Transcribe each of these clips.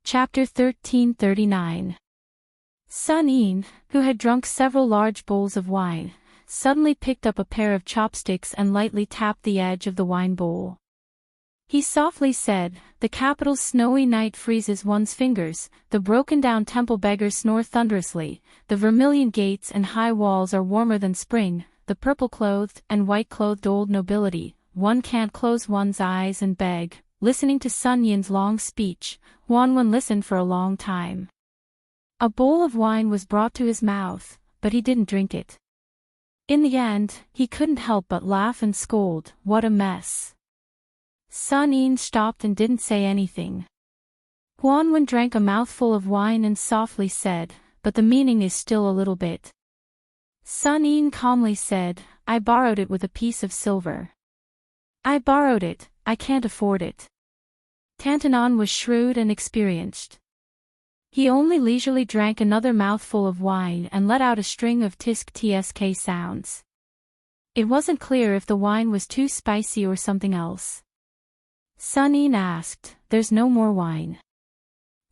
Chapter 1339. Sun Yin, who had drunk several large bowls of wine, suddenly picked up a pair of chopsticks and lightly tapped the edge of the wine bowl. He softly said, "The capital's snowy night freezes one's fingers, the broken-down temple beggars snore thunderously, the vermilion gates and high walls are warmer than spring, the purple-clothed and white-clothed old nobility, one can't close one's eyes and beg." Listening to Sun Yin's long speech, Huanwen listened for a long time. A bowl of wine was brought to his mouth, but he didn't drink it. In the end, he couldn't help but laugh and scold, "What a mess." Sun Yin stopped and didn't say anything. Huanwen drank a mouthful of wine and softly said, "But the meaning is still a little bit." Sun Yin calmly said, "I borrowed it with a piece of silver. I borrowed it, I can't afford it." Tantanon was shrewd and experienced. He only leisurely drank another mouthful of wine and let out a string of tisk-tsk sounds. It wasn't clear if the wine was too spicy or something else. Sun Yin asked, "There's no more wine?"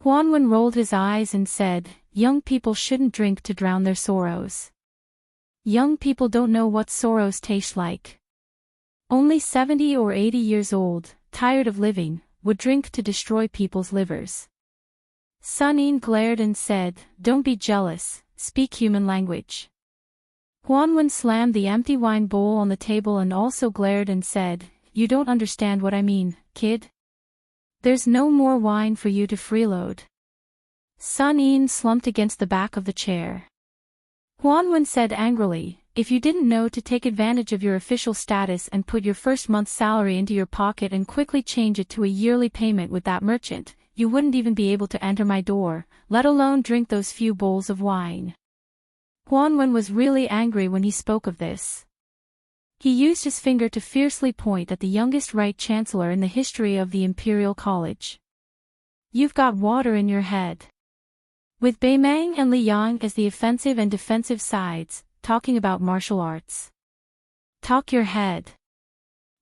Huanwen rolled his eyes and said, "Young people shouldn't drink to drown their sorrows. Young people don't know what sorrows taste like. Only 70 or 80 years old, tired of living, would drink to destroy people's livers." Sun Yin glared and said, "Don't be jealous, speak human language." Huanwen slammed the empty wine bowl on the table and also glared and said, "You don't understand what I mean, kid. There's no more wine for you to freeload." Sun Yin slumped against the back of the chair. Huanwen said angrily, "If you didn't know to take advantage of your official status and put your first month's salary into your pocket and quickly change it to a yearly payment with that merchant, you wouldn't even be able to enter my door, let alone drink those few bowls of wine." Huanwen was really angry when he spoke of this. He used his finger to fiercely point at the youngest Right Chancellor in the history of the Imperial College. "You've got water in your head. With Beimang and Liyang as the offensive and defensive sides, talking about martial arts. Talk your head."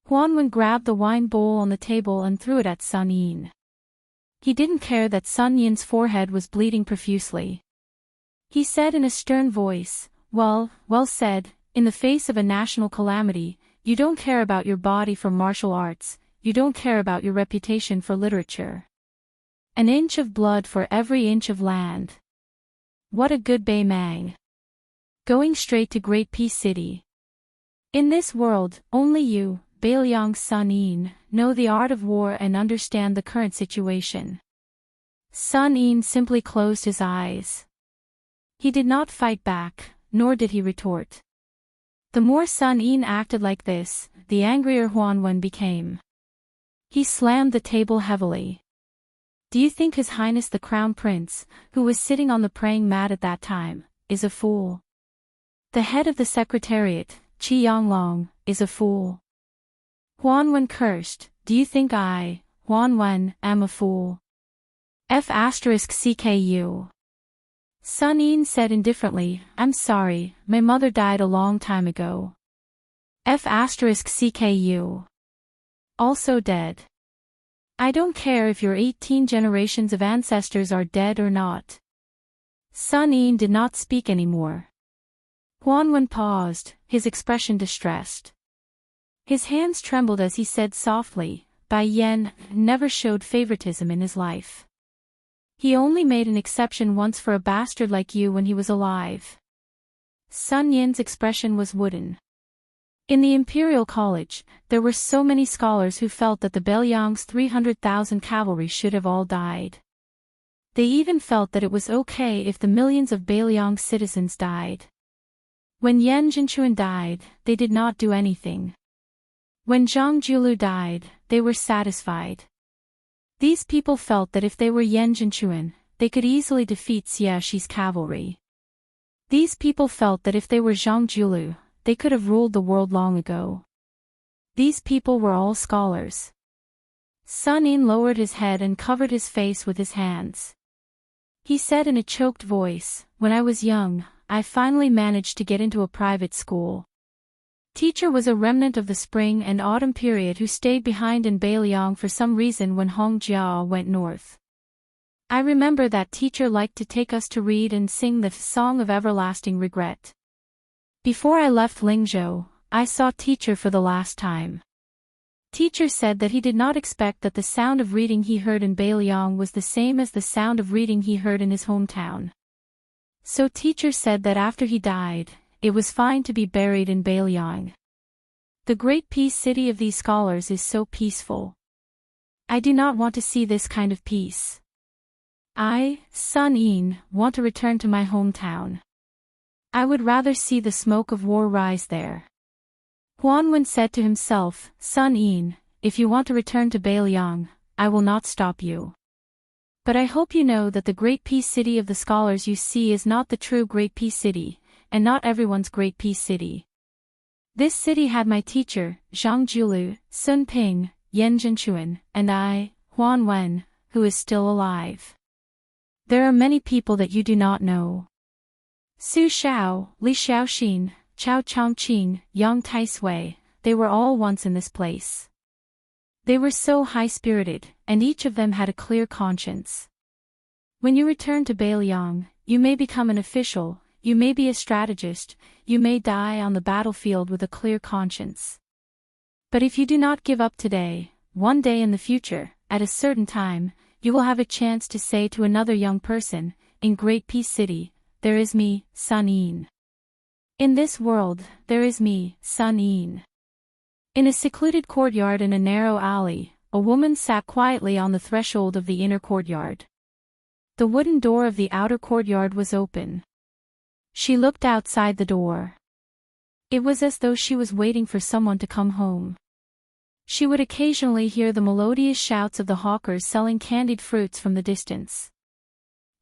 Huanwen grabbed the wine bowl on the table and threw it at Sun Yin. He didn't care that Sun Yin's forehead was bleeding profusely. He said in a stern voice, well said, in the face of a national calamity, you don't care about your body for martial arts, you don't care about your reputation for literature. An inch of blood for every inch of land. What a good Beimang. Going straight to Great Peace City. In this world, only you, Beiliang Sun Yin, know the art of war and understand the current situation. Sun Yin simply closed his eyes. He did not fight back, nor did he retort. The more Sun Yin acted like this, the angrier Huanwen became. He slammed the table heavily. "Do you think His Highness the Crown Prince, who was sitting on the praying mat at that time, is a fool? The head of the Secretariat, Qi Yanglong, is a fool?" Huanwen cursed, "Do you think I, Huanwen, am a fool? F***CKU. Sun Yin said indifferently, "I'm sorry, my mother died a long time ago. F***CKU. Also dead. I don't care if your 18 generations of ancestors are dead or not." Sun Yin did not speak anymore. Huanwen paused, his expression distressed. His hands trembled as he said softly, "Bai Yan never showed favoritism in his life. He only made an exception once for a bastard like you when he was alive." Sun Yin's expression was wooden. In the Imperial College, there were so many scholars who felt that the Beiliang's 300,000 cavalry should have all died. They even felt that it was okay if the millions of Beiliang citizens died. When Yan Jinchuan died, they did not do anything. When Zhang Julu died, they were satisfied. These people felt that if they were Yan Jinchuan, they could easily defeat Xie Shi's cavalry. These people felt that if they were Zhang Julu, they could have ruled the world long ago. These people were all scholars. Sun Yin lowered his head and covered his face with his hands. He said in a choked voice, "When I was young, I finally managed to get into a private school. Teacher was a remnant of the spring and autumn period who stayed behind in Beiliang for some reason when Hong Jia went north. I remember that teacher liked to take us to read and sing the Song of Everlasting Regret. Before I left Lingzhou, I saw teacher for the last time. Teacher said that he did not expect that the sound of reading he heard in Beiliang was the same as the sound of reading he heard in his hometown. So teacher said that after he died, it was fine to be buried in Beiliang. The great peace city of these scholars is so peaceful. I do not want to see this kind of peace. I, Sun Yin, want to return to my hometown. I would rather see the smoke of war rise there. Huan Wen said to himself, Sun Yin, if you want to return to Beiliang, I will not stop you. But I hope you know that the great peace city of the scholars you see is not the true great peace city, and not everyone's great peace city. This city had my teacher, Zhang Julu, Sun Ping, Yan Zhenchuan, and I, Huan Wen, who is still alive. There are many people that you do not know. Su Xiao, Li Xiaoxin, Chao Chongqing, Yang Taisui, they were all once in this place. They were so high-spirited, and each of them had a clear conscience. When you return to Beiliang, you may become an official, you may be a strategist, you may die on the battlefield with a clear conscience. But if you do not give up today, one day in the future, at a certain time, you will have a chance to say to another young person, in Great Peace City, there is me, Sun Yin. In this world, there is me, Sun Yin. In a secluded courtyard in a narrow alley, a woman sat quietly on the threshold of the inner courtyard. The wooden door of the outer courtyard was open. She looked outside the door. It was as though she was waiting for someone to come home. She would occasionally hear the melodious shouts of the hawkers selling candied fruits from the distance.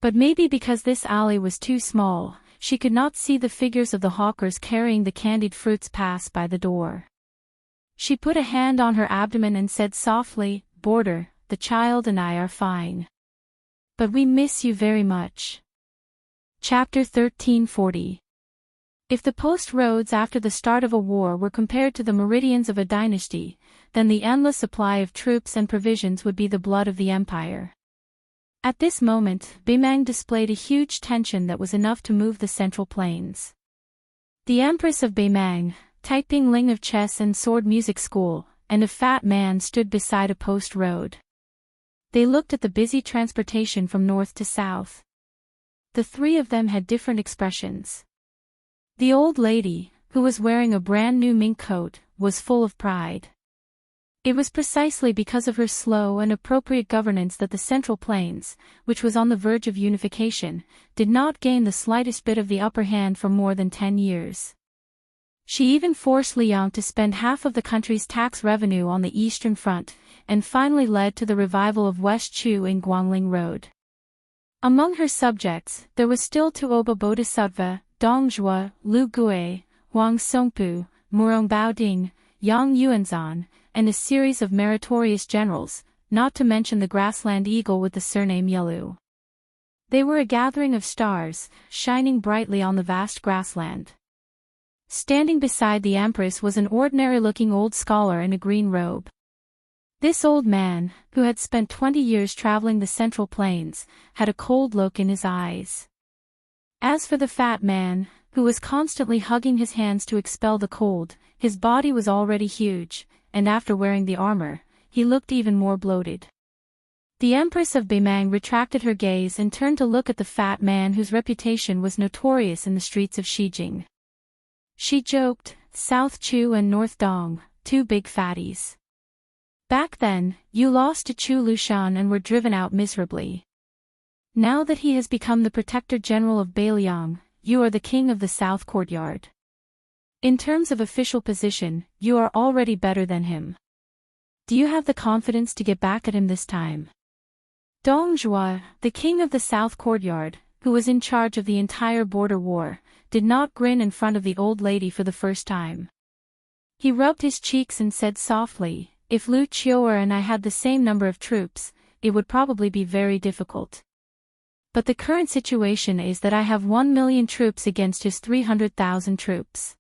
But maybe because this alley was too small, she could not see the figures of the hawkers carrying the candied fruits pass by the door. She put a hand on her abdomen and said softly, Boarder, the child and I are fine. But we miss you very much. Chapter 1340. If the post roads after the start of a war were compared to the meridians of a dynasty, then the endless supply of troops and provisions would be the blood of the empire. At this moment, Beimang displayed a huge tension that was enough to move the central plains. The Empress of Beimang, Taiping Ling of Chess and Sword Music School, and a fat man stood beside a post road. They looked at the busy transportation from north to south. The three of them had different expressions. The old lady, who was wearing a brand new mink coat, was full of pride. It was precisely because of her slow and appropriate governance that the Central Plains, which was on the verge of unification, did not gain the slightest bit of the upper hand for more than 10 years. She even forced Liang to spend half of the country's tax revenue on the Eastern Front, and finally led to the revival of West Chu in Guangling Road. Among her subjects, there was still Tuoba Bodhisattva, Dong Zhuo, Lu Gui, Huang Songpu, Murong Baoding, Yang Yuanzan, and a series of meritorious generals, not to mention the grassland eagle with the surname Yelu. They were a gathering of stars, shining brightly on the vast grassland. Standing beside the Empress was an ordinary-looking old scholar in a green robe. This old man, who had spent 20 years traveling the Central Plains, had a cold look in his eyes. As for the fat man, who was constantly hugging his hands to expel the cold, his body was already huge, and after wearing the armor, he looked even more bloated. The Empress of Beimang retracted her gaze and turned to look at the fat man whose reputation was notorious in the streets of Xijing. She joked, South Chu and North Dong, two big fatties. Back then, you lost to Chu Lushan and were driven out miserably. Now that he has become the Protector General of Beiliang, you are the king of the South Courtyard. In terms of official position, you are already better than him. Do you have the confidence to get back at him this time? Dong Zhuo, the king of the South Courtyard, who was in charge of the entire border war, did not grin in front of the old lady for the first time. He rubbed his cheeks and said softly, if Lu Qiuer and I had the same number of troops, it would probably be very difficult. But the current situation is that I have 1 million troops against his 300,000 troops.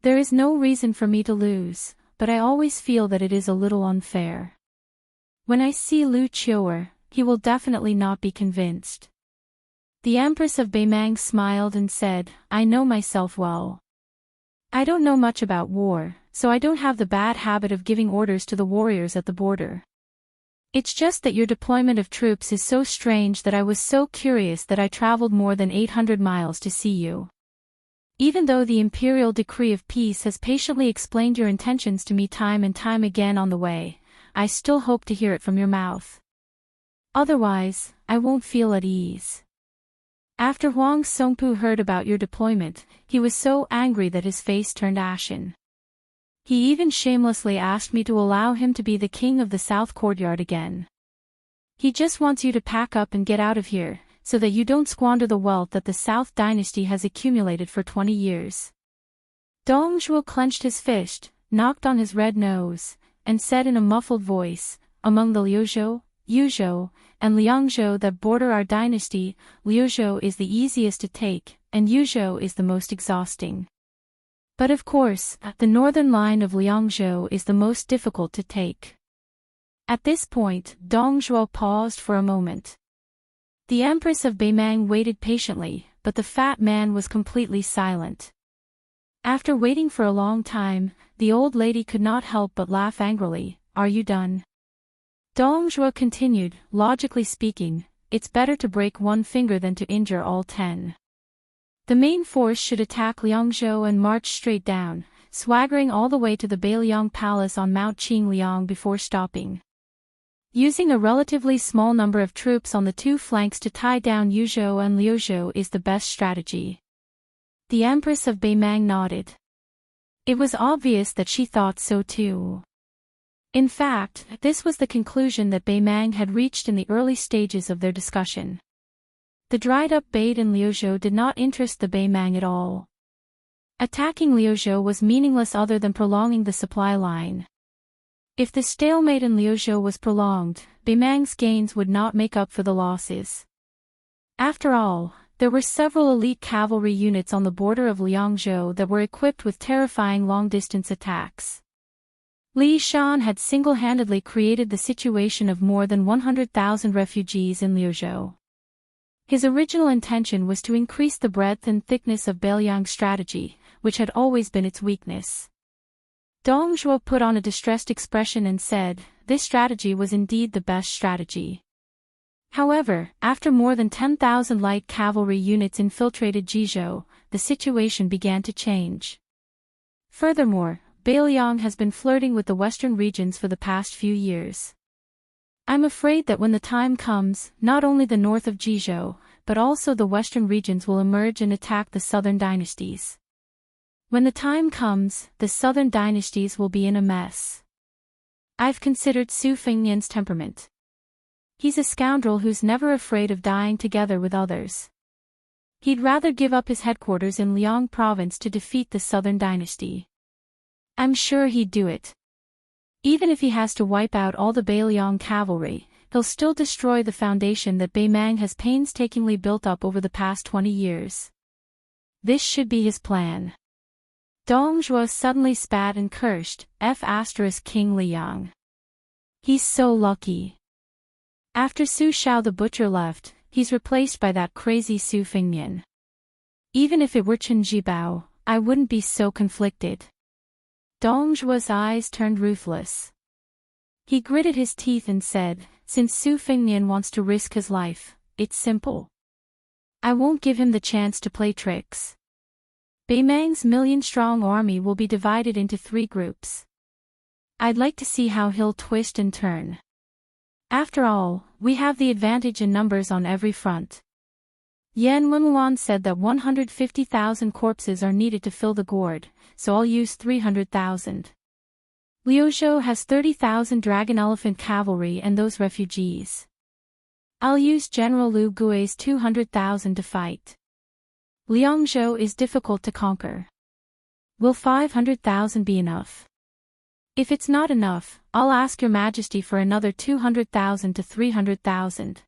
There is no reason for me to lose, but I always feel that it is a little unfair. When I see Lu Qiuer, he will definitely not be convinced. The Empress of Beimang smiled and said, I know myself well. I don't know much about war, so I don't have the bad habit of giving orders to the warriors at the border. It's just that your deployment of troops is so strange that I was so curious that I traveled more than 800 miles to see you. Even though the imperial decree of peace has patiently explained your intentions to me time and time again on the way, I still hope to hear it from your mouth. Otherwise, I won't feel at ease. After Huang Songpu heard about your deployment, he was so angry that his face turned ashen. He even shamelessly asked me to allow him to be the king of the South Courtyard again. He just wants you to pack up and get out of here, so that you don't squander the wealth that the South Dynasty has accumulated for 20 years. Dong Zhuo clenched his fist, knocked on his red nose, and said in a muffled voice, among the Liuzhou, Yuzhou, and Liangzhou that border our dynasty, Liuzhou is the easiest to take, and Yuzhou is the most exhausting. But of course, the northern line of Liangzhou is the most difficult to take. At this point, Dong Zhuo paused for a moment. The Empress of Beimang waited patiently, but the fat man was completely silent. After waiting for a long time, the old lady could not help but laugh angrily. Are you done? Dong Zhuo continued, logically speaking, it's better to break one finger than to injure all 10. The main force should attack Liangzhou and march straight down, swaggering all the way to the Beiliang Palace on Mount Qingliang before stopping. Using a relatively small number of troops on the two flanks to tie down Yuzhou and Liuzhou is the best strategy. The Empress of Beimang nodded. It was obvious that she thought so too. In fact, this was the conclusion that Beimang had reached in the early stages of their discussion. The dried-up bait in Liuzhou did not interest the Beimang at all. Attacking Liuzhou was meaningless other than prolonging the supply line. If the stalemate in Liuzhou was prolonged, Beimang's gains would not make up for the losses. After all, there were several elite cavalry units on the border of Liangzhou that were equipped with terrifying long-distance attacks. Li Shan had single-handedly created the situation of more than 100,000 refugees in Liuzhou. His original intention was to increase the breadth and thickness of Beiliang's strategy, which had always been its weakness. Dong Zhuo put on a distressed expression and said, this strategy was indeed the best strategy. However, after more than 10,000 light cavalry units infiltrated Jizhou, the situation began to change. Furthermore, Beiliang has been flirting with the western regions for the past few years. I'm afraid that when the time comes, not only the north of Jizhou, but also the western regions will emerge and attack the southern dynasties. When the time comes, the southern dynasties will be in a mess. I've considered Su Fengnian's temperament. He's a scoundrel who's never afraid of dying together with others. He'd rather give up his headquarters in Liang province to defeat the southern dynasty. I'm sure he'd do it. Even if he has to wipe out all the Beiliang cavalry, he'll still destroy the foundation that Beimang has painstakingly built up over the past 20 years. This should be his plan. Dong Zhuo suddenly spat and cursed, King Liang. He's so lucky. After Su Xiao the butcher left, he's replaced by that crazy Su Fengnian. Even if it were Chen Jibao, I wouldn't be so conflicted. Dong Zhuo's eyes turned ruthless. He gritted his teeth and said, since Su Fengnian wants to risk his life, it's simple. I won't give him the chance to play tricks. Beimang's million-strong army will be divided into 3 groups. I'd like to see how he'll twist and turn. After all, we have the advantage in numbers on every front. Yan Wenluan said that 150,000 corpses are needed to fill the gourd, so I'll use 300,000. Liuzhou has 30,000 dragon elephant cavalry and those refugees. I'll use General Lu Gui's 200,000 to fight. Liangzhou is difficult to conquer. Will 500,000 be enough? If it's not enough, I'll ask your majesty for another 200,000 to 300,000.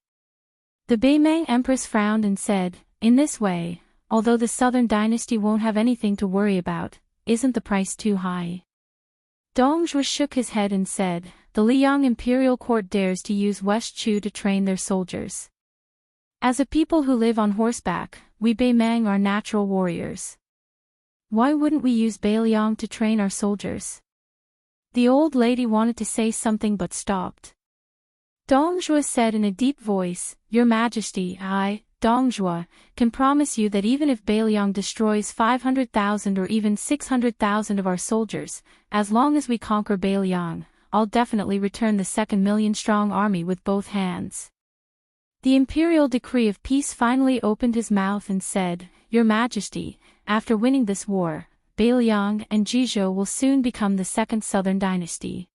The Beimang Empress frowned and said, in this way, although the southern dynasty won't have anything to worry about, isn't the price too high? Dong Zhuo shook his head and said, the Liang imperial court dares to use West Chu to train their soldiers. As a people who live on horseback, we Beimang are natural warriors. Why wouldn't we use Beiliang to train our soldiers? The old lady wanted to say something but stopped. Dong Zhuo said in a deep voice, "Your Majesty, I, Dong Zhuo, can promise you that even if Beiliang destroys 500,000 or even 600,000 of our soldiers, as long as we conquer Beiliang, I'll definitely return the 2 million-strong army with both hands." The imperial decree of peace finally opened his mouth and said, "Your Majesty, after winning this war, Beiliang and Jizhou will soon become the second southern dynasty.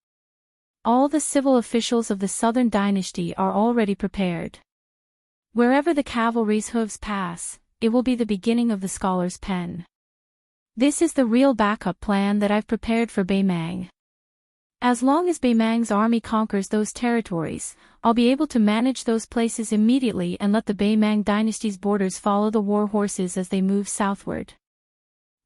All the civil officials of the southern dynasty are already prepared. Wherever the cavalry's hooves pass, it will be the beginning of the scholar's pen. This is the real backup plan that I've prepared for Beimang. As long as Beimang's army conquers those territories, I'll be able to manage those places immediately and let the Beimang dynasty's borders follow the war horses as they move southward."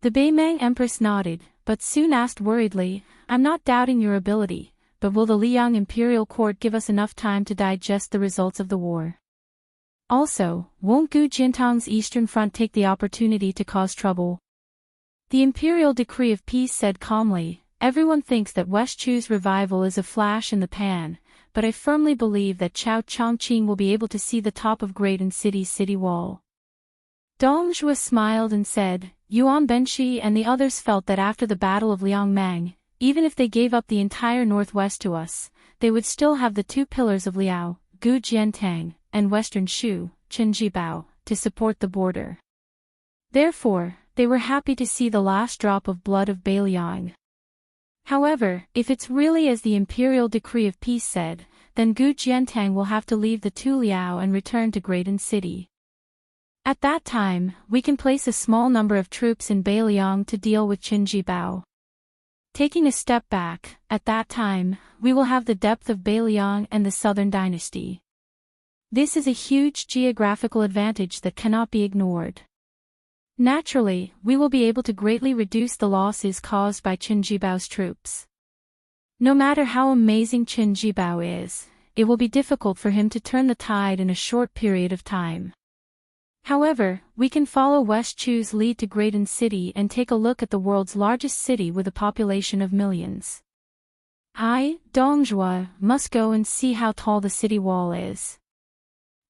The Beimang empress nodded, but soon asked worriedly, "I'm not doubting your ability, but will the Liang imperial court give us enough time to digest the results of the war? Also, won't Gu Jintang's eastern front take the opportunity to cause trouble?" The imperial decree of peace said calmly, "Everyone thinks that West Chu's revival is a flash in the pan, but I firmly believe that Chao Chongqing will be able to see the top of Graden City's city wall." Dong Zhuo smiled and said, "Yuan Benshi and the others felt that after the Battle of Liangmang, even if they gave up the entire northwest to us, they would still have the two pillars of Liao, Gu Jiantang, and Western Shu, Chenjibao, to support the border. Therefore, they were happy to see the last drop of blood of Beiliang. However, if it's really as the imperial decree of peace said, then Gu Jiantang will have to leave the Tu Liao and return to Graden City. At that time, we can place a small number of troops in Beiliang to deal with Chenjibao. Taking a step back, at that time, we will have the depth of Beiliang and the southern dynasty. This is a huge geographical advantage that cannot be ignored. Naturally, we will be able to greatly reduce the losses caused by Chenjibao's troops. No matter how amazing Chenjibao is, it will be difficult for him to turn the tide in a short period of time. However, we can follow West Chu's lead to Graden City and take a look at the world's largest city with a population of millions. I, Dong Zhuo, must go and see how tall the city wall is,"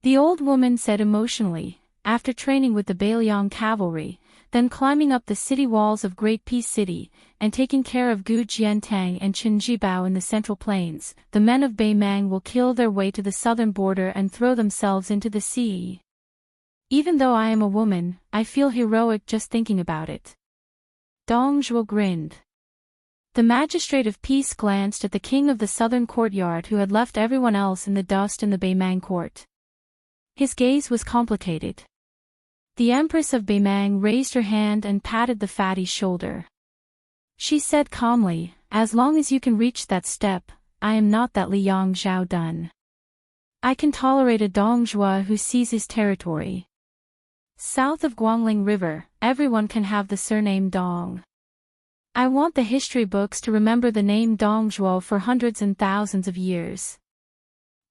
the old woman said emotionally, after training with the Beiliang cavalry, then climbing up the city walls of Great Peace City, and taking care of Gu Jiantang and Chenjibao in the Central Plains. The men of Beimang will kill their way to the southern border and throw themselves into the sea. Even though I am a woman, I feel heroic just thinking about it. Dong Zhuo grinned. The magistrate of peace glanced at the king of the southern courtyard who had left everyone else in the dust in the Beimang court. His gaze was complicated. The Empress of Beimang raised her hand and patted the fatty's shoulder. She said calmly, "As long as you can reach that step, I am not that Liang Zhao Dun. I can tolerate a Dong Zhuo who seizes territory. South of Guangling River, everyone can have the surname Dong. I want the history books to remember the name Dong Zhuo for hundreds and thousands of years.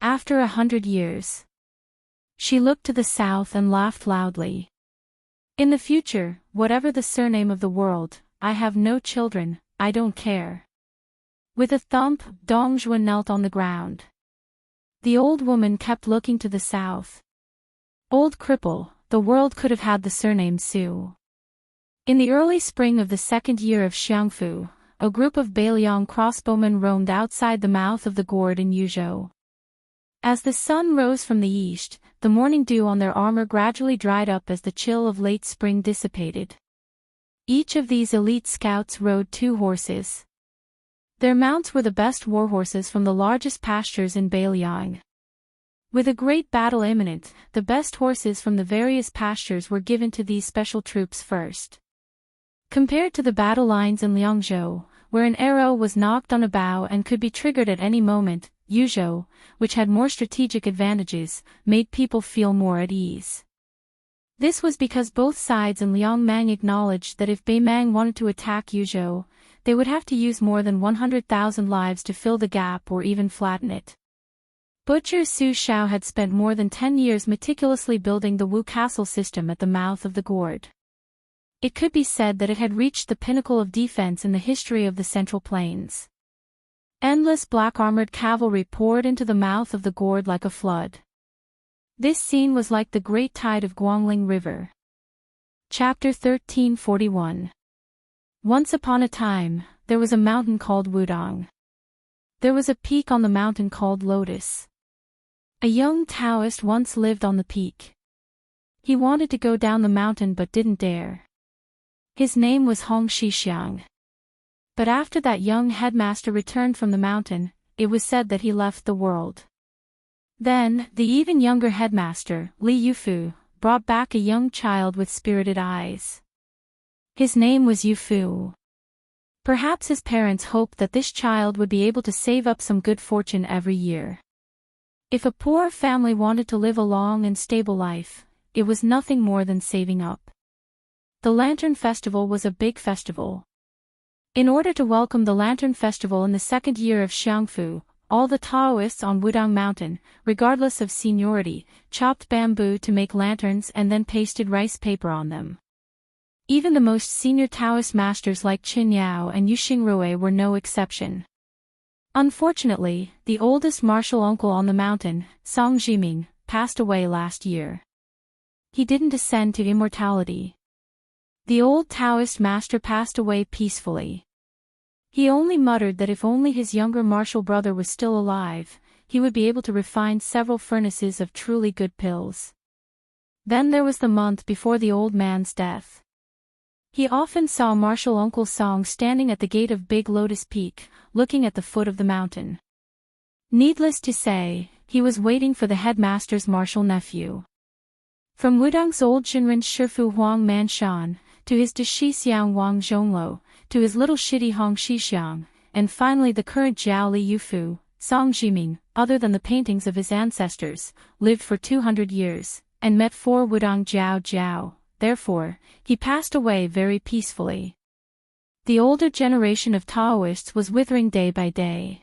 After 100 years. She looked to the south and laughed loudly. In the future, whatever the surname of the world, I have no children, I don't care. With a thump, Dong Zhuo knelt on the ground. The old woman kept looking to the south. Old cripple, the world could have had the surname Su. In the early spring of the second year of Xiangfu, a group of Beiliang crossbowmen roamed outside the mouth of the gourd in Yuzhou. As the sun rose from the east, the morning dew on their armor gradually dried up as the chill of late spring dissipated. Each of these elite scouts rode 2 horses. Their mounts were the best warhorses from the largest pastures in Beiliang. With a great battle imminent, the best horses from the various pastures were given to these special troops first. Compared to the battle lines in Liangzhou, where an arrow was knocked on a bow and could be triggered at any moment, Yuzhou, which had more strategic advantages, made people feel more at ease. This was because both sides in Liangmang acknowledged that if Beimang wanted to attack Yuzhou, they would have to use more than 100,000 lives to fill the gap or even flatten it. Butcher Su Xiao had spent more than 10 years meticulously building the Wu Castle system at the mouth of the gorge. It could be said that it had reached the pinnacle of defense in the history of the Central Plains. Endless black-armored cavalry poured into the mouth of the gorge like a flood. This scene was like the great tide of Guangling River. Chapter 1341. Once upon a time, there was a mountain called Wudong. There was a peak on the mountain called Lotus. A young Taoist once lived on the peak. He wanted to go down the mountain but didn't dare. His name was Hong Shixiang. But after that young headmaster returned from the mountain, it was said that he left the world. Then, the even younger headmaster, Li Yufu, brought back a young child with spirited eyes. His name was Yufu. Perhaps his parents hoped that this child would be able to save up some good fortune every year. If a poor family wanted to live a long and stable life, it was nothing more than saving up. The Lantern Festival was a big festival. In order to welcome the Lantern Festival in the second year of Xiangfu, all the Taoists on Wudong Mountain, regardless of seniority, chopped bamboo to make lanterns and then pasted rice paper on them. Even the most senior Taoist masters like Qin Yao and Yuxingrui were no exception. Unfortunately, the oldest martial uncle on the mountain, Song Jiming, passed away last year. He didn't ascend to immortality. The old Taoist master passed away peacefully. He only muttered that if only his younger martial brother was still alive, he would be able to refine several furnaces of truly good pills. Then there was the month before the old man's death. He often saw martial Uncle Song standing at the gate of Big Lotus Peak, looking at the foot of the mountain. Needless to say, he was waiting for the headmaster's martial nephew. From Wudong's old Shinren Shifu Huang Manshan, to his Deshi Wang Zhonglo, to his little shitty Hong Shixiang, and finally the current Jiao Li Yufu, Song Jiming, other than the paintings of his ancestors, lived for 200 years, and met 4 Wudong Jiao. Therefore, he passed away very peacefully. The older generation of Taoists was withering day by day.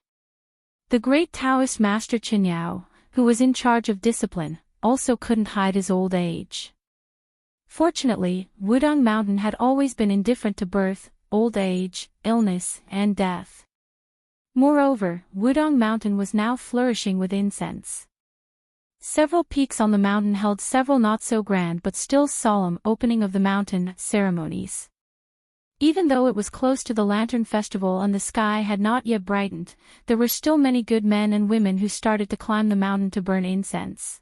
The great Taoist master Qin Yao, who was in charge of discipline, also couldn't hide his old age. Fortunately, Wudong Mountain had always been indifferent to birth, old age, illness, and death. Moreover, Wudong Mountain was now flourishing with incense. Several peaks on the mountain held several not-so-grand but still solemn opening of the mountain ceremonies. Even though it was close to the Lantern Festival and the sky had not yet brightened, there were still many good men and women who started to climb the mountain to burn incense.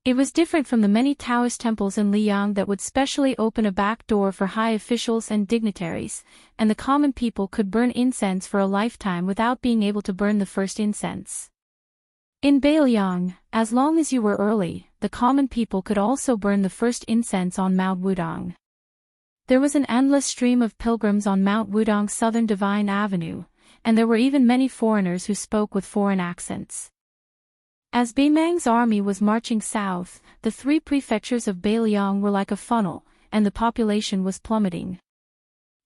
It was different from the many Taoist temples in Liang that would specially open a back door for high officials and dignitaries, and the common people could burn incense for a lifetime without being able to burn the first incense. In Beiliang, as long as you were early, the common people could also burn the first incense on Mount Wudong. There was an endless stream of pilgrims on Mount Wudong's southern Divine Avenue, and there were even many foreigners who spoke with foreign accents. As Beimang's army was marching south, the 3 prefectures of Beiliang were like a funnel, and the population was plummeting.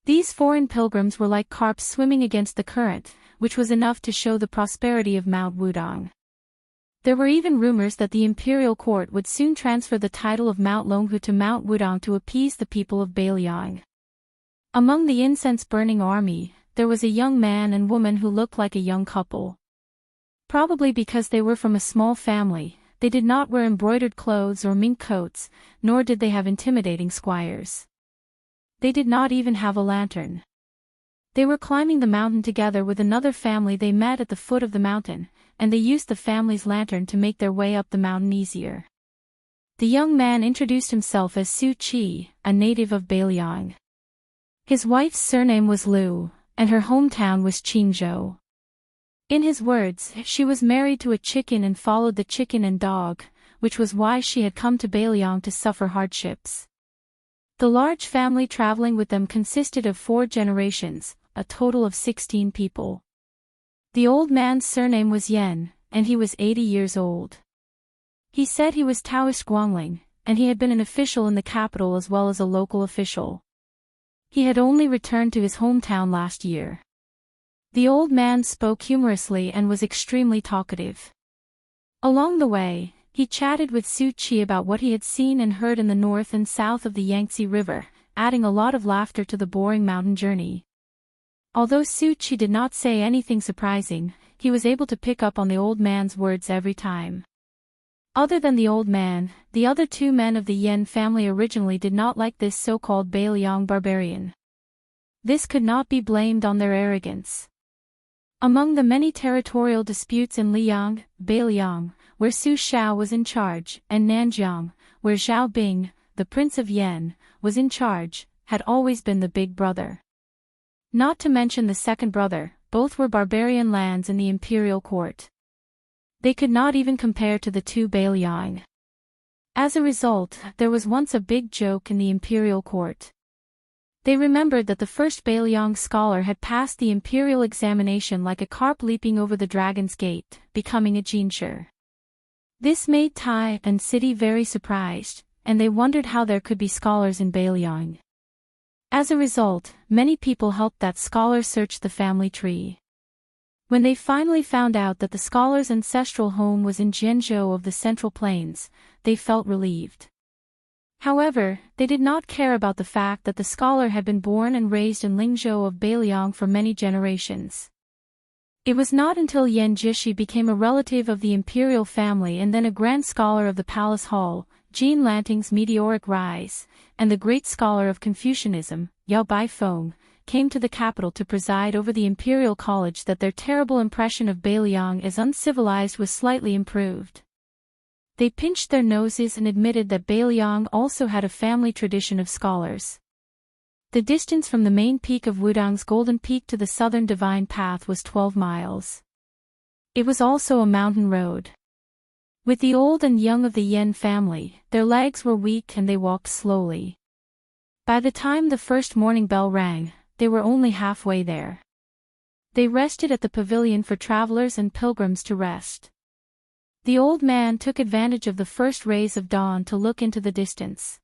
These foreign pilgrims were like carps swimming against the current, which was enough to show the prosperity of Mount Wudong. There were even rumors that the imperial court would soon transfer the title of Mount Longhu to Mount Wudong to appease the people of Beiliang. Among the incense-burning army, there was a young man and woman who looked like a young couple. Probably because they were from a small family, they did not wear embroidered clothes or mink coats, nor did they have intimidating squires. They did not even have a lantern. They were climbing the mountain together with another family they met at the foot of the mountain, and they used the family's lantern to make their way up the mountain easier. The young man introduced himself as Su Qi, a native of Beiliang. His wife's surname was Liu, and her hometown was Qingzhou. In his words, she was married to a chicken and followed the chicken and dog, which was why she had come to Beiliang to suffer hardships. The large family traveling with them consisted of 4 generations, a total of 16 people. The old man's surname was Yan, and he was 80 years old. He said he was Taoist Guangling, and he had been an official in the capital as well as a local official. He had only returned to his hometown last year. The old man spoke humorously and was extremely talkative. Along the way, he chatted with Su Qi about what he had seen and heard in the north and south of the Yangtze River, adding a lot of laughter to the boring mountain journey. Although Su Qi did not say anything surprising, he was able to pick up on the old man's words every time. Other than the old man, the other two men of the Yen family originally did not like this so-called Bailiang barbarian. This could not be blamed on their arrogance. Among the many territorial disputes in Liang, Bailiang, where Su Shao was in charge, and Nanjiang, where Zhao Bing, the Prince of Yen, was in charge, had always been the big brother. Not to mention the second brother, both were barbarian lands in the imperial court. They could not even compare to the two Bailiang. As a result, there was once a big joke in the imperial court. They remembered that the first Bailiang scholar had passed the imperial examination like a carp leaping over the dragon's gate, becoming a jinshi. This made Tai and City very surprised, and they wondered how there could be scholars in Bailiang. As a result, many people helped that scholar search the family tree. When they finally found out that the scholar's ancestral home was in Jianzhou of the Central Plains, they felt relieved. However, they did not care about the fact that the scholar had been born and raised in Lingzhou of Bailiang for many generations. It was not until Yan Jishi became a relative of the imperial family and then a grand scholar of the palace hall, Jean Lanting's meteoric rise, and the great scholar of Confucianism, Yao Baifeng, came to the capital to preside over the imperial college that their terrible impression of Bailiang as uncivilized was slightly improved. They pinched their noses and admitted that Bailiang also had a family tradition of scholars. The distance from the main peak of Wudang's Golden Peak to the southern Divine Path was 12 miles. It was also a mountain road. With the old and young of the Yen family, their legs were weak and they walked slowly. By the time the first morning bell rang, they were only halfway there. They rested at the pavilion for travelers and pilgrims to rest. The old man took advantage of the first rays of dawn to look into the distance.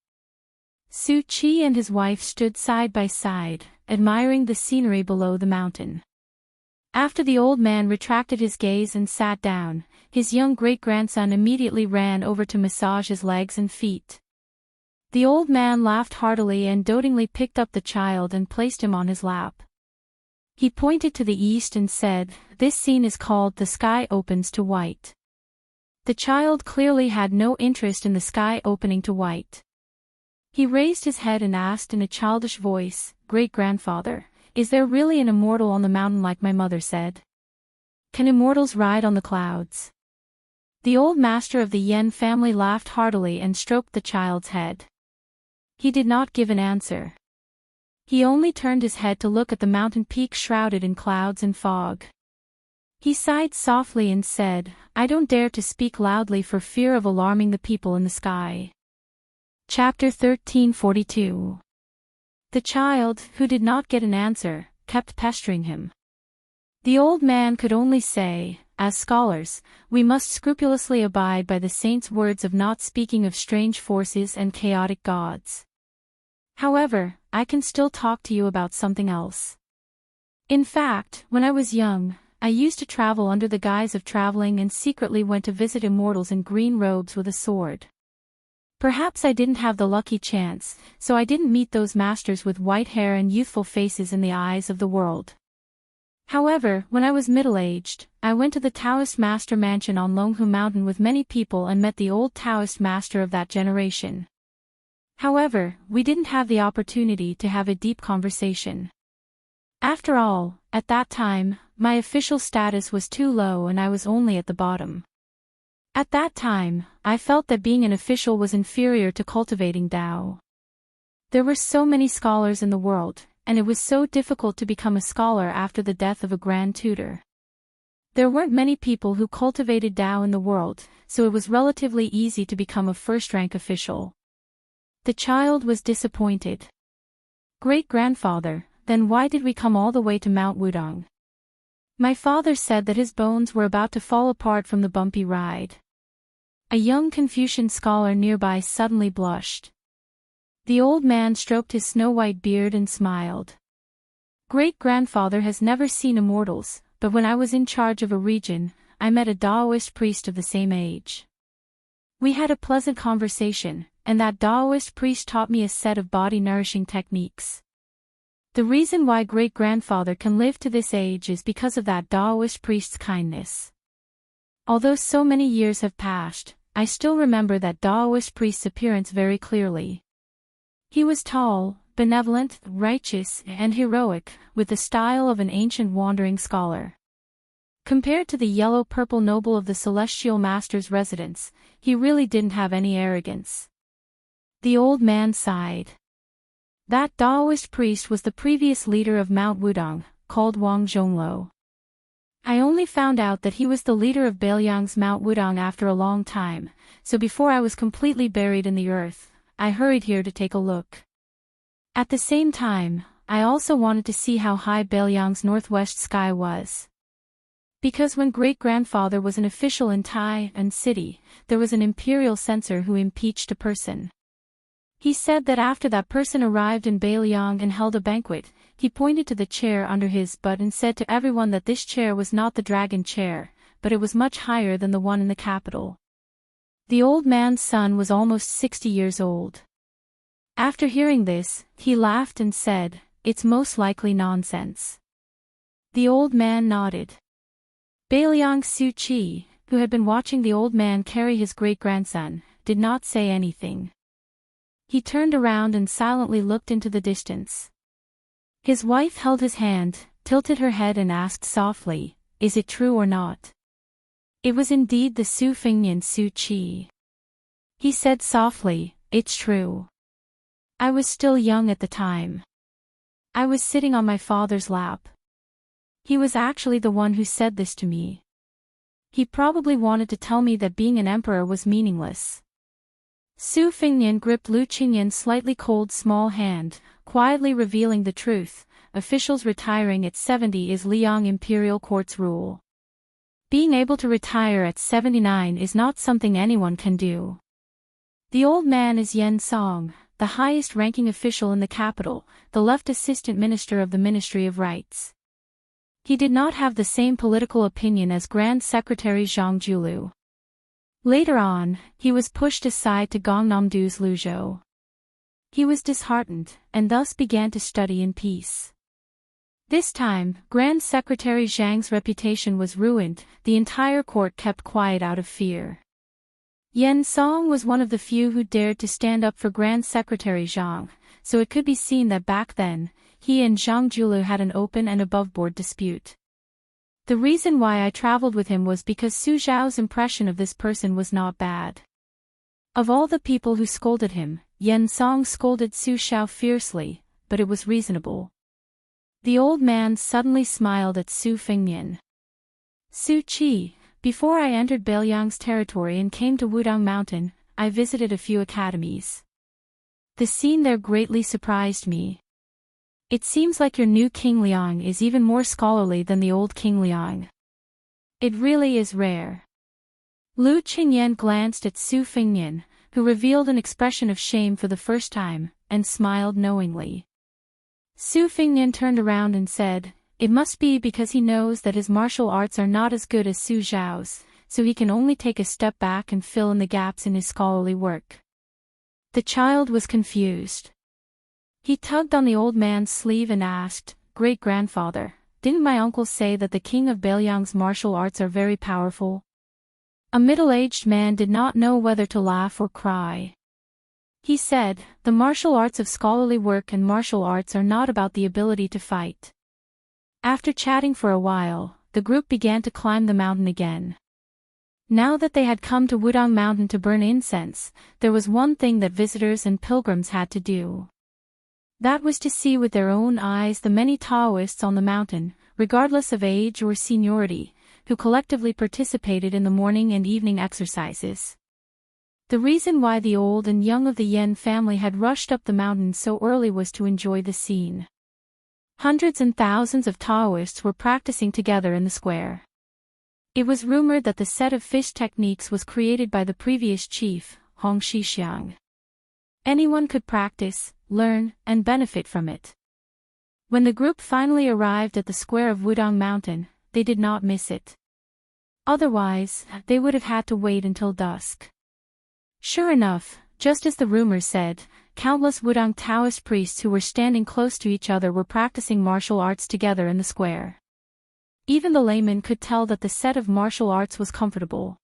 Su Qi and his wife stood side by side, admiring the scenery below the mountain. After the old man retracted his gaze and sat down, his young great-grandson immediately ran over to massage his legs and feet. The old man laughed heartily and dotingly picked up the child and placed him on his lap. He pointed to the east and said, "This scene is called The Sky Opens to White." The child clearly had no interest in the sky opening to white. He raised his head and asked in a childish voice, "Great-grandfather, is there really an immortal on the mountain like my mother said? Can immortals ride on the clouds?" The old master of the Yen family laughed heartily and stroked the child's head. He did not give an answer. He only turned his head to look at the mountain peak shrouded in clouds and fog. He sighed softly and said, "I don't dare to speak loudly for fear of alarming the people in the sky." Chapter 1342. The child, who did not get an answer, kept pestering him. The old man could only say, "As scholars, we must scrupulously abide by the saint's words of not speaking of strange forces and chaotic gods. However, I can still talk to you about something else. In fact, when I was young, I used to travel under the guise of traveling and secretly went to visit immortals in green robes with a sword. Perhaps I didn't have the lucky chance, so I didn't meet those masters with white hair and youthful faces in the eyes of the world. However, when I was middle-aged, I went to the Taoist master mansion on Longhu Mountain with many people and met the old Taoist master of that generation. However, we didn't have the opportunity to have a deep conversation. After all, at that time, my official status was too low and I was only at the bottom. At that time, I felt that being an official was inferior to cultivating Tao. There were so many scholars in the world, and it was so difficult to become a scholar after the death of a grand tutor. There weren't many people who cultivated Tao in the world, so it was relatively easy to become a first-rank official. The child was disappointed. "Great-grandfather, then why did we come all the way to Mount Wudang?" My father said that his bones were about to fall apart from the bumpy ride. A young Confucian scholar nearby suddenly blushed. The old man stroked his snow-white beard and smiled. Great-grandfather has never seen immortals, but when I was in charge of a region, I met a Taoist priest of the same age. We had a pleasant conversation, and that Taoist priest taught me a set of body-nourishing techniques. The reason why great-grandfather can live to this age is because of that Taoist priest's kindness. Although so many years have passed, I still remember that Taoist priest's appearance very clearly. He was tall, benevolent, righteous, and heroic, with the style of an ancient wandering scholar. Compared to the yellow-purple noble of the celestial master's residence, he really didn't have any arrogance. The old man sighed. That Taoist priest was the previous leader of Mount Wudong, called Wang Zhonglo. I only found out that he was the leader of Beliang's Mount Wudong after a long time, so before I was completely buried in the earth, I hurried here to take a look. At the same time, I also wanted to see how high Beliang's northwest sky was. Because when great-grandfather was an official in Tai and city, there was an imperial censor who impeached a person. He said that after that person arrived in Beliang and held a banquet, he pointed to the chair under his butt and said to everyone that this chair was not the dragon chair, but it was much higher than the one in the capital. The old man's son was almost 60 years old. After hearing this, he laughed and said, "It's most likely nonsense." The old man nodded. Beliang Su Chi, who had been watching the old man carry his great-grandson, did not say anything. He turned around and silently looked into the distance. His wife held his hand, tilted her head and asked softly, "Is it true or not?" It was indeed the Su Fingnian Su Chi. He said softly, "It's true. I was still young at the time. I was sitting on my father's lap. He was actually the one who said this to me. He probably wanted to tell me that being an emperor was meaningless." Su Fingnian gripped Lu Qingyan's slightly cold small hand, quietly revealing the truth. Officials retiring at 70 is Liang Imperial Court's rule. Being able to retire at 79 is not something anyone can do. The old man is Yen Song, the highest-ranking official in the capital, the left assistant minister of the Ministry of Rights. He did not have the same political opinion as Grand Secretary Zhang Julu. Later on, he was pushed aside to Gangnam-do's Luzhou. He was disheartened, and thus began to study in peace. This time, Grand Secretary Zhang's reputation was ruined. The entire court kept quiet out of fear. Yen Song was one of the few who dared to stand up for Grand Secretary Zhang, so it could be seen that back then, he and Zhang Julu had an open and above-board dispute. The reason why I traveled with him was because Su Zhao's impression of this person was not bad. Of all the people who scolded him, Yen Song scolded Su Zhao fiercely, but it was reasonable. The old man suddenly smiled at Su Fingnian. "Su Chi, before I entered Beliang's territory and came to Wudong Mountain, I visited a few academies. The scene there greatly surprised me. It seems like your new King Liang is even more scholarly than the old King Liang. It really is rare." Lu Qingyan glanced at Su Fingnian, who revealed an expression of shame for the first time, and smiled knowingly. Su Fingnian turned around and said, "It must be because he knows that his martial arts are not as good as Su Zhao's, so he can only take a step back and fill in the gaps in his scholarly work." The child was confused. He tugged on the old man's sleeve and asked, "Great-grandfather, didn't my uncle say that the king of Beliang's martial arts are very powerful?" A middle-aged man did not know whether to laugh or cry. He said, "The martial arts of scholarly work and martial arts are not about the ability to fight." After chatting for a while, the group began to climb the mountain again. Now that they had come to Wudong Mountain to burn incense, there was one thing that visitors and pilgrims had to do. That was to see with their own eyes the many Taoists on the mountain, regardless of age or seniority, who collectively participated in the morning and evening exercises. The reason why the old and young of the Yen family had rushed up the mountain so early was to enjoy the scene. Hundreds and thousands of Taoists were practicing together in the square. It was rumored that the set of fish techniques was created by the previous chief, Hong Shixiang. Anyone could practice, learn, and benefit from it. When the group finally arrived at the square of Wudang Mountain, they did not miss it. Otherwise, they would have had to wait until dusk. Sure enough, just as the rumor said, countless Wudang Taoist priests who were standing close to each other were practicing martial arts together in the square. Even the layman could tell that the set of martial arts was comfortable.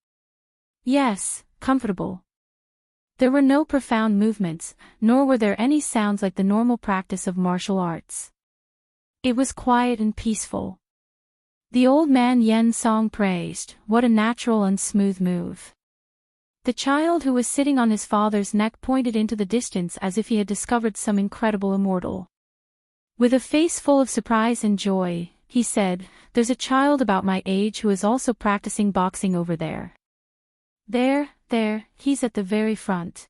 Yes, comfortable. There were no profound movements, nor were there any sounds like the normal practice of martial arts. It was quiet and peaceful. The old man Yen Song praised, "What a natural and smooth move." The child who was sitting on his father's neck pointed into the distance as if he had discovered some incredible immortal. With a face full of surprise and joy, he said, "There's a child about my age who is also practicing boxing over there. There, he's at the very front."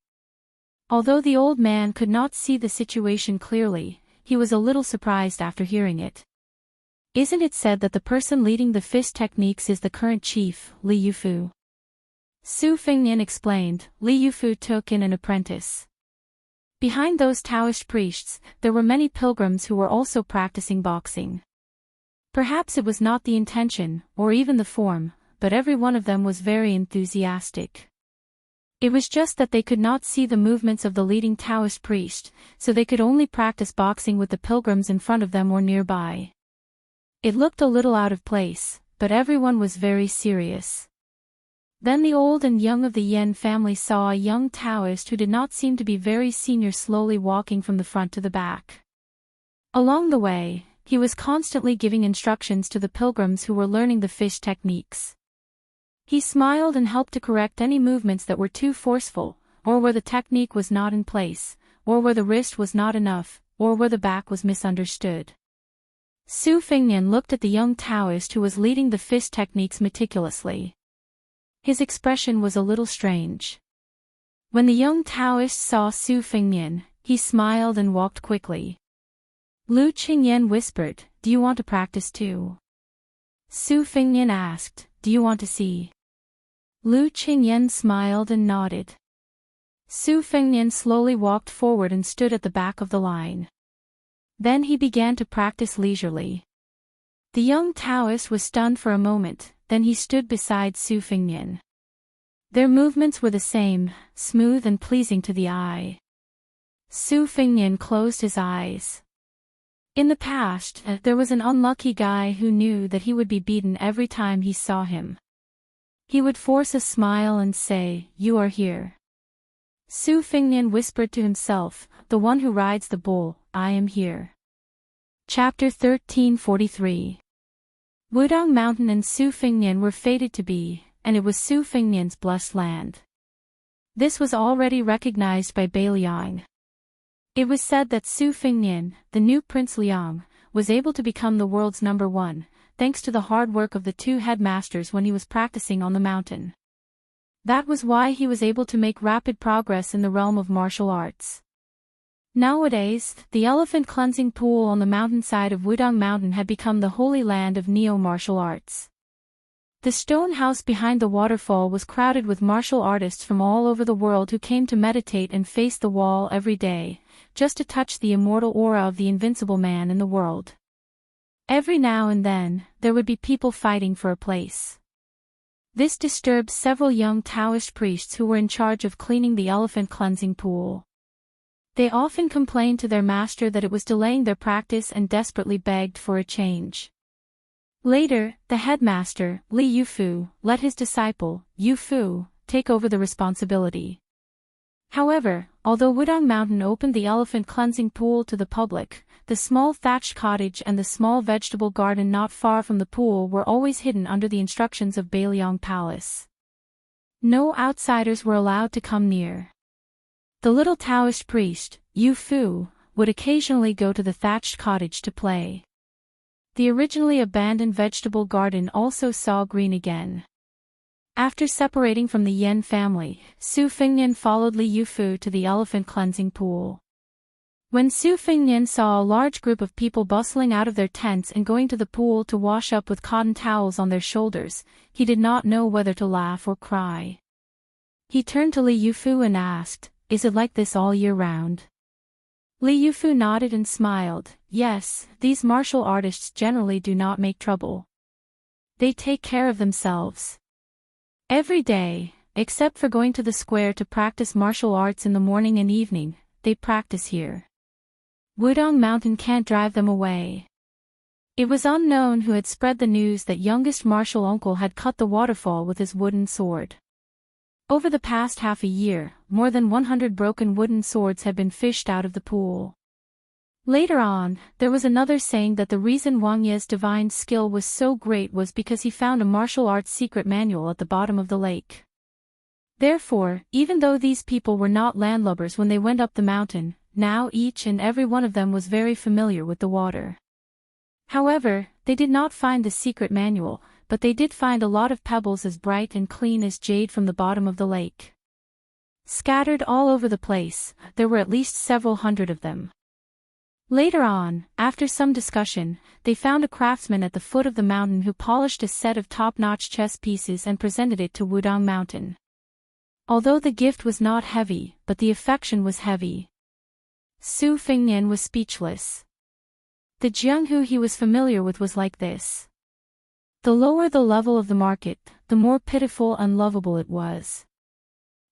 Although the old man could not see the situation clearly, he was a little surprised after hearing it. "Isn't it said that the person leading the fist techniques is the current chief, Li Yufu?" Su Fengnian explained. Li Yufu took in an apprentice. Behind those Taoist priests, there were many pilgrims who were also practicing boxing. Perhaps it was not the intention, or even the form, but every one of them was very enthusiastic. It was just that they could not see the movements of the leading Taoist priest, so they could only practice boxing with the pilgrims in front of them or nearby. It looked a little out of place, but everyone was very serious. Then the old and young of the Yen family saw a young Taoist who did not seem to be very senior slowly walking from the front to the back. Along the way, he was constantly giving instructions to the pilgrims who were learning the fish techniques. He smiled and helped to correct any movements that were too forceful, or where the technique was not in place, or where the wrist was not enough, or where the back was misunderstood. Su Fengnian looked at the young Taoist who was leading the fist techniques meticulously. His expression was a little strange. When the young Taoist saw Su Fengnian, he smiled and walked quickly. Lu Qingyan whispered, "Do you want to practice too?" Su Fengnian asked, "Do you want to see?" Lu Qingyan smiled and nodded. Su Fengnian slowly walked forward and stood at the back of the line. Then he began to practice leisurely. The young Taoist was stunned for a moment, then he stood beside Su Fengnian. Their movements were the same, smooth and pleasing to the eye. Su Fengnian closed his eyes. In the past, there was an unlucky guy who knew that he would be beaten every time he saw him. He would force a smile and say, "You are here." Su Fengnian whispered to himself, "The one who rides the bull, I am here." Chapter 1343. Wudang Mountain and Su Fengnian were fated to be, and it was Su Fengnian's blessed land. This was already recognized by Bei Liang. It was said that Su Fengnian, the new Prince Liang, was able to become the world's #1, thanks to the hard work of the two headmasters when he was practicing on the mountain. That was why he was able to make rapid progress in the realm of martial arts. Nowadays, the elephant cleansing pool on the mountainside of Wudang Mountain had become the holy land of neo-martial arts. The stone house behind the waterfall was crowded with martial artists from all over the world who came to meditate and face the wall every day, just to touch the immortal aura of the invincible man in the world. Every now and then, there would be people fighting for a place. This disturbed several young Taoist priests who were in charge of cleaning the elephant cleansing pool. They often complained to their master that it was delaying their practice and desperately begged for a change. Later, the headmaster, Li Yufu, let his disciple, Yufu, take over the responsibility. However, although Wudang Mountain opened the elephant cleansing pool to the public, the small thatched cottage and the small vegetable garden not far from the pool were always hidden under the instructions of Beiliang Palace. No outsiders were allowed to come near. The little Taoist priest, Yufu, would occasionally go to the thatched cottage to play. The originally abandoned vegetable garden also saw green again. After separating from the Yen family, Su Fengnian followed Li Yufu to the elephant cleansing pool. When Su Fengnian saw a large group of people bustling out of their tents and going to the pool to wash up with cotton towels on their shoulders, he did not know whether to laugh or cry. He turned to Li Yufu and asked, is it like this all year round? Li Yufu nodded and smiled. Yes, these martial artists generally do not make trouble. They take care of themselves. Every day, except for going to the square to practice martial arts in the morning and evening, they practice here. Wudong Mountain can't drive them away. It was unknown who had spread the news that youngest martial uncle had cut the waterfall with his wooden sword. Over the past half a year, more than 100 broken wooden swords had been fished out of the pool. Later on, there was another saying that the reason Wang Ye's divine skill was so great was because he found a martial arts secret manual at the bottom of the lake. Therefore, even though these people were not landlubbers when they went up the mountain, now each and every one of them was very familiar with the water. However, they did not find the secret manual, but they did find a lot of pebbles as bright and clean as jade from the bottom of the lake. Scattered all over the place, there were at least several hundred of them. Later on, after some discussion, they found a craftsman at the foot of the mountain who polished a set of top-notch chess pieces and presented it to Wudong Mountain. Although the gift was not heavy, but the affection was heavy. Su Fengnian was speechless. The Jianghu he was familiar with was like this. The lower the level of the market, the more pitiful and lovable it was.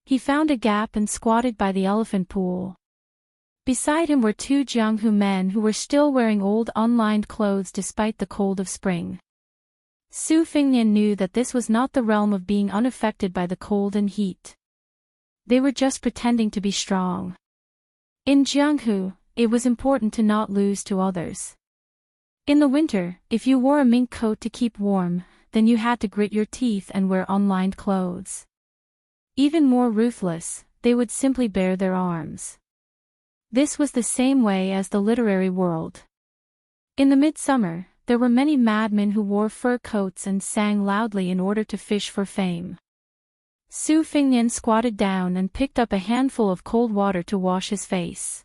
He found a gap and squatted by the elephant pool. Beside him were two Jianghu men who were still wearing old unlined clothes despite the cold of spring. Su Fengnian knew that this was not the realm of being unaffected by the cold and heat. They were just pretending to be strong. In Jianghu, it was important to not lose to others. In the winter, if you wore a mink coat to keep warm, then you had to grit your teeth and wear unlined clothes. Even more ruthless, they would simply bare their arms. This was the same way as the literary world. In the midsummer, there were many madmen who wore fur coats and sang loudly in order to fish for fame. Su Fengnian squatted down and picked up a handful of cold water to wash his face.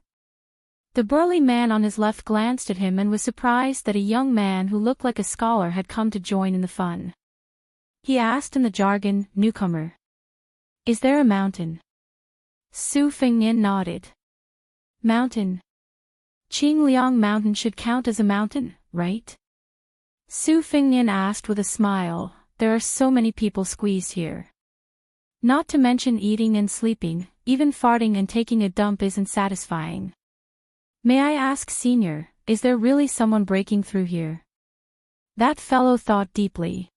The burly man on his left glanced at him and was surprised that a young man who looked like a scholar had come to join in the fun. He asked in the jargon, "Newcomer, is there a mountain?" Su Fengnian nodded. "Mountain? Qingliang Mountain should count as a mountain, right?" Su Fengnian asked with a smile. "There are so many people squeezed here. Not to mention eating and sleeping, even farting and taking a dump isn't satisfying. May I ask, Senior, is there really someone breaking through here?" That fellow thought deeply.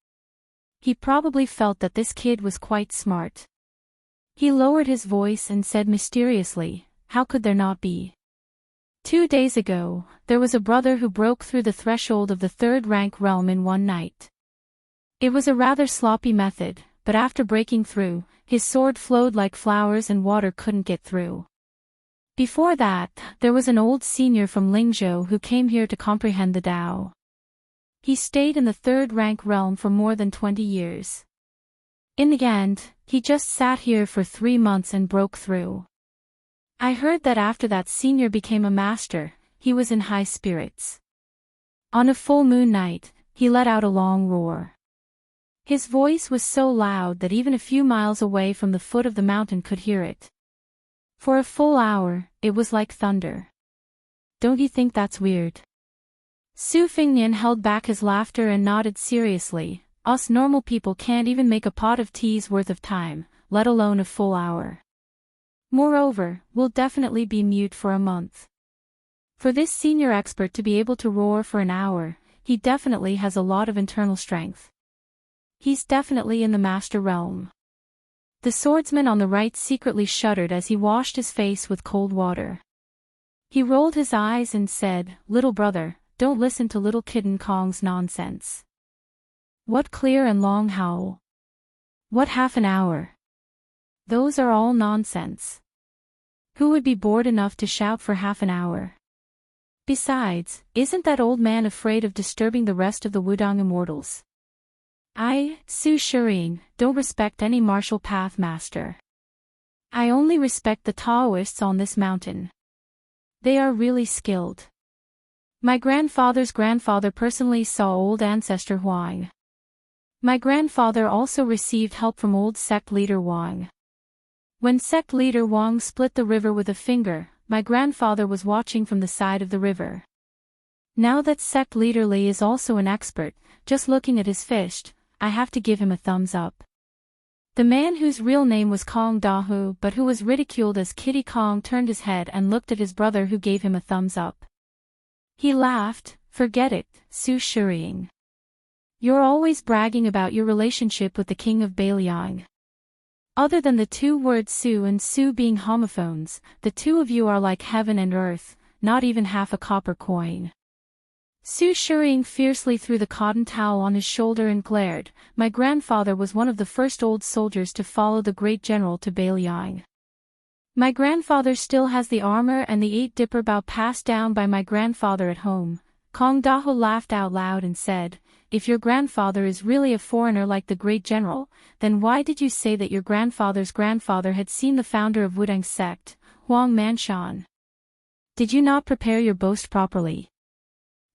He probably felt that this kid was quite smart. He lowered his voice and said mysteriously, "How could there not be? 2 days ago, there was a brother who broke through the threshold of the third-rank realm in one night. It was a rather sloppy method, but after breaking through, his sword flowed like flowers and water couldn't get through. Before that, there was an old senior from Lingzhou who came here to comprehend the Tao. He stayed in the third-rank realm for more than 20 years. In the end, he just sat here for 3 months and broke through. I heard that after that senior became a master, he was in high spirits. On a full moon night, he let out a long roar. His voice was so loud that even a few miles away from the foot of the mountain could hear it. For a full hour, it was like thunder. Don't you think that's weird?" Su Fengnian held back his laughter and nodded seriously. "Us normal people can't even make a pot of tea's worth of time, let alone a full hour. Moreover, we'll definitely be mute for a month. For this senior expert to be able to roar for an hour, he definitely has a lot of internal strength. He's definitely in the master realm." The swordsman on the right secretly shuddered as he washed his face with cold water. He rolled his eyes and said, "Little brother, don't listen to little Kitten Kong's nonsense. What clear and long howl? What half an hour? Those are all nonsense. Who would be bored enough to shout for half an hour? Besides, isn't that old man afraid of disturbing the rest of the Wudong immortals? I, Su Shiying, don't respect any martial path master. I only respect the Taoists on this mountain. They are really skilled. My grandfather's grandfather personally saw old ancestor Huang. My grandfather also received help from old sect leader Wang. When sect leader Wang split the river with a finger, my grandfather was watching from the side of the river. Now that sect leader Li is also an expert, just looking at his fist, I have to give him a thumbs up. The man whose real name was Kong Dahu but who was ridiculed as Kitty Kong turned his head and looked at his brother who gave him a thumbs up. He laughed, "Forget it, Su Shuriying. You're always bragging about your relationship with the king of Beliang. Other than the two words Su and Su being homophones, the two of you are like heaven and earth, not even half a copper coin." Su Shuriying fiercely threw the cotton towel on his shoulder and glared. My grandfather was one of the first old soldiers to follow the great general to Beliang. My grandfather still has the armor and the 8-dipper bow passed down by my grandfather at home. Kong Daho laughed out loud and said, "If your grandfather is really a foreigner like the great general, then why did you say that your grandfather's grandfather had seen the founder of Wudang sect, Huang Manshan? Did you not prepare your boast properly?"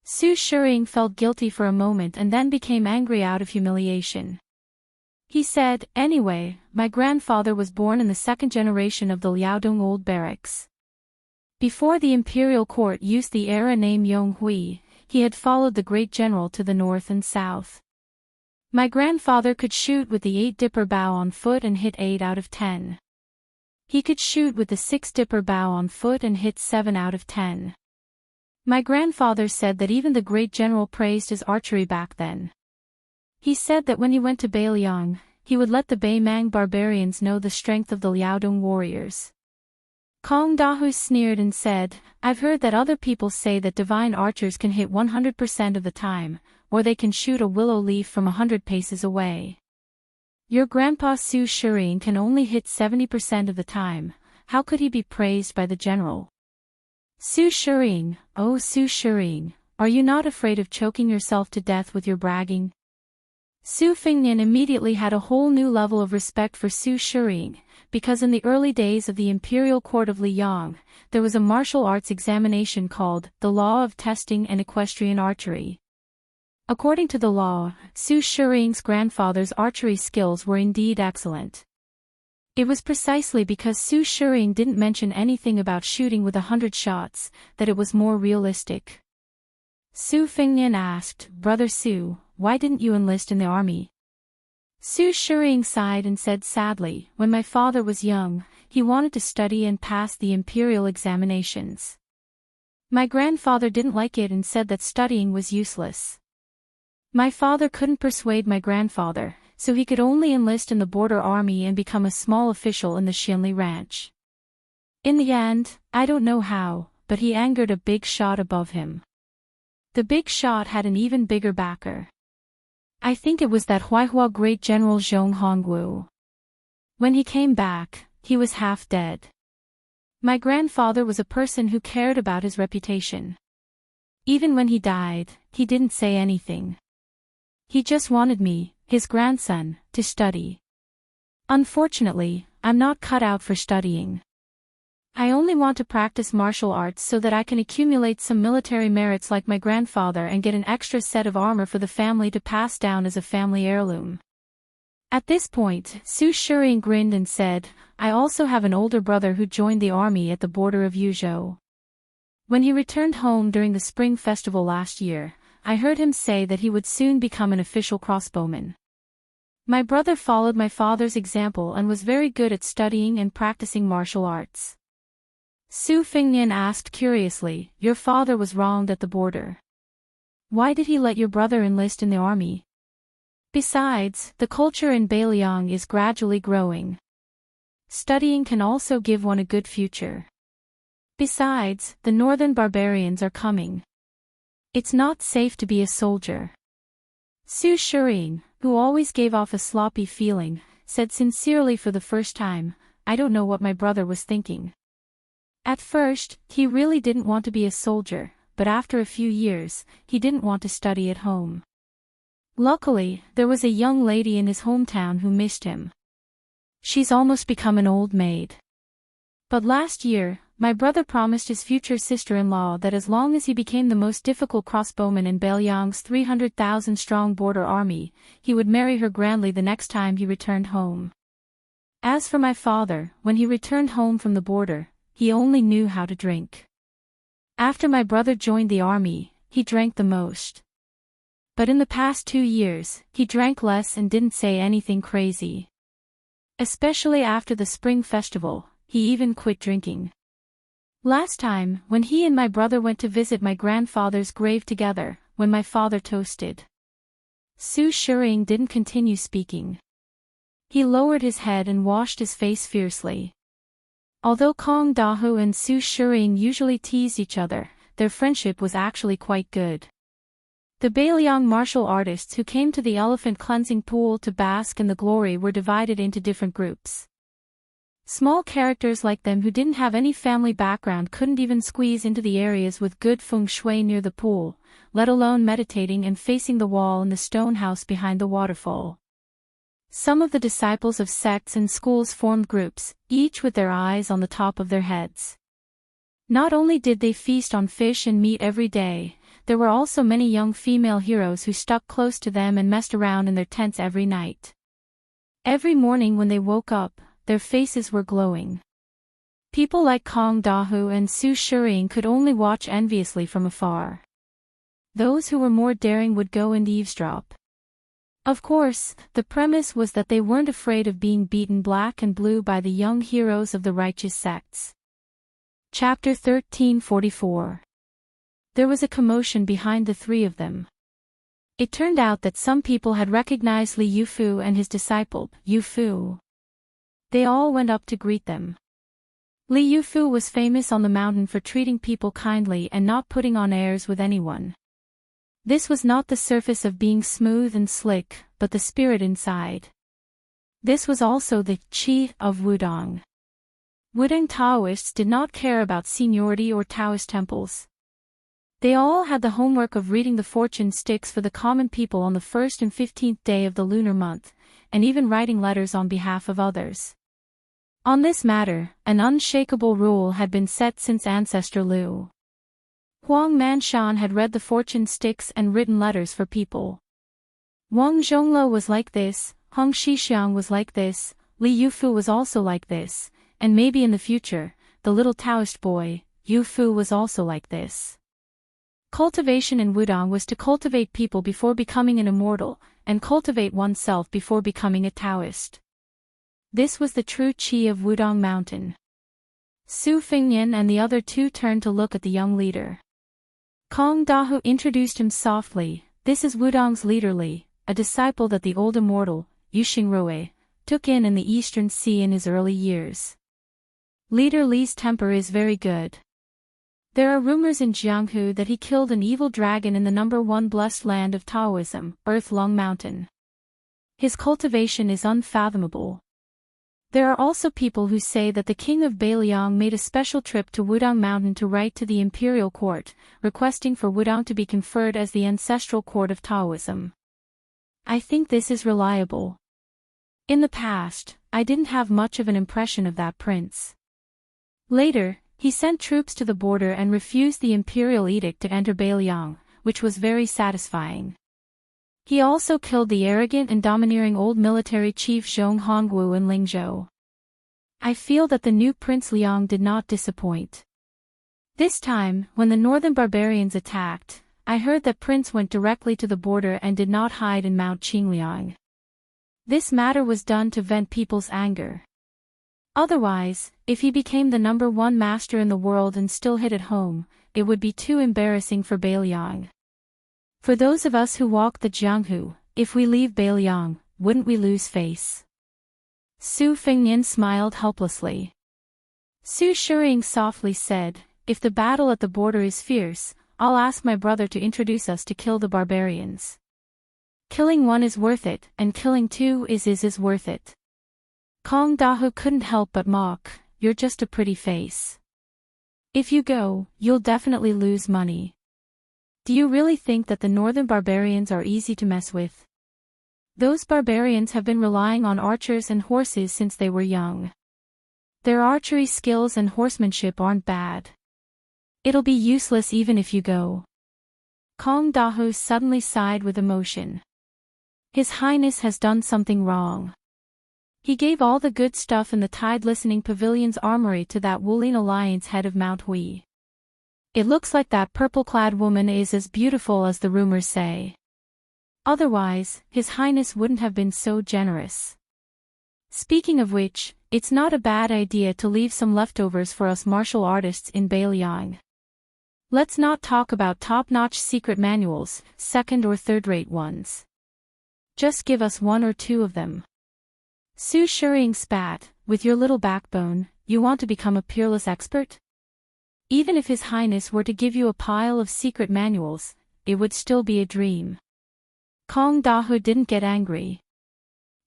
Su Shuriying felt guilty for a moment and then became angry out of humiliation. He said, "Anyway, my grandfather was born in the second generation of the Liaodong old barracks. Before the imperial court used the era name Yonghui, he had followed the great general to the north and south. My grandfather could shoot with the 8-dipper bow on foot and hit 8 out of 10. He could shoot with the 6-dipper bow on foot and hit 7 out of 10. My grandfather said that even the great general praised his archery back then. He said that when he went to Beliang, he would let the Baimang barbarians know the strength of the Liaodong warriors." Kong Dahu sneered and said, "I've heard that other people say that divine archers can hit 100% of the time, or they can shoot a willow leaf from 100 paces away. Your grandpa Su Shuriying can only hit 70% of the time. How could he be praised by the general?" Su Shuriying, "Oh Su Shuriying, are you not afraid of choking yourself to death with your bragging?" Su Fingnian immediately had a whole new level of respect for Su Shuriying, because in the early days of the imperial court of Liyang, there was a martial arts examination called the Law of Testing and Equestrian Archery. According to the law, Su Shuriying's grandfather's archery skills were indeed excellent. It was precisely because Su Shuriying didn't mention anything about shooting with 100 shots, that it was more realistic. Su Fingnian asked, "Brother Su, why didn't you enlist in the army?" Su Shuriying sighed and said sadly, "When my father was young, he wanted to study and pass the imperial examinations. My grandfather didn't like it and said that studying was useless. My father couldn't persuade my grandfather, so he could only enlist in the border army and become a small official in the Xinli ranch. In the end, I don't know how, but he angered a big shot above him. The big shot had an even bigger backer. I think it was that Huaihua great general Zhong Hongwu. When he came back, he was half dead. My grandfather was a person who cared about his reputation. Even when he died, he didn't say anything. He just wanted me, his grandson, to study. Unfortunately, I'm not cut out for studying. I only want to practice martial arts so that I can accumulate some military merits like my grandfather and get an extra set of armor for the family to pass down as a family heirloom." At this point, Su Shuriying grinned and said, "I also have an older brother who joined the army at the border of Yuzhou. When he returned home during the spring festival last year, I heard him say that he would soon become an official crossbowman. My brother followed my father's example and was very good at studying and practicing martial arts." Su Fingnian asked curiously, "Your father was wronged at the border. Why did he let your brother enlist in the army? Besides, the culture in Beliang is gradually growing. Studying can also give one a good future. Besides, the northern barbarians are coming. It's not safe to be a soldier." Su Shuriying, who always gave off a sloppy feeling, said sincerely for the first time, "I don't know what my brother was thinking. At first, he really didn't want to be a soldier, but after a few years, he didn't want to study at home. Luckily, there was a young lady in his hometown who missed him. She's almost become an old maid. But last year, my brother promised his future sister-in-law that as long as he became the most difficult crossbowman in Beliang's 300,000-strong border army, he would marry her grandly the next time he returned home. As for my father, when he returned home from the border, he only knew how to drink. After my brother joined the army, he drank the most. But in the past 2 years, he drank less and didn't say anything crazy. Especially after the spring festival, he even quit drinking. Last time, when he and my brother went to visit my grandfather's grave together, when my father toasted, Su Shiring didn't continue speaking. He lowered his head and washed his face fiercely. Although Kong Dahu and Su Shiring usually teased each other, their friendship was actually quite good. The Bailiang martial artists who came to the elephant cleansing pool to bask in the glory were divided into different groups. Small characters like them who didn't have any family background couldn't even squeeze into the areas with good feng shui near the pool, let alone meditating and facing the wall in the stone house behind the waterfall. Some of the disciples of sects and schools formed groups, each with their eyes on the top of their heads. Not only did they feast on fish and meat every day, there were also many young female heroes who stuck close to them and messed around in their tents every night. Every morning when they woke up, their faces were glowing. People like Kong Dahu and Su Shiring could only watch enviously from afar. Those who were more daring would go and eavesdrop. Of course, the premise was that they weren't afraid of being beaten black and blue by the young heroes of the righteous sects. Chapter 1344. There was a commotion behind the three of them. It turned out that some people had recognized Li Yufu and his disciple, Yufu. They all went up to greet them. Li Yufu was famous on the mountain for treating people kindly and not putting on airs with anyone. This was not the surface of being smooth and slick, but the spirit inside. This was also the qi of Wudong. Wudong Taoists did not care about seniority or Taoist temples. They all had the homework of reading the fortune sticks for the common people on the 1st and 15th day of the lunar month, and even writing letters on behalf of others. On this matter, an unshakable rule had been set since ancestor Liu. Huang Manshan had read the fortune sticks and written letters for people. Wang Zhonglo was like this, Hong Shixiang was like this, Li Yufu was also like this, and maybe in the future, the little Taoist boy, Yufu was also like this. Cultivation in Wudong was to cultivate people before becoming an immortal, and cultivate oneself before becoming a Taoist. This was the true qi of Wudong Mountain. Su Fengyan and the other two turned to look at the young leader. Kong Dahu introduced him softly. This is Wudong's leader Li, a disciple that the old immortal, Yuxing took in the Eastern Sea in his early years. Leader Li's temper is very good. There are rumors in Jianghu that he killed an evil dragon in the #1 blessed land of Taoism, Earth Lung Mountain. His cultivation is unfathomable. There are also people who say that the king of Bailiang made a special trip to Wudong Mountain to write to the imperial court, requesting for Wudong to be conferred as the ancestral court of Taoism. I think this is reliable. In the past, I didn't have much of an impression of that prince. Later, he sent troops to the border and refused the imperial edict to enter Bailiang, which was very satisfying. He also killed the arrogant and domineering old military chief Zhong Hongwu in Lingzhou. I feel that the new Prince Liang did not disappoint. This time, when the northern barbarians attacked, I heard that Prince went directly to the border and did not hide in Mount Qingliang. This matter was done to vent people's anger. Otherwise, if he became the #1 master in the world and still hid at home, it would be too embarrassing for Bailiang. For those of us who walk the Jianghu, if we leave Bailiang, wouldn't we lose face? Su Fengyan smiled helplessly. Su Shiring softly said, if the battle at the border is fierce, I'll ask my brother to introduce us to kill the barbarians. Killing one is worth it, and killing two is worth it. Kong Dahu couldn't help but mock, you're just a pretty face. If you go, you'll definitely lose money. Do you really think that the northern barbarians are easy to mess with? Those barbarians have been relying on archers and horses since they were young. Their archery skills and horsemanship aren't bad. It'll be useless even if you go. Kong Dahu suddenly sighed with emotion. His Highness has done something wrong. He gave all the good stuff in the Tide Listening Pavilion's armory to that Wulian Alliance head of Mount Hui. It looks like that purple-clad woman is as beautiful as the rumors say. Otherwise, His Highness wouldn't have been so generous. Speaking of which, it's not a bad idea to leave some leftovers for us martial artists in Beiliang. Let's not talk about top-notch secret manuals, second or third-rate ones. Just give us one or two of them. Su Shiring spat, with your little backbone, you want to become a peerless expert? Even if His Highness were to give you a pile of secret manuals, it would still be a dream. Kong Dahu didn't get angry.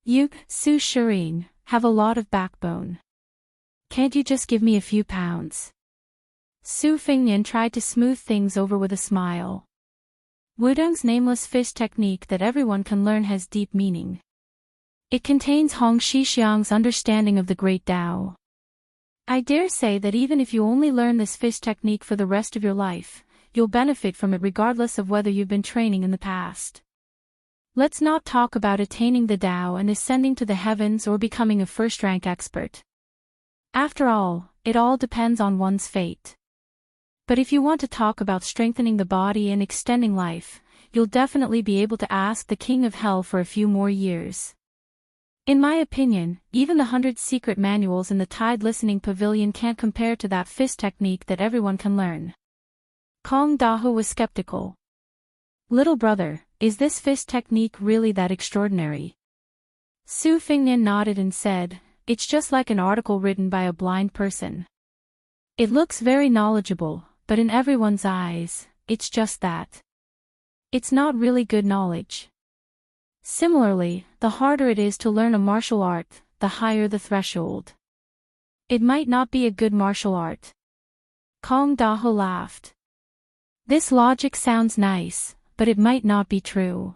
You, Su Shiring, have a lot of backbone. Can't you just give me a few pounds? Su Fingyan tried to smooth things over with a smile. Wudong's nameless fist technique that everyone can learn has deep meaning. It contains Hong Shixiang's understanding of the Great Tao. I dare say that even if you only learn this fist technique for the rest of your life, you'll benefit from it regardless of whether you've been training in the past. Let's not talk about attaining the Tao and ascending to the heavens or becoming a first-rank expert. After all, it all depends on one's fate. But if you want to talk about strengthening the body and extending life, you'll definitely be able to ask the King of Hell for a few more years. In my opinion, even the 100 secret manuals in the Tide Listening Pavilion can't compare to that fist technique that everyone can learn. Kong Dahu was skeptical. Little brother, is this fist technique really that extraordinary? Su Fingyan nodded and said, it's just like an article written by a blind person. It looks very knowledgeable, but in everyone's eyes, it's just that. It's not really good knowledge. Similarly, the harder it is to learn a martial art, the higher the threshold. It might not be a good martial art. Kong Dahu laughed. This logic sounds nice, but it might not be true.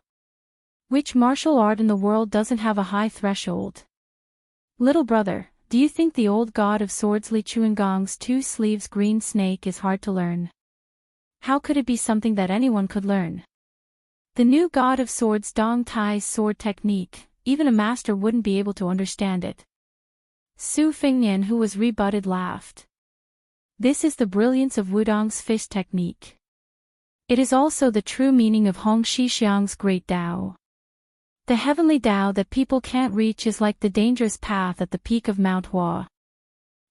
Which martial art in the world doesn't have a high threshold? Little brother, do you think the old god of swords Li Chuangong's two sleeves green snake is hard to learn? How could it be something that anyone could learn? The new god of swords Dong Tai's sword technique, even a master wouldn't be able to understand it. Su Fingyan, who was rebutted, laughed. This is the brilliance of Wudong's fist technique. It is also the true meaning of Hong Shixiang's great Tao. The heavenly Tao that people can't reach is like the dangerous path at the peak of Mount Hua.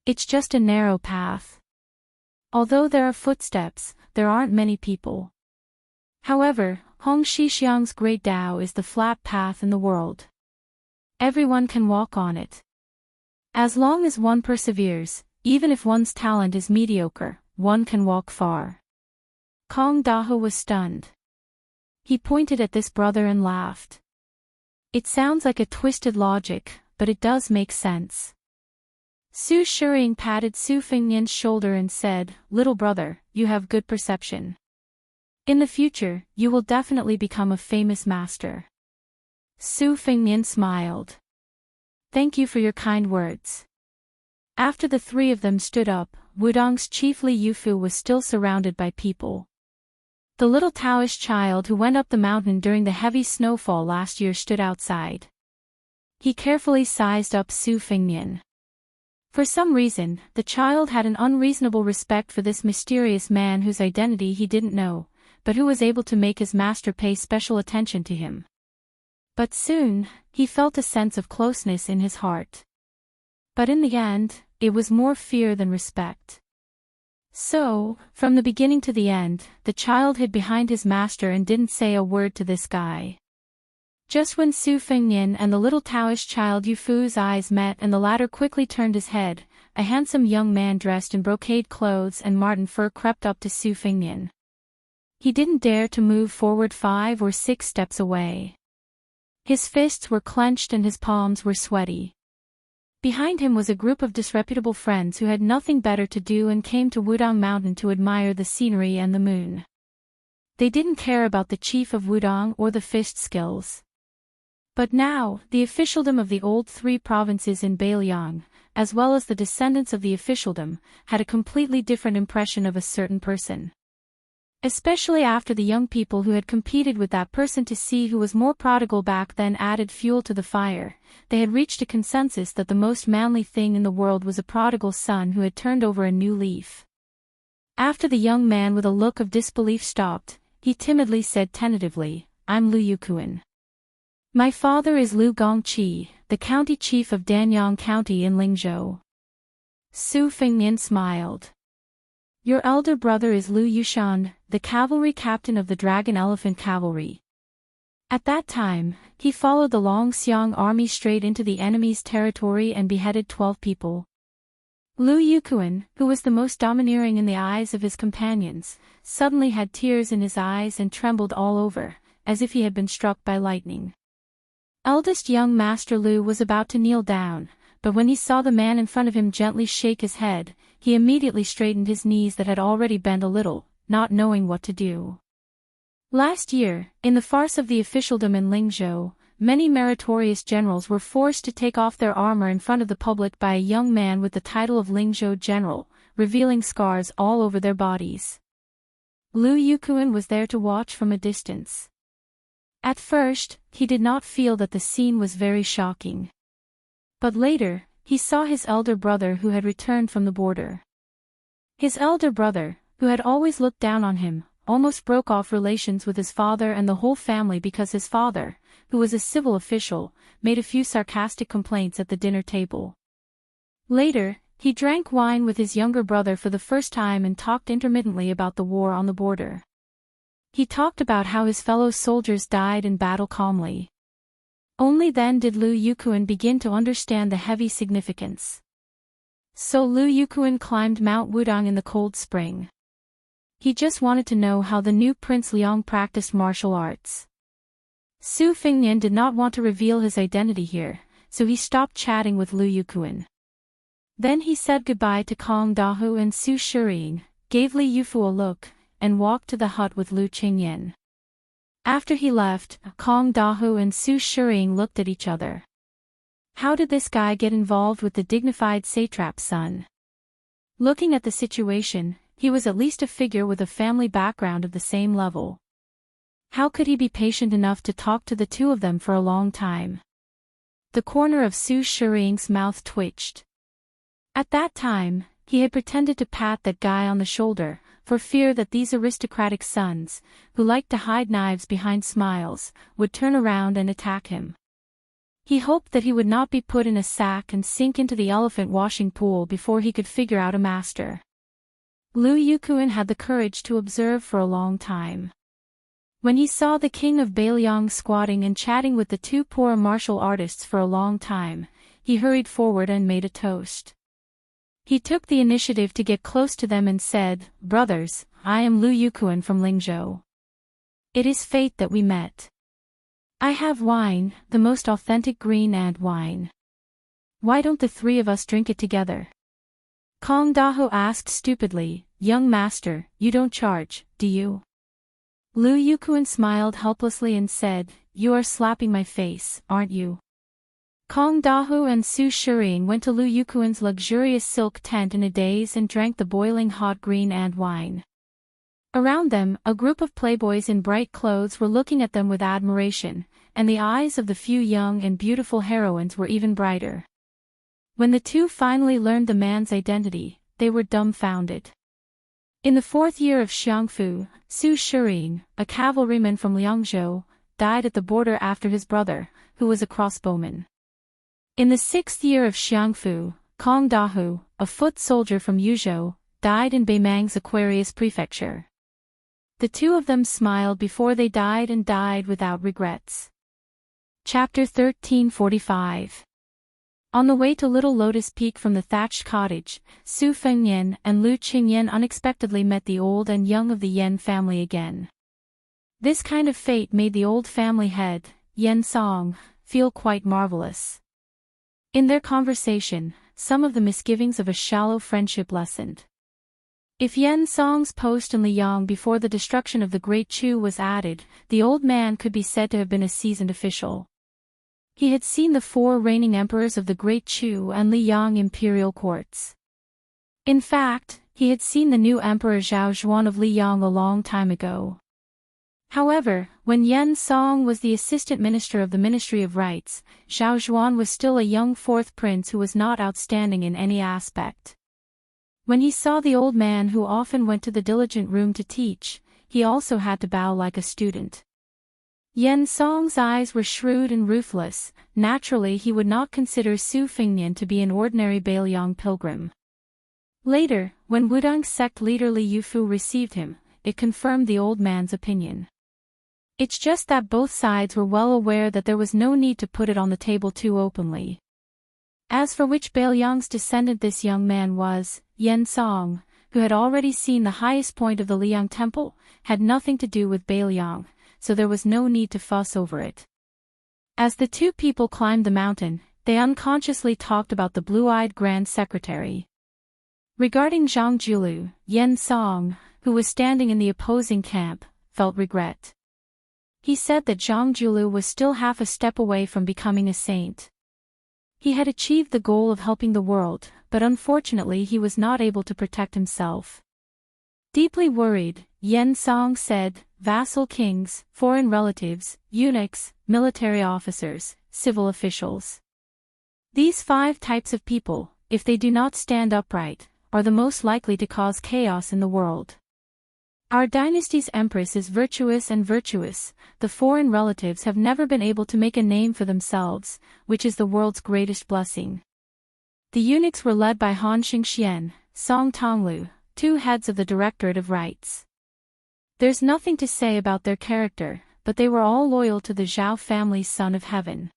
It's just a narrow path. Although there are footsteps, there aren't many people. However, Hong Shixiang's great Tao is the flat path in the world. Everyone can walk on it. As long as one perseveres, even if one's talent is mediocre, one can walk far. Kong Dahu was stunned. He pointed at this brother and laughed. It sounds like a twisted logic, but it does make sense. Su Shiring patted Su Fingyan's shoulder and said, little brother, you have good perception. In the future, you will definitely become a famous master. Su Fingyan smiled. Thank you for your kind words. After the three of them stood up, Wudong's chief Li Yufu was still surrounded by people. The little Taoist child who went up the mountain during the heavy snowfall last year stood outside. He carefully sized up Su Fingyan. For some reason, the child had an unreasonable respect for this mysterious man whose identity he didn't know, but who was able to make his master pay special attention to him. But soon, he felt a sense of closeness in his heart. But in the end, it was more fear than respect. So, from the beginning to the end, the child hid behind his master and didn't say a word to this guy. Just when Su Fingyan and the little Taoist child Yufu's eyes met and the latter quickly turned his head, a handsome young man dressed in brocade clothes and marten fur crept up to Su Fingyan. He didn't dare to move forward 5 or 6 steps away. His fists were clenched and his palms were sweaty. Behind him was a group of disreputable friends who had nothing better to do and came to Wudong Mountain to admire the scenery and the moon. They didn't care about the chief of Wudong or the fist skills. But now, the officialdom of the old 3 provinces in Beiliang, as well as the descendants of the officialdom, had a completely different impression of a certain person. Especially after the young people who had competed with that person to see who was more prodigal back then added fuel to the fire. They had reached a consensus that the most manly thing in the world was a prodigal son who had turned over a new leaf. After the young man with a look of disbelief stopped, he timidly said tentatively, "I'm Lu Yukuan. My father is Lu Gongqi, the county chief of Danyang County in Lingzhou." Su Fengnian smiled. "Your elder brother is Lu Yushan, the cavalry captain of the Dragon Elephant Cavalry." At that time, he followed the Longxiang army straight into the enemy's territory and beheaded 12 people. Lu Yukuan, who was the most domineering in the eyes of his companions, suddenly had tears in his eyes and trembled all over, as if he had been struck by lightning. Eldest young Master Lu was about to kneel down, but when he saw the man in front of him gently shake his head, he immediately straightened his knees that had already bent a little, not knowing what to do. Last year, in the farce of the officialdom in Lingzhou, many meritorious generals were forced to take off their armor in front of the public by a young man with the title of Lingzhou General, revealing scars all over their bodies. Lu Yukuan was there to watch from a distance. At first, he did not feel that the scene was very shocking. But later, he saw his elder brother who had returned from the border. His elder brother, who had always looked down on him, almost broke off relations with his father and the whole family because his father, who was a civil official, made a few sarcastic complaints at the dinner table. Later, he drank wine with his younger brother for the first time and talked intermittently about the war on the border. He talked about how his fellow soldiers died in battle calmly. Only then did Lu Yukuan begin to understand the heavy significance. So Lu Yukuan climbed Mount Wudang in the cold spring. He just wanted to know how the new Prince Liang practiced martial arts. Su Fengnian did not want to reveal his identity here, so he stopped chatting with Lu Yukuan. Then he said goodbye to Kong Dahu and Su Shiying, gave Li Yufu a look, and walked to the hut with Lu Qingyan. After he left, Kong Dahu and Su Shiying looked at each other. How did this guy get involved with the dignified satrap's son? Looking at the situation, he was at least a figure with a family background of the same level. How could he be patient enough to talk to the two of them for a long time? The corner of Su Shiying's mouth twitched. At that time, he had pretended to pat that guy on the shoulder, for fear that these aristocratic sons, who liked to hide knives behind smiles, would turn around and attack him. He hoped that he would not be put in a sack and sink into the elephant washing pool before he could figure out a master. Lu Yukuan had the courage to observe for a long time. When he saw the king of Beiliang squatting and chatting with the two poor martial artists for a long time, he hurried forward and made a toast. He took the initiative to get close to them and said, "Brothers, I am Lu Yukuan from Lingzhou. It is fate that we met. I have wine, the most authentic green and wine. Why don't the three of us drink it together?" Kong Daho asked stupidly, "Young master, you don't charge, do you?" Lu Yukuan smiled helplessly and said, "You are slapping my face, aren't you?" Kong Dahu and Su Shiying went to Lu Yukuan's luxurious silk tent in a daze and drank the boiling hot green and wine. Around them, a group of playboys in bright clothes were looking at them with admiration, and the eyes of the few young and beautiful heroines were even brighter. When the two finally learned the man's identity, they were dumbfounded. In the 4th year of Xiangfu, Su Shiying, a cavalryman from Liangzhou, died at the border after his brother, who was a crossbowman. In the 6th year of Xiangfu, Kong Dahu, a foot soldier from Yuzhou, died in Beimang's Aquarius prefecture. The two of them smiled before they died and died without regrets. Chapter 1345. On the way to Little Lotus Peak from the thatched cottage, Su Fengnian and Lu Qingyan unexpectedly met the old and young of the Yan family again. This kind of fate made the old family head, Yan Song, feel quite marvelous. In their conversation, some of the misgivings of a shallow friendship lessened. If Yan Song's post in Liang before the destruction of the Great Chu was added, the old man could be said to have been a seasoned official. He had seen the 4 reigning emperors of the Great Chu and Liang imperial courts. In fact, he had seen the new Emperor Zhao Xuan of Liyang a long time ago. However, when Yen Song was the assistant minister of the Ministry of Rites, Zhao Xuan was still a young fourth prince who was not outstanding in any aspect. When he saw the old man who often went to the diligent room to teach, he also had to bow like a student. Yen Song's eyes were shrewd and ruthless. Naturally he would not consider Su Fingnian to be an ordinary Beiliang pilgrim. Later, when Wudang's sect leader Li Yufu received him, it confirmed the old man's opinion. It's just that both sides were well aware that there was no need to put it on the table too openly. As for which Beiliang's descendant this young man was, Yen Song, who had already seen the highest point of the Liang temple, had nothing to do with Beiliang, so there was no need to fuss over it. As the two people climbed the mountain, they unconsciously talked about the blue-eyed Grand Secretary. Regarding Zhang Julu, Yen Song, who was standing in the opposing camp, felt regret. He said that Zhang Julu was still half a step away from becoming a saint. He had achieved the goal of helping the world, but unfortunately he was not able to protect himself. Deeply worried, Yen Song said, vassal kings, foreign relatives, eunuchs, military officers, civil officials. These 5 types of people, if they do not stand upright, are the most likely to cause chaos in the world. Our dynasty's empress is virtuous and virtuous. The foreign relatives have never been able to make a name for themselves, which is the world's greatest blessing. The eunuchs were led by Han Xingxian, Song Tonglu, 2 heads of the Directorate of Rites. There's nothing to say about their character, but they were all loyal to the Zhao family's Son of Heaven.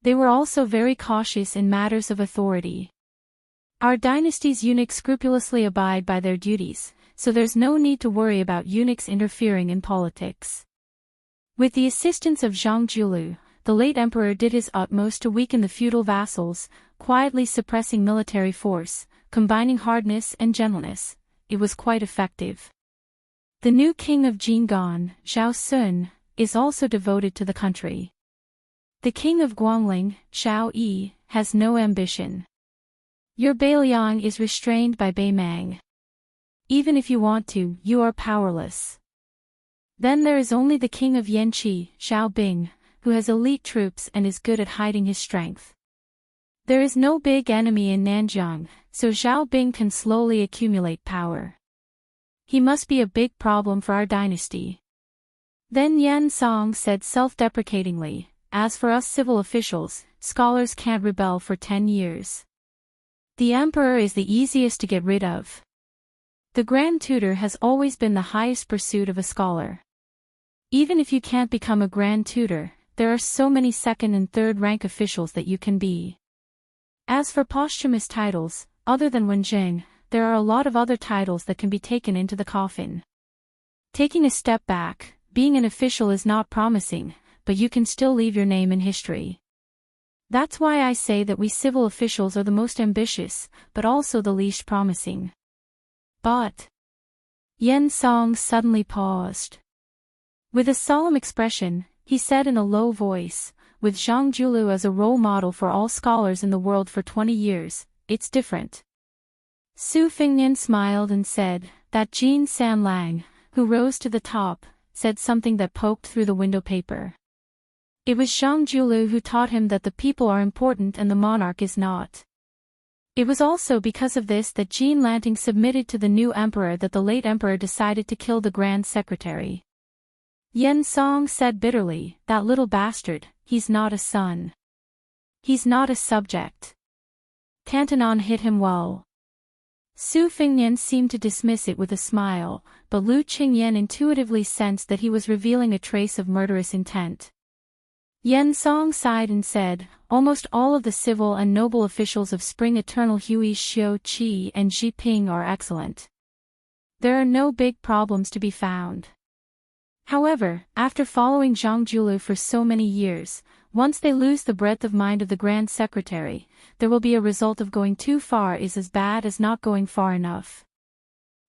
They were also very cautious in matters of authority. Our dynasty's eunuchs scrupulously abide by their duties, so there's no need to worry about eunuchs interfering in politics. With the assistance of Zhang Julu, the late emperor did his utmost to weaken the feudal vassals, quietly suppressing military force, combining hardness and gentleness. It was quite effective. The new king of Jinggan, Zhao Sun, is also devoted to the country. The king of Guangling, Zhao Yi, has no ambition. Your Beiliang is restrained by Beimang. Even if you want to, you are powerless. Then there is only the king of Yanqi, Zhao Bing, who has elite troops and is good at hiding his strength. There is no big enemy in Nanjiang, so Zhao Bing can slowly accumulate power. He must be a big problem for our dynasty. Then Yen Song said self-deprecatingly, as for us civil officials, scholars can't rebel for 10 years. The emperor is the easiest to get rid of. The Grand Tutor has always been the highest pursuit of a scholar. Even if you can't become a Grand Tutor, there are so many second and third rank officials that you can be. As for posthumous titles, other than Wenjing, there are a lot of other titles that can be taken into the coffin. Taking a step back, being an official is not promising, but you can still leave your name in history. That's why I say that we civil officials are the most ambitious, but also the least promising. But Yen Song suddenly paused. With a solemn expression, he said in a low voice, with Zhang Julu as a role model for all scholars in the world for 20 years, it's different. Su Fingnian smiled and said, that Jin Sanlang, who rose to the top, said something that poked through the window paper. It was Zhang Julu who taught him that the people are important and the monarch is not. It was also because of this that Jin Lanting submitted to the new emperor that the late emperor decided to kill the Grand Secretary. Yen Song said bitterly, that little bastard, he's not a son. He's not a subject. Tantanon hit him well. Su Fingnian seemed to dismiss it with a smile, but Lu Qingyan intuitively sensed that he was revealing a trace of murderous intent. Yen Song sighed and said, almost all of the civil and noble officials of Spring Eternal Hui Xiu Qi and Xi Ping are excellent. There are no big problems to be found. However, after following Zhang Julu for so many years, once they lose the breadth of mind of the Grand Secretary, there will be a result of going too far is as bad as not going far enough.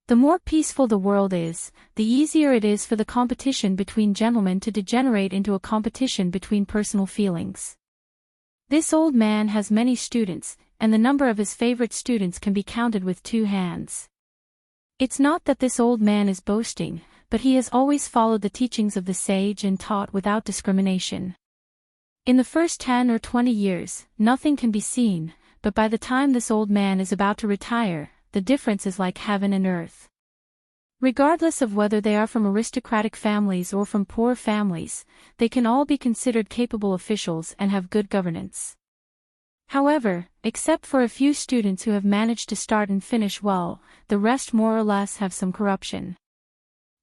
The more peaceful the world is, the easier it is for the competition between gentlemen to degenerate into a competition between personal feelings. This old man has many students, and the number of his favorite students can be counted with 2 hands. It's not that this old man is boasting, but he has always followed the teachings of the sage and taught without discrimination. In the first 10 or 20 years, nothing can be seen, but by the time this old man is about to retire, the difference is like heaven and earth. Regardless of whether they are from aristocratic families or from poor families, they can all be considered capable officials and have good governance. However, except for a few students who have managed to start and finish well, the rest more or less have some corruption.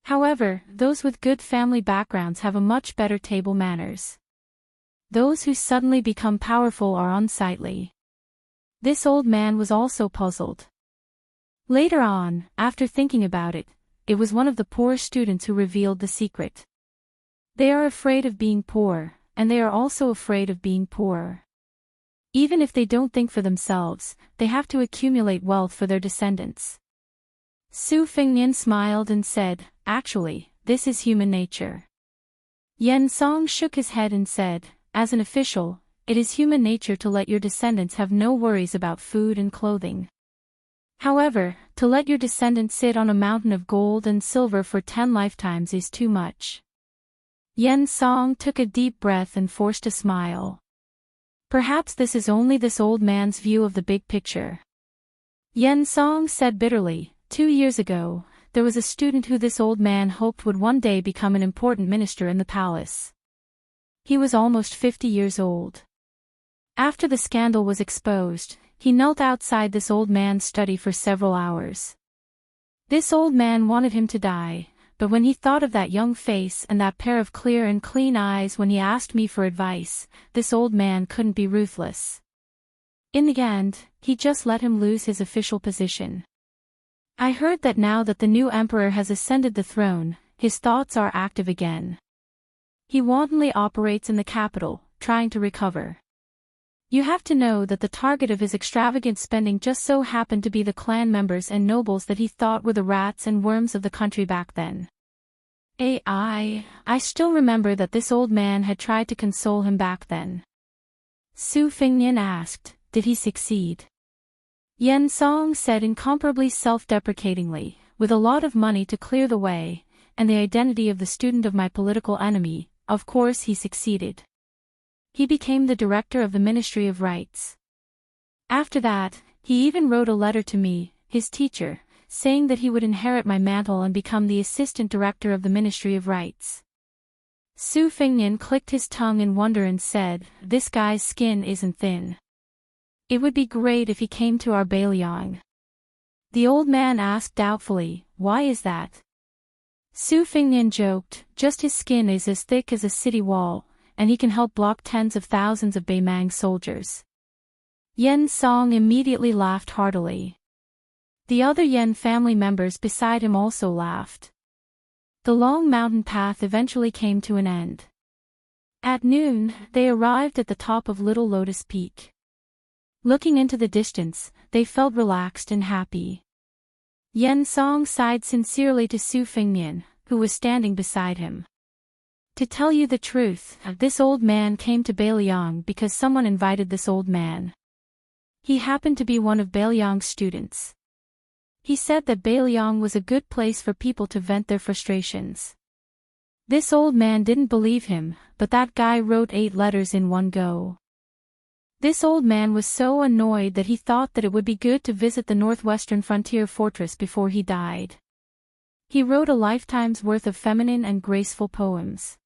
However, those with good family backgrounds have a much better table manners. Those who suddenly become powerful are unsightly. This old man was also puzzled. Later on, after thinking about it, it was one of the poor students who revealed the secret. They are afraid of being poor, and they are also afraid of being poor. Even if they don't think for themselves, they have to accumulate wealth for their descendants. Su Fengnian smiled and said, "Actually, this is human nature." Yen Song shook his head and said, "As an official, it is human nature to let your descendants have no worries about food and clothing. However, to let your descendants sit on a mountain of gold and silver for 10 lifetimes is too much." Yen Song took a deep breath and forced a smile. Perhaps this is only this old man's view of the big picture. Yen Song said bitterly, 2 years ago, there was a student who this old man hoped would one day become an important minister in the palace. He was almost 50 years old. After the scandal was exposed, he knelt outside this old man's study for several hours. This old man wanted him to die, but when he thought of that young face and that pair of clear and clean eyes when he asked me for advice, this old man couldn't be ruthless. In the end, he just let him lose his official position. I heard that now that the new emperor has ascended the throne, his thoughts are active again. He wantonly operates in the capital, trying to recover. You have to know that the target of his extravagant spending just so happened to be the clan members and nobles that he thought were the rats and worms of the country back then. I still remember that this old man had tried to console him back then. Su Fengnian asked, "Did he succeed?" Yen Song said incomparably self-deprecatingly, "With a lot of money to clear the way, and the identity of the student of my political enemy, of course he succeeded. He became the director of the Ministry of Rights. After that, he even wrote a letter to me, his teacher, saying that he would inherit my mantle and become the assistant director of the Ministry of Rights." Su Fengnian clicked his tongue in wonder and said, "This guy's skin isn't thin. It would be great if he came to our Beiliang." The old man asked doubtfully, "Why is that?" Su Fengnian joked, "Just his skin is as thick as a city wall, and he can help block tens of thousands of Beimang soldiers." Yen Song immediately laughed heartily. The other Yen family members beside him also laughed. The long mountain path eventually came to an end. At noon, they arrived at the top of Little Lotus Peak. Looking into the distance, they felt relaxed and happy. Yen Song sighed sincerely to Su Fengnian, who was standing beside him. "To tell you the truth, this old man came to Beiliang because someone invited this old man. He happened to be one of Beiliang's students. He said that Beiliang was a good place for people to vent their frustrations." This old man didn't believe him, but that guy wrote 8 letters in one go. This old man was so annoyed that he thought that it would be good to visit the northwestern frontier fortress before he died. He wrote a lifetime's worth of feminine and graceful poems.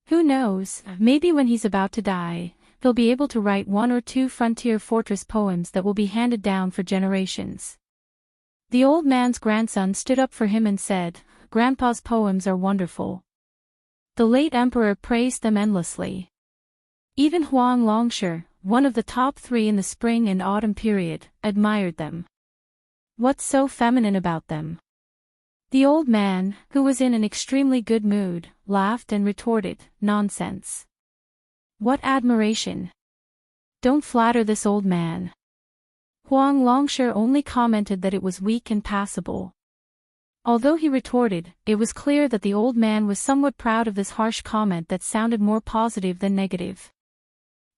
Who knows, maybe when he's about to die, he'll be able to write 1 or 2 frontier fortress poems that will be handed down for generations. The old man's grandson stood up for him and said, "Grandpa's poems are wonderful." The late emperor praised them endlessly. Even Huang Longshi, one of the top 3 in the spring and autumn period, admired them. "What's so feminine about them?" The old man, who was in an extremely good mood, laughed and retorted, "Nonsense. What admiration? Don't flatter this old man." Huang Longshi only commented that it was weak and passable. Although he retorted, it was clear that the old man was somewhat proud of this harsh comment that sounded more positive than negative.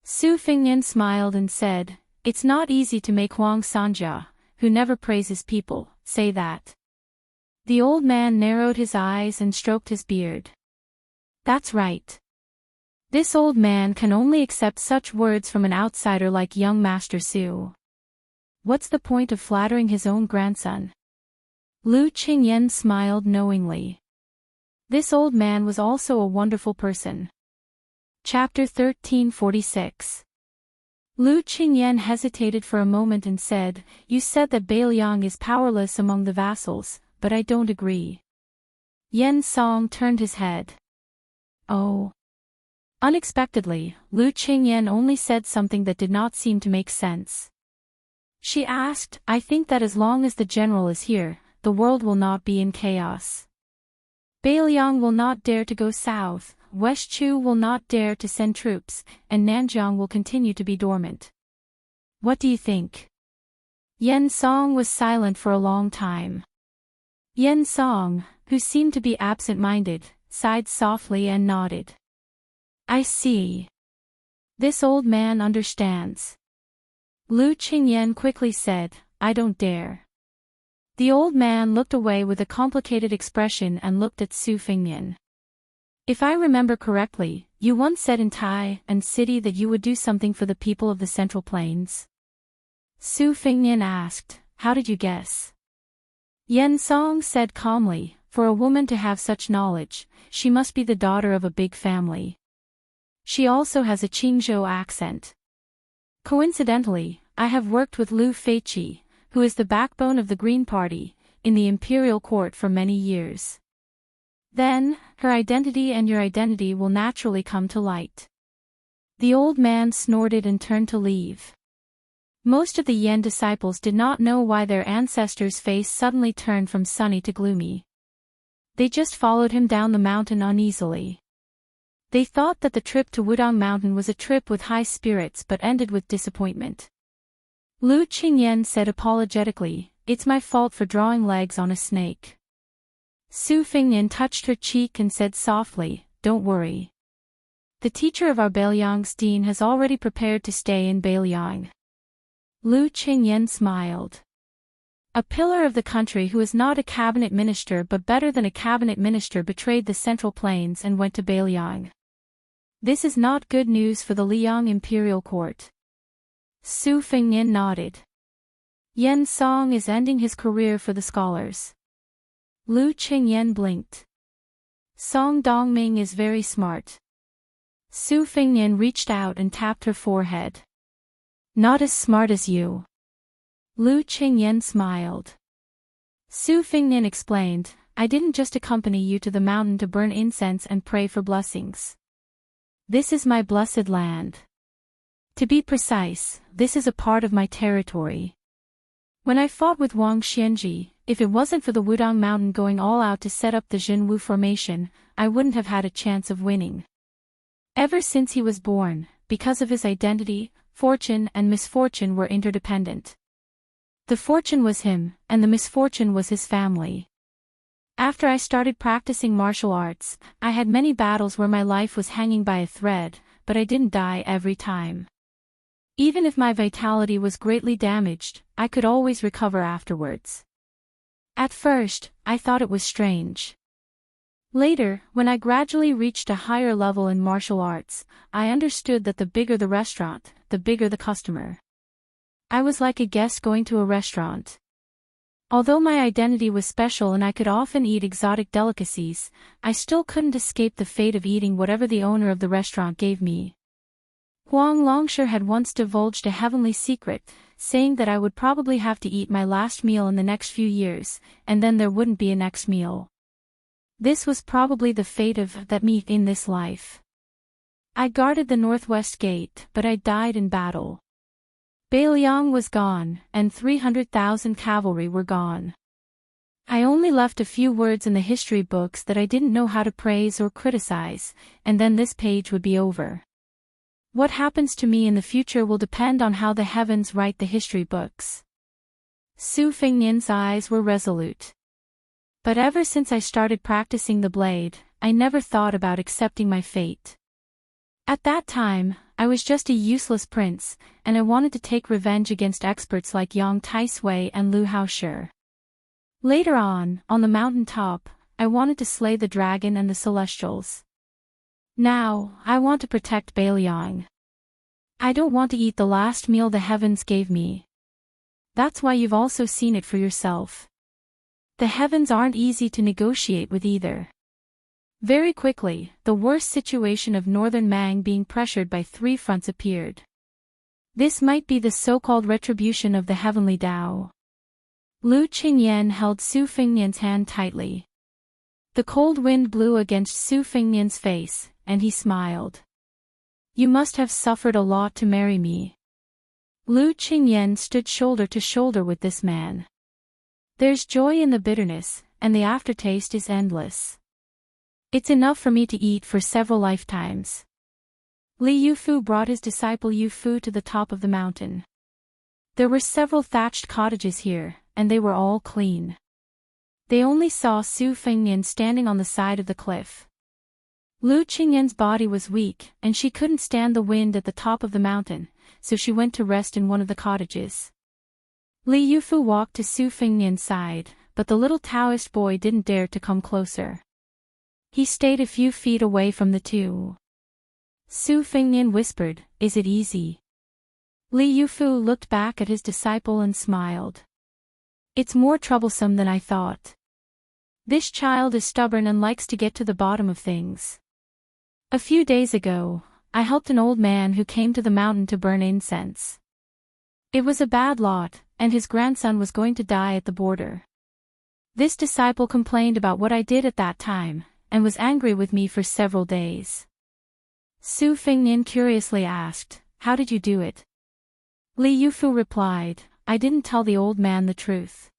Su Fengnian smiled and said, "It's not easy to make Huang Sanja, who never praises people, say that. The old man narrowed his eyes and stroked his beard. That's right. This old man can only accept such words from an outsider like young Master Su. What's the point of flattering his own grandson? Lu Qingyan smiled knowingly. This old man was also a wonderful person. Chapter 1346. Lu Qingyan hesitated for a moment and said, "You said that Beiliang is powerless among the vassals, but I don't agree." Yen Song turned his head. Oh. Unexpectedly, Lu Qingyan only said something that did not seem to make sense. She asked, "I think that as long as the general is here, the world will not be in chaos. Beiliang will not dare to go south, West Chu will not dare to send troops, and Nanjiang will continue to be dormant. What do you think?" Yen Song was silent for a long time. Yen Song, who seemed to be absent-minded, sighed softly and nodded. "I see. This old man understands." Lu Qingyan quickly said, "I don't dare." The old man looked away with a complicated expression and looked at Su Fengnian. "If I remember correctly, you once said in Tai and City that you would do something for the people of the Central Plains?" Su Fengnian asked, "How did you guess?" Yen Song said calmly, "For a woman to have such knowledge, she must be the daughter of a big family. She also has a Qingzhou accent. Coincidentally, I have worked with Lu Feiqi, who is the backbone of the Green Party, in the imperial court for many years. Then, her identity and your identity will naturally come to light." The old man snorted and turned to leave. Most of the Yen disciples did not know why their ancestor's face suddenly turned from sunny to gloomy. They just followed him down the mountain uneasily. They thought that the trip to Wudong Mountain was a trip with high spirits but ended with disappointment. Lu Qingyan said apologetically, "It's my fault for drawing legs on a snake." Su Fengnian touched her cheek and said softly, "Don't worry. The teacher of our Beiliang's dean has already prepared to stay in Beiliang." Lu Qingyan smiled. A pillar of the country who is not a cabinet minister but better than a cabinet minister betrayed the Central Plains and went to Beiliang. This is not good news for the Liang imperial court. Su Fengnian nodded. Yen Song is ending his career for the scholars. Lu Qingyan blinked. Song Dongming is very smart. Su Fengnian reached out and tapped her forehead. "Not as smart as you." Lu Qingyan smiled. Su Fengnian explained, "I didn't just accompany you to the mountain to burn incense and pray for blessings. This is my blessed land. To be precise, this is a part of my territory. When I fought with Wang Xianji, if it wasn't for the Wudong Mountain going all out to set up the Jinwu formation, I wouldn't have had a chance of winning. Ever since he was born, because of his identity, fortune and misfortune were interdependent. The fortune was him, and the misfortune was his family. After I started practicing martial arts, I had many battles where my life was hanging by a thread, but I didn't die every time. Even if my vitality was greatly damaged, I could always recover afterwards. At first, I thought it was strange. Later, when I gradually reached a higher level in martial arts, I understood that the bigger the restaurant, the bigger the customer. I was like a guest going to a restaurant. Although my identity was special and I could often eat exotic delicacies, I still couldn't escape the fate of eating whatever the owner of the restaurant gave me. Huang Longshi had once divulged a heavenly secret, saying that I would probably have to eat my last meal in the next few years, and then there wouldn't be a next meal. This was probably the fate of that meat in this life. I guarded the northwest gate, but I died in battle. Beiliang was gone, and 300,000 cavalry were gone. I only left a few words in the history books that I didn't know how to praise or criticize, and then this page would be over. What happens to me in the future will depend on how the heavens write the history books. Su Fengnian's eyes were resolute. But ever since I started practicing the blade, I never thought about accepting my fate. At that time, I was just a useless prince, and I wanted to take revenge against experts like Yang Taisui and Lu Haoshi. Later on the mountain top, I wanted to slay the dragon and the celestials. Now, I want to protect Belial. I don't want to eat the last meal the heavens gave me. That's why you've also seen it for yourself. The heavens aren't easy to negotiate with either. Very quickly, the worst situation of northern Mang being pressured by 3 fronts appeared. This might be the so-called retribution of the heavenly Tao. Lu Qingyan held Su Fengnian's hand tightly. The cold wind blew against Su Fengnian's face, and he smiled. You must have suffered a lot to marry me. Lu Qingyan stood shoulder to shoulder with this man. There's joy in the bitterness, and the aftertaste is endless. It's enough for me to eat for several lifetimes. Li Yufu brought his disciple Yufu to the top of the mountain. There were several thatched cottages here, and they were all clean. They only saw Su Fengnian standing on the side of the cliff. Lu Qingyan's body was weak, and she couldn't stand the wind at the top of the mountain, so she went to rest in one of the cottages. Li Yufu walked to Su Fengnian's side, but the little Taoist boy didn't dare to come closer. He stayed a few feet away from the two. Su Fengnian whispered, "Is it easy?" Li Yufu looked back at his disciple and smiled. "It's more troublesome than I thought. This child is stubborn and likes to get to the bottom of things. A few days ago, I helped an old man who came to the mountain to burn incense. It was a bad lot, and his grandson was going to die at the border. This disciple complained about what I did at that time, and was angry with me for several days." Su Fengnian curiously asked, "How did you do it?" Li Yufu replied, "I didn't tell the old man the truth.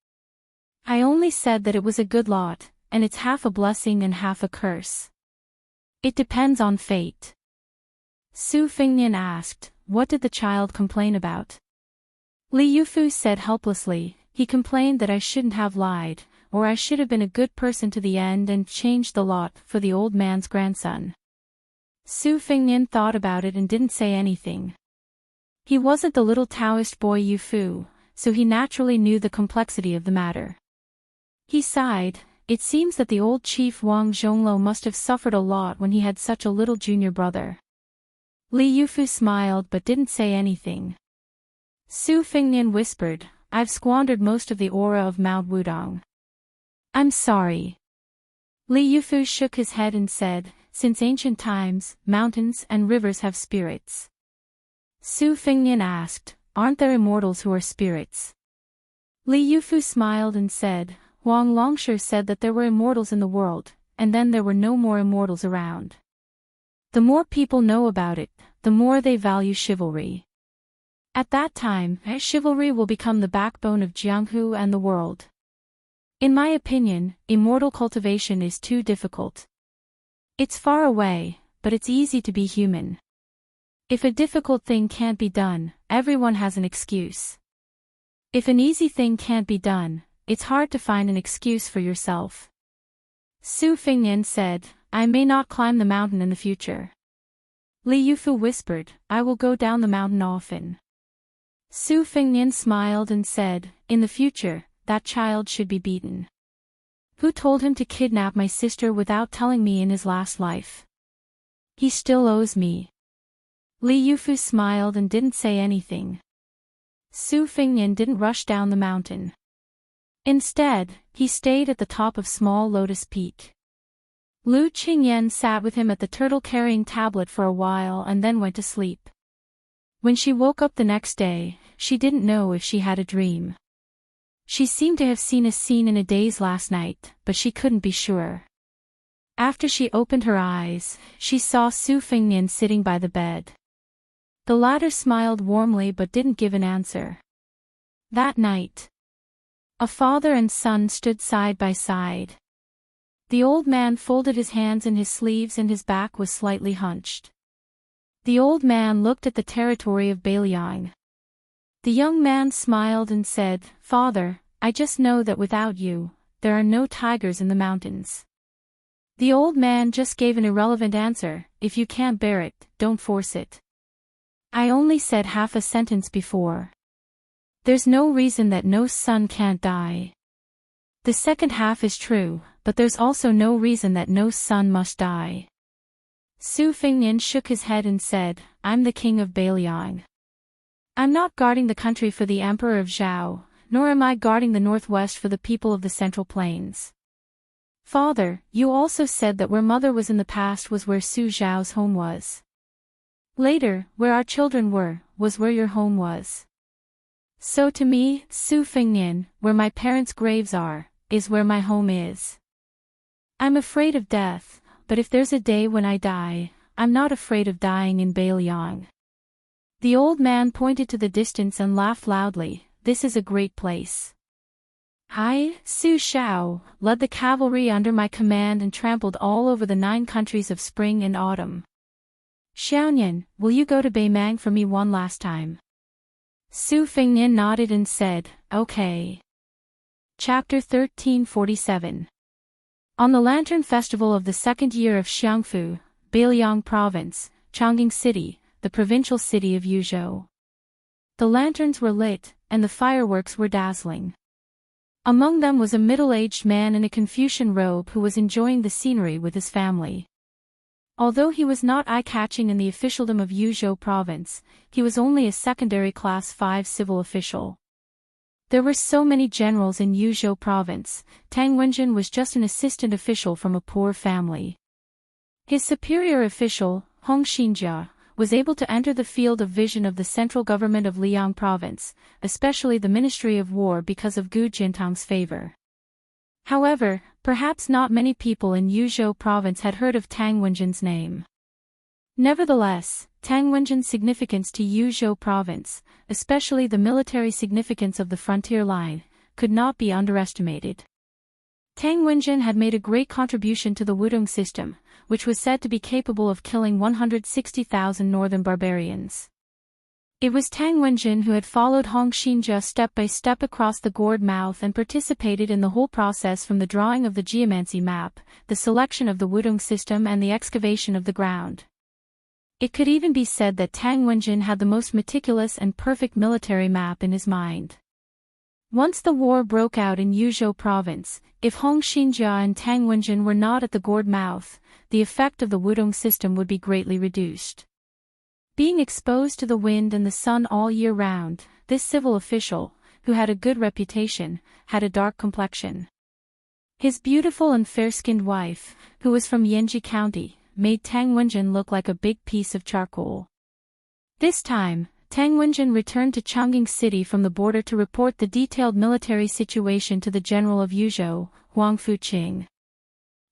I only said that it was a good lot, and it's half a blessing and half a curse. It depends on fate." Su Fengnian asked, "What did the child complain about?" Li Yufu said helplessly, "He complained that I shouldn't have lied, or I should have been a good person to the end and changed the lot for the old man's grandson." Su Fengnian thought about it and didn't say anything. He wasn't the little Taoist boy Yufu, so he naturally knew the complexity of the matter. He sighed. It seems that the old chief Wang Zhonglo must have suffered a lot when he had such a little junior brother. Li Yufu smiled but didn't say anything. Su Fengnian whispered, "I've squandered most of the aura of Mount Wudong. I'm sorry." Li Yufu shook his head and said, "Since ancient times, mountains and rivers have spirits." Su Fengnian asked, "Aren't there immortals who are spirits?" Li Yufu smiled and said, "Huang Longshu said that there were immortals in the world, and then there were no more immortals around. The more people know about it, the more they value chivalry. At that time, chivalry will become the backbone of Jianghu and the world. In my opinion, immortal cultivation is too difficult. It's far away, but it's easy to be human. If a difficult thing can't be done, everyone has an excuse. If an easy thing can't be done, it's hard to find an excuse for yourself." Su Fengnian said, "I may not climb the mountain in the future." Li Yufu whispered, "I will go down the mountain often." Su Fengnian smiled and said, "In the future, that child should be beaten. Who told him to kidnap my sister without telling me in his last life? He still owes me." Li Yufu smiled and didn't say anything. Su Fengnian didn't rush down the mountain. Instead, he stayed at the top of Small Lotus Peak. Lu Qingyan sat with him at the turtle-carrying tablet for a while and then went to sleep. When she woke up the next day, she didn't know if she had a dream. She seemed to have seen a scene in a daze last night, but she couldn't be sure. After she opened her eyes, she saw Su Fengnian sitting by the bed. The latter smiled warmly but didn't give an answer. That night, a father and son stood side by side. The old man folded his hands in his sleeves and his back was slightly hunched. The old man looked at the territory of Belial. The young man smiled and said, "Father, I just know that without you, there are no tigers in the mountains." The old man just gave an irrelevant answer, "If you can't bear it, don't force it. I only said half a sentence before. There's no reason that no son can't die." The second half is true, but there's also no reason that no son must die. Su Fengnian shook his head and said, I'm the king of Beiliang. I'm not guarding the country for the emperor of Zhao, nor am I guarding the northwest for the people of the central plains. Father, you also said that where mother was in the past was where Su Zhao's home was. Later, where our children were, was where your home was. So to me, Su Fengnian, where my parents' graves are, is where my home is. I'm afraid of death, but if there's a day when I die, I'm not afraid of dying in Beiliang. The old man pointed to the distance and laughed loudly. This is a great place. I, Su Shao, led the cavalry under my command and trampled all over the 9 countries of spring and autumn. Xiaonian, will you go to Beimang for me one last time? Su Fengnian nodded and said, okay. Chapter 1347. On the Lantern Festival of the 2nd year of Xiangfu, Beiliang Province, Chongqing City, the provincial city of Yuzhou. The lanterns were lit, and the fireworks were dazzling. Among them was a middle-aged man in a Confucian robe who was enjoying the scenery with his family. Although he was not eye-catching in the officialdom of Yuzhou Province, he was only a secondary Class 5 civil official. There were so many generals in Yuzhou Province, Tang Wenjin was just an assistant official from a poor family. His superior official, Hong Xinjia, was able to enter the field of vision of the central government of Liang Province, especially the Ministry of War because of Gu Jintang's favor. However, perhaps not many people in Yuzhou Province had heard of Tang Wenjin's name. Nevertheless, Tang Wenjin's significance to Yuzhou Province, especially the military significance of the frontier line, could not be underestimated. Tang Wenjin had made a great contribution to the Wudong system, which was said to be capable of killing 160,000 northern barbarians. It was Tang Wenjin who had followed Hong Xinjia step by step across the gourd mouth and participated in the whole process from the drawing of the geomancy map, the selection of the Wudong system and the excavation of the ground. It could even be said that Tang Wenjin had the most meticulous and perfect military map in his mind. Once the war broke out in Yuzhou Province, if Hong Xinjia and Tang Wenjin were not at the gourd mouth, the effect of the Wudong system would be greatly reduced. Being exposed to the wind and the sun all year round, this civil official, who had a good reputation, had a dark complexion. His beautiful and fair-skinned wife, who was from Yanji County, made Tang Wenjin look like a big piece of charcoal. This time, Tang Wenjin returned to Chongqing City from the border to report the detailed military situation to the general of Yuzhou, Huang Fuqing.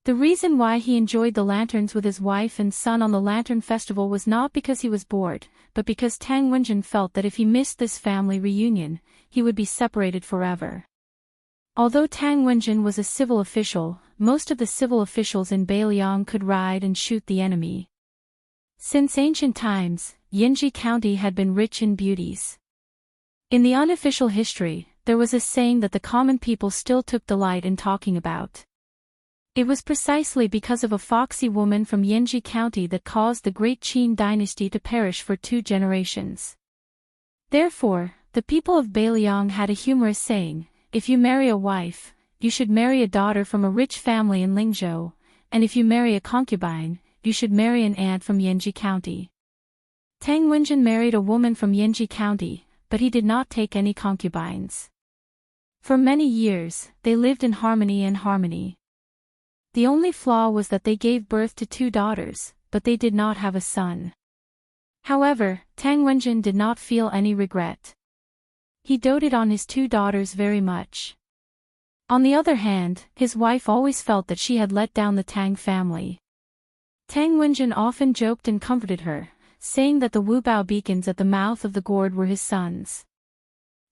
The reason why he enjoyed the lanterns with his wife and son on the Lantern Festival was not because he was bored, but because Tang Wenjin felt that if he missed this family reunion, he would be separated forever. Although Tang Wenjin was a civil official, most of the civil officials in Beiliang could ride and shoot the enemy. Since ancient times, Yanji County had been rich in beauties. In the unofficial history, there was a saying that the common people still took delight in talking about. It was precisely because of a foxy woman from Yanji County that caused the great Qin dynasty to perish for 2 generations. Therefore, the people of Beiliang had a humorous saying, if you marry a wife, you should marry a daughter from a rich family in Lingzhou, and if you marry a concubine, you should marry an aunt from Yanji County. Tang Wenjin married a woman from Yanji County, but he did not take any concubines. For many years, they lived in harmony. The only flaw was that they gave birth to 2 daughters, but they did not have a son. However, Tang Wenjin did not feel any regret. He doted on his 2 daughters very much. On the other hand, his wife always felt that she had let down the Tang family. Tang Wenjin often joked and comforted her, saying that the Wubao beacons at the mouth of the gourd were his sons.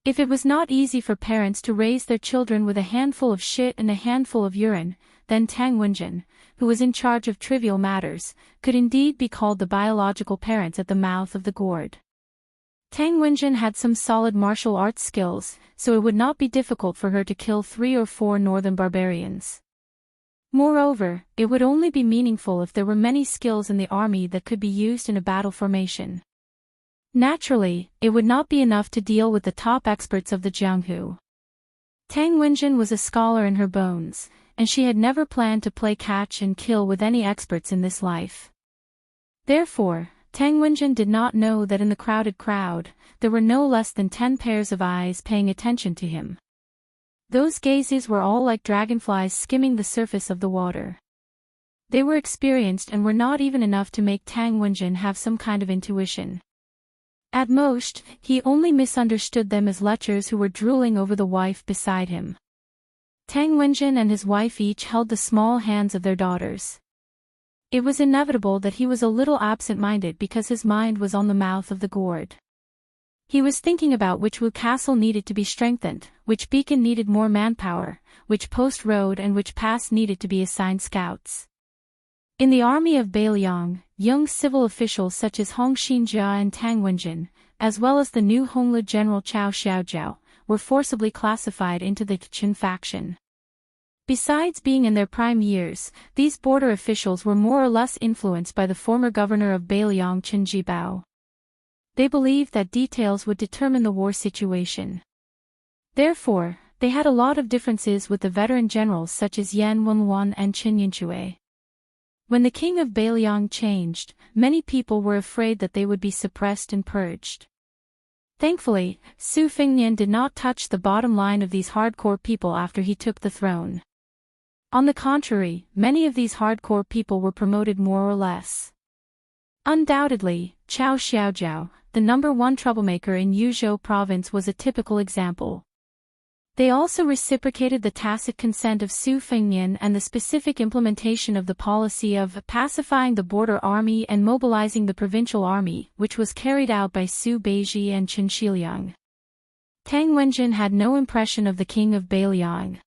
If it was not easy for parents to raise their children with a handful of shit and a handful of urine, then Tang Wenjin, who was in charge of trivial matters, could indeed be called the biological parents at the mouth of the gourd. Tang Wenjin had some solid martial arts skills, so it would not be difficult for her to kill 3 or 4 northern barbarians. Moreover, it would only be meaningful if there were many skills in the army that could be used in a battle formation. Naturally, it would not be enough to deal with the top experts of the Jianghu. Tang Wenjin was a scholar in her bones, and she had never planned to play catch and kill with any experts in this life. Therefore, Tang Wenjin did not know that in the crowded crowd, there were no less than 10 pairs of eyes paying attention to him. Those gazes were all like dragonflies skimming the surface of the water. They were experienced and were not even enough to make Tang Wenjin have some kind of intuition. At most, he only misunderstood them as lechers who were drooling over the wife beside him. Tang Wenjin and his wife each held the small hands of their daughters. It was inevitable that he was a little absent-minded because his mind was on the mouth of the gourd. He was thinking about which Wu castle needed to be strengthened, which beacon needed more manpower, which post road and which pass needed to be assigned scouts. In the army of Beiliang, young civil officials such as Hong Xinjia and Tang Wenjin, as well as the new Honglu general Cao Xiaojiao, were forcibly classified into the Qin faction. Besides being in their prime years, these border officials were more or less influenced by the former governor of Beiliang Qin Jibao. They believed that details would determine the war situation. Therefore, they had a lot of differences with the veteran generals such as Yan Wenwan and Qin Yinchui. When the king of Beiliang changed, many people were afraid that they would be suppressed and purged. Thankfully, Su Fengnian did not touch the bottom line of these hardcore people after he took the throne. On the contrary, many of these hardcore people were promoted more or less. Undoubtedly, Cao Xiaojiao, the #1 troublemaker in Yuzhou province, was a typical example. They also reciprocated the tacit consent of Su Fengnian and the specific implementation of the policy of pacifying the border army and mobilizing the provincial army, which was carried out by Su Beiji and Qin Shiliang. Tang Wenjin had no impression of the king of Beiliang.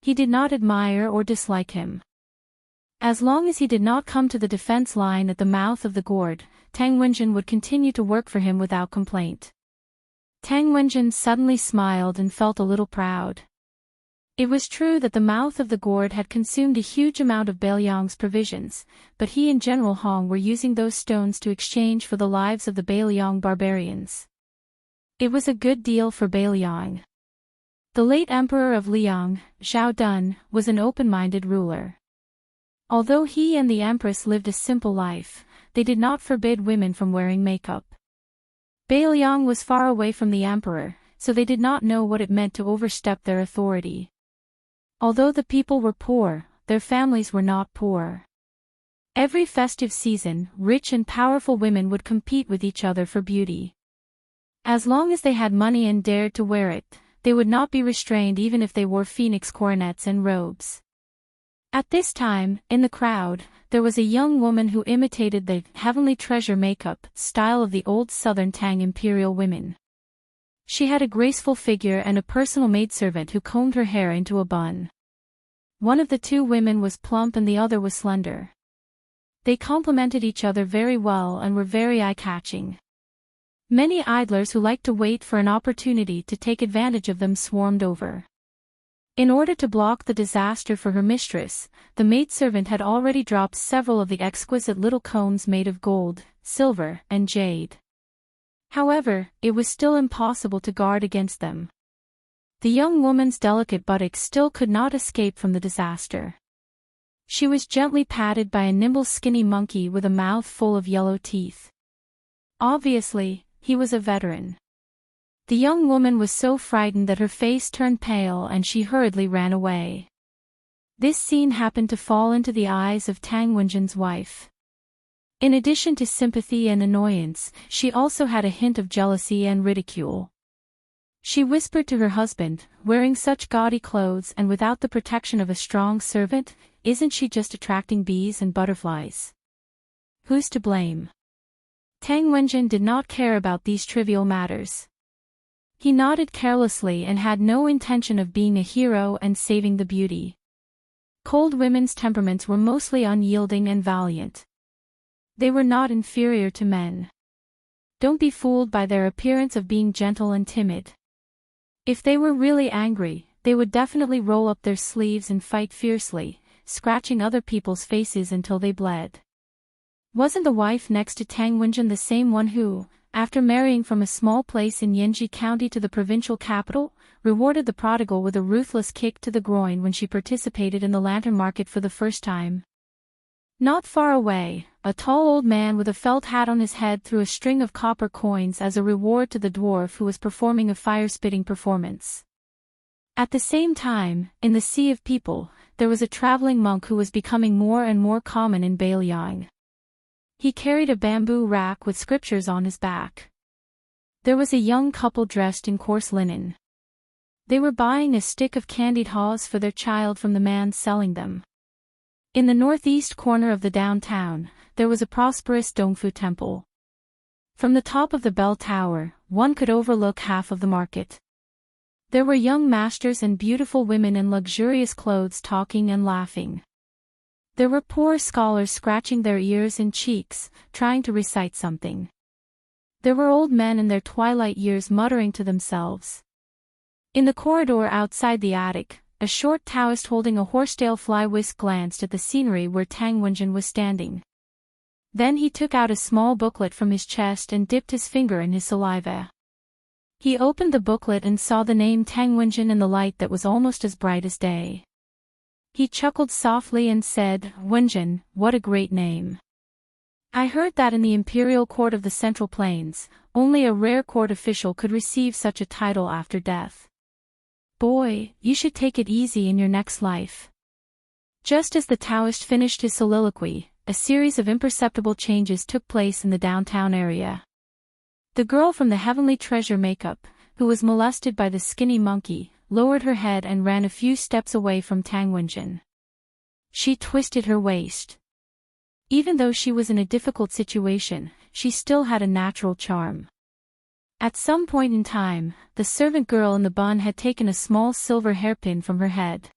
He did not admire or dislike him. As long as he did not come to the defense line at the mouth of the gourd, Tang Wenjin would continue to work for him without complaint. Tang Wenjin suddenly smiled and felt a little proud. It was true that the mouth of the gourd had consumed a huge amount of Beiliang's provisions, but he and General Hong were using those stones to exchange for the lives of the Beiliang barbarians. It was a good deal for Beiliang. The late emperor of Liang, Zhao Dun, was an open-minded ruler. Although he and the empress lived a simple life, they did not forbid women from wearing makeup. Beiliang was far away from the emperor, so they did not know what it meant to overstep their authority. Although the people were poor, their families were not poor. Every festive season, rich and powerful women would compete with each other for beauty. As long as they had money and dared to wear it, they would not be restrained even if they wore phoenix coronets and robes. At this time, in the crowd, there was a young woman who imitated the heavenly treasure makeup style of the old southern Tang imperial women. She had a graceful figure and a personal maidservant who combed her hair into a bun. One of the two women was plump and the other was slender. They complemented each other very well and were very eye-catching. Many idlers who liked to wait for an opportunity to take advantage of them swarmed over. In order to block the disaster for her mistress, the maidservant had already dropped several of the exquisite little combs made of gold, silver, and jade. However, it was still impossible to guard against them. The young woman's delicate buttocks still could not escape from the disaster. She was gently patted by a nimble skinny monkey with a mouth full of yellow teeth. Obviously, he was a veteran. The young woman was so frightened that her face turned pale and she hurriedly ran away. This scene happened to fall into the eyes of Tang Wenjin's wife. In addition to sympathy and annoyance, she also had a hint of jealousy and ridicule. She whispered to her husband, wearing such gaudy clothes and without the protection of a strong servant, isn't she just attracting bees and butterflies? Who's to blame? Tang Wenjin did not care about these trivial matters. He nodded carelessly and had no intention of being a hero and saving the beauty. Cold women's temperaments were mostly unyielding and valiant. They were not inferior to men. Don't be fooled by their appearance of being gentle and timid. If they were really angry, they would definitely roll up their sleeves and fight fiercely, scratching other people's faces until they bled. Wasn't the wife next to Tang Wenjin the same one who, after marrying from a small place in Yenji County to the provincial capital, rewarded the prodigal with a ruthless kick to the groin when she participated in the lantern market for the first time. Not far away, a tall old man with a felt hat on his head threw a string of copper coins as a reward to the dwarf who was performing a fire-spitting performance. At the same time, in the sea of people, there was a traveling monk who was becoming more and more common in Bailiang. He carried a bamboo rack with scriptures on his back. There was a young couple dressed in coarse linen. They were buying a stick of candied haws for their child from the man selling them. In the northeast corner of the downtown, there was a prosperous Dongfu temple. From the top of the bell tower, one could overlook half of the market. There were young masters and beautiful women in luxurious clothes talking and laughing. There were poor scholars scratching their ears and cheeks, trying to recite something. There were old men in their twilight years muttering to themselves. In the corridor outside the attic, a short Taoist holding a horsetail fly whisk glanced at the scenery where Tang Wenjin was standing. Then he took out a small booklet from his chest and dipped his finger in his saliva. He opened the booklet and saw the name Tang Wenjin in the light that was almost as bright as day. He chuckled softly and said, "Wenjin, what a great name. I heard that in the imperial court of the Central Plains, only a rare court official could receive such a title after death. Boy, you should take it easy in your next life." Just as the Taoist finished his soliloquy, a series of imperceptible changes took place in the downtown area. The girl from the Heavenly Treasure makeup, who was molested by the skinny monkey, lowered her head and ran a few steps away from Tang Wenjin. She twisted her waist. Even though she was in a difficult situation, she still had a natural charm. At some point in time, the servant girl in the bun had taken a small silver hairpin from her head.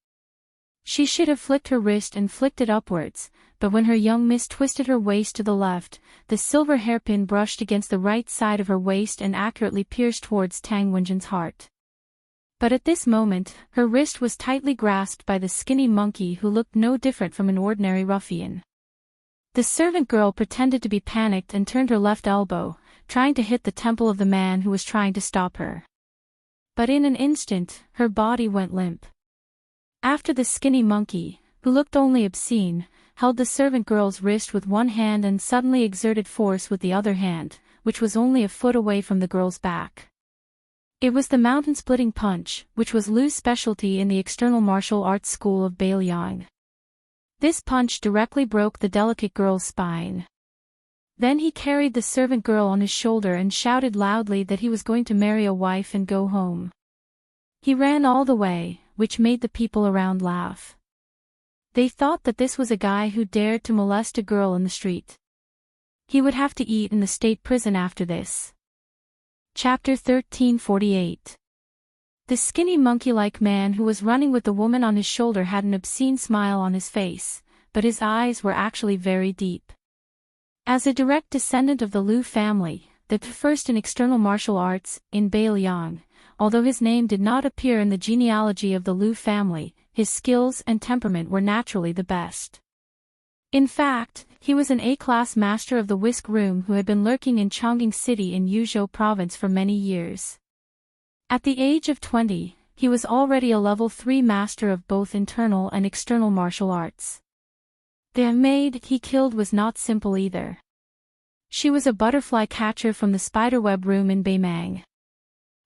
She should have flicked her wrist and flicked it upwards, but when her young miss twisted her waist to the left, the silver hairpin brushed against the right side of her waist and accurately pierced towards Tang Wenjin's heart. But at this moment, her wrist was tightly grasped by the skinny monkey who looked no different from an ordinary ruffian. The servant girl pretended to be panicked and turned her left elbow, trying to hit the temple of the man who was trying to stop her. But in an instant, her body went limp. After the skinny monkey, who looked only obscene, held the servant girl's wrist with one hand and suddenly exerted force with the other hand, which was only a foot away from the girl's back. It was the mountain-splitting punch, which was Lu's specialty in the external martial arts school of Bailiang. This punch directly broke the delicate girl's spine. Then he carried the servant girl on his shoulder and shouted loudly that he was going to marry a wife and go home. He ran all the way, which made the people around laugh. They thought that this was a guy who dared to molest a girl in the street. He would have to eat in the state prison after this. Chapter 1348. The skinny monkey-like man who was running with the woman on his shoulder had an obscene smile on his face, but his eyes were actually very deep. As a direct descendant of the Lu family, the first in external martial arts, in Bailiang, although his name did not appear in the genealogy of the Lu family, his skills and temperament were naturally the best. In fact, he was an A-class master of the whisk room who had been lurking in Chongqing City in Yuzhou province for many years. At the age of 20, he was already a level 3 master of both internal and external martial arts. The maid he killed was not simple either. She was a butterfly catcher from the spiderweb room in Baimang.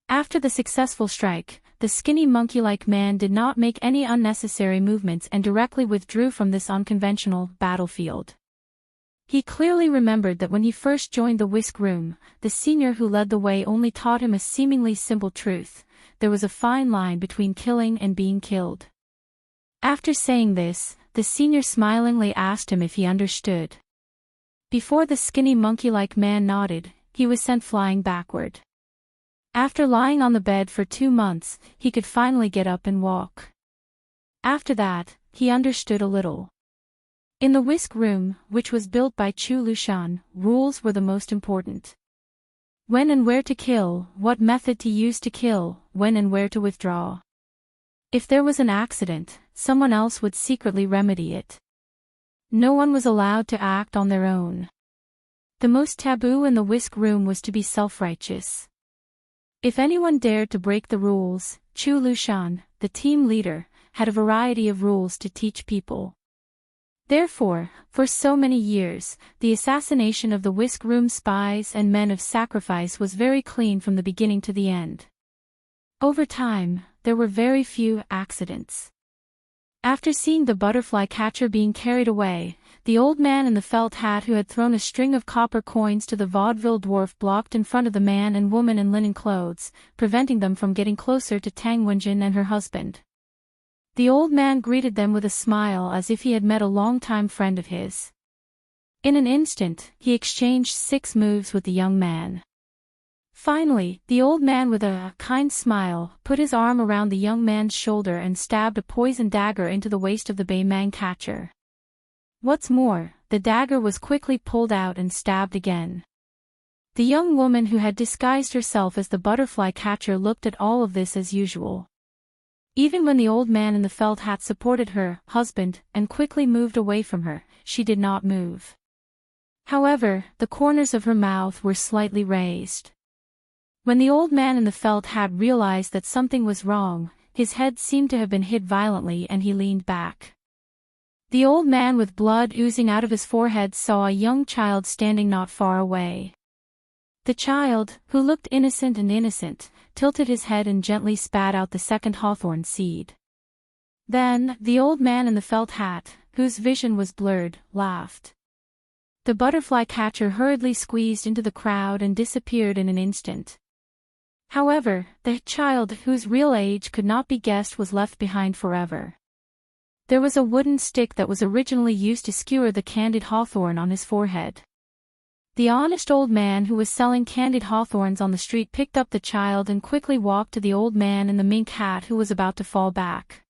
After the successful strike, the skinny monkey-like man did not make any unnecessary movements and directly withdrew from this unconventional battlefield. He clearly remembered that when he first joined the whisk room, the senior who led the way only taught him a seemingly simple truth: there was a fine line between killing and being killed. After saying this, the senior smilingly asked him if he understood. Before the skinny monkey-like man nodded, he was sent flying backward. After lying on the bed for 2 months, he could finally get up and walk. After that, he understood a little. In the whisk room, which was built by Chu Lushan, rules were the most important. When and where to kill, what method to use to kill, when and where to withdraw. If there was an accident, someone else would secretly remedy it. No one was allowed to act on their own. The most taboo in the whisk room was to be self-righteous. If anyone dared to break the rules, Chu Lushan, the team leader, had a variety of rules to teach people. Therefore, for so many years, the assassination of the whisk room spies and men of sacrifice was very clean from the beginning to the end. Over time, there were very few accidents. After seeing the butterfly catcher being carried away, the old man in the felt hat who had thrown a string of copper coins to the vaudeville dwarf blocked in front of the man and woman in linen clothes, preventing them from getting closer to Tang Wenjin and her husband. The old man greeted them with a smile as if he had met a long-time friend of his. In an instant, he exchanged 6 moves with the young man. Finally, the old man with a kind smile put his arm around the young man's shoulder and stabbed a poison dagger into the waist of the Baimang catcher. What's more, the dagger was quickly pulled out and stabbed again. The young woman who had disguised herself as the butterfly catcher looked at all of this as usual. Even when the old man in the felt hat supported her husband and quickly moved away from her, she did not move. However, the corners of her mouth were slightly raised. When the old man in the felt hat realized that something was wrong, his head seemed to have been hit violently and he leaned back. The old man with blood oozing out of his forehead saw a young child standing not far away. The child, who looked innocent, tilted his head and gently spat out the second hawthorn seed. Then, the old man in the felt hat, whose vision was blurred, laughed. The butterfly catcher hurriedly squeezed into the crowd and disappeared in an instant. However, the child, whose real age could not be guessed, was left behind forever. There was a wooden stick that was originally used to skewer the candied hawthorn on his forehead. The honest old man who was selling candied hawthorns on the street picked up the child and quickly walked to the old man in the mink hat who was about to fall back.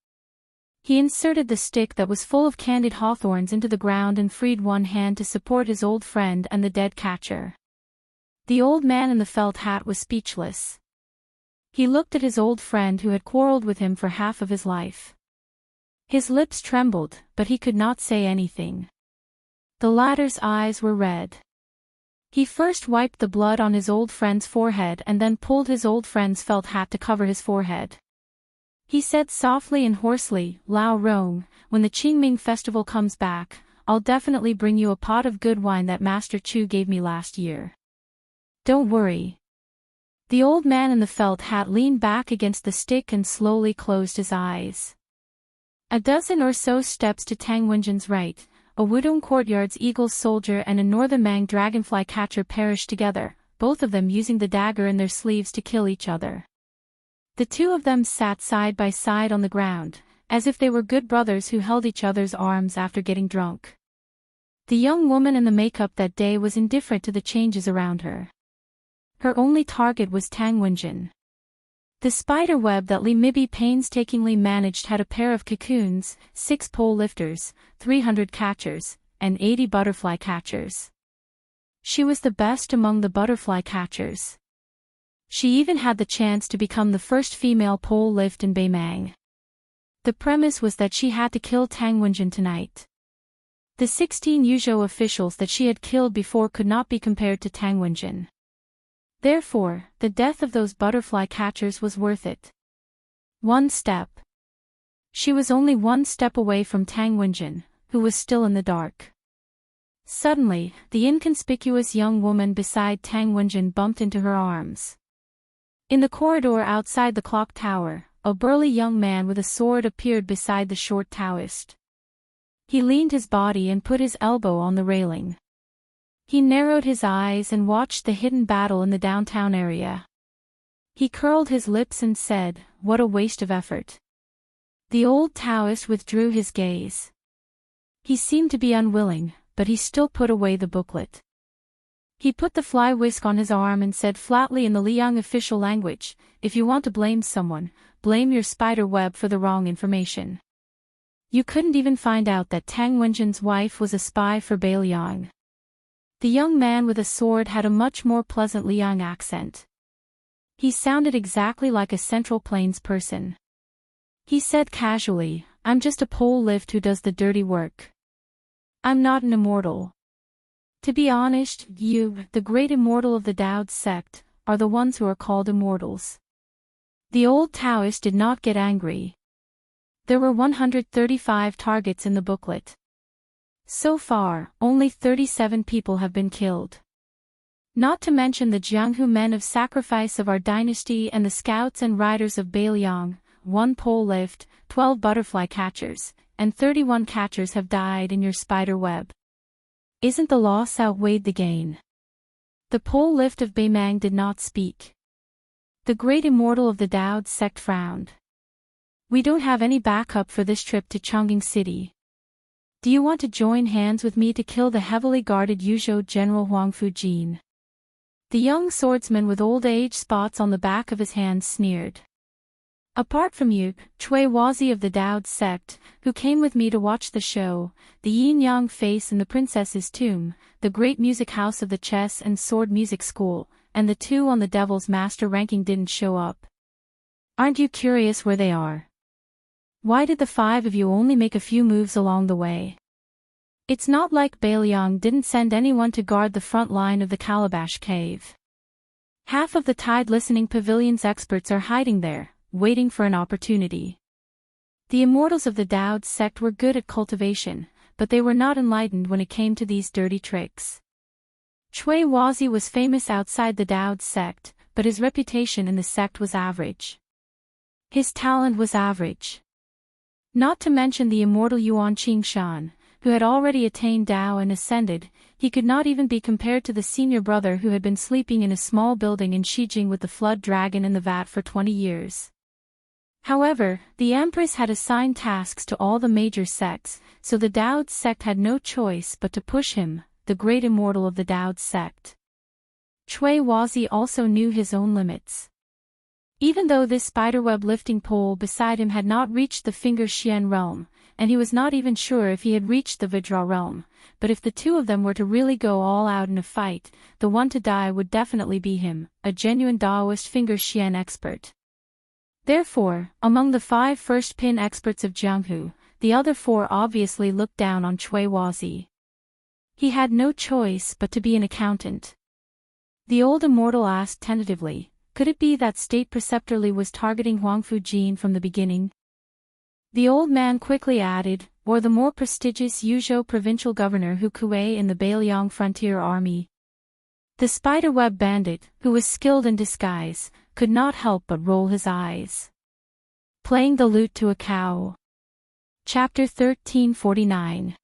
He inserted the stick that was full of candied hawthorns into the ground and freed one hand to support his old friend and the dead catcher. The old man in the felt hat was speechless. He looked at his old friend who had quarreled with him for half of his life. His lips trembled, but he could not say anything. The latter's eyes were red. He first wiped the blood on his old friend's forehead and then pulled his old friend's felt hat to cover his forehead. He said softly and hoarsely, "Lao Rong, when the Qingming festival comes back, I'll definitely bring you a pot of good wine that Master Chu gave me last year. Don't worry." The old man in the felt hat leaned back against the stick and slowly closed his eyes. A dozen or so steps to Tang Wenjin's right, a Wudong courtyard's eagle soldier and a Northern Mang dragonfly catcher perished together, both of them using the dagger in their sleeves to kill each other. The two of them sat side by side on the ground, as if they were good brothers who held each other's arms after getting drunk. The young woman in the makeup that day was indifferent to the changes around her. Her only target was Tang Wenjin. The spider web that Li Mibi painstakingly managed had a pair of cocoons, 6 pole lifters, 300 catchers, and 80 butterfly catchers. She was the best among the butterfly catchers. She even had the chance to become the first female pole lift in Baimang. The premise was that she had to kill Tang Wenjin tonight. The 16 Yuzhou officials that she had killed before could not be compared to Tang Wenjin. Therefore, the death of those butterfly catchers was worth it. One step. She was only one step away from Tang Wenjin, who was still in the dark. Suddenly, the inconspicuous young woman beside Tang Wenjin bumped into her arms. In the corridor outside the clock tower, a burly young man with a sword appeared beside the short Taoist. He leaned his body and put his elbow on the railing. He narrowed his eyes and watched the hidden battle in the downtown area. He curled his lips and said, "What a waste of effort." The old Taoist withdrew his gaze. He seemed to be unwilling, but he still put away the booklet. He put the fly whisk on his arm and said flatly in the Liang official language, "If you want to blame someone, blame your spider web for the wrong information. You couldn't even find out that Tang Wenjin's wife was a spy for Bailiang." The young man with a sword had a much more pleasant Liang accent. He sounded exactly like a Central Plains person. He said casually, "I'm just a pole lift who does the dirty work. I'm not an immortal." To be honest, you, the great immortal of the Daoist sect, are the ones who are called immortals. The old Taoist did not get angry. There were 135 targets in the booklet. So far, only 37 people have been killed. Not to mention the Jianghu men of sacrifice of our dynasty and the scouts and riders of Beiliang, 1 pole lift, 12 butterfly catchers, and 31 catchers have died in your spider web. Isn't the loss outweighed the gain? The pole lift of Beimang did not speak. The great immortal of the Daoist sect frowned. We don't have any backup for this trip to Chongqing City. Do you want to join hands with me to kill the heavily guarded Yuzhou General Huang Fujin? The young swordsman with old age spots on the back of his hands sneered. Apart from you, Chui Wazi of the Daoist sect, who came with me to watch the show, the yin-yang face in the princess's tomb, the great music house of the chess and sword music school, and the 2 on the devil's master ranking didn't show up. Aren't you curious where they are? Why did the 5 of you only make a few moves along the way? It's not like Beiliang didn't send anyone to guard the front line of the Calabash Cave. Half of the Tide Listening Pavilion's experts are hiding there, waiting for an opportunity. The immortals of the Daoist sect were good at cultivation, but they were not enlightened when it came to these dirty tricks. Chui Wazi was famous outside the Daoist sect, but his reputation in the sect was average. His talent was average. Not to mention the immortal Yuan Qingshan, who had already attained Dao and ascended, he could not even be compared to the senior brother who had been sleeping in a small building in Xijing with the flood dragon in the vat for 20 years. However, the Empress had assigned tasks to all the major sects, so the Daoist sect had no choice but to push him, the great immortal of the Daoist sect. Chui Wazi also knew his own limits. Even though this spiderweb lifting pole beside him had not reached the Finger Xian realm, and he was not even sure if he had reached the Vajra realm, but if the 2 of them were to really go all out in a fight, the one to die would definitely be him, a genuine Daoist Finger Xian expert. Therefore, among the 5 first pin experts of Jianghu, the other 4 obviously looked down on Chui Wazi. He had no choice but to be an accountant. The old immortal asked tentatively, could it be that State Preceptor Li was targeting Huang Fujin from the beginning? The old man quickly added, or the more prestigious Yuzhou provincial governor Hu Kuei in the Beiliang frontier army. The spiderweb bandit, who was skilled in disguise, could not help but roll his eyes. Playing the lute to a cow. Chapter 1349.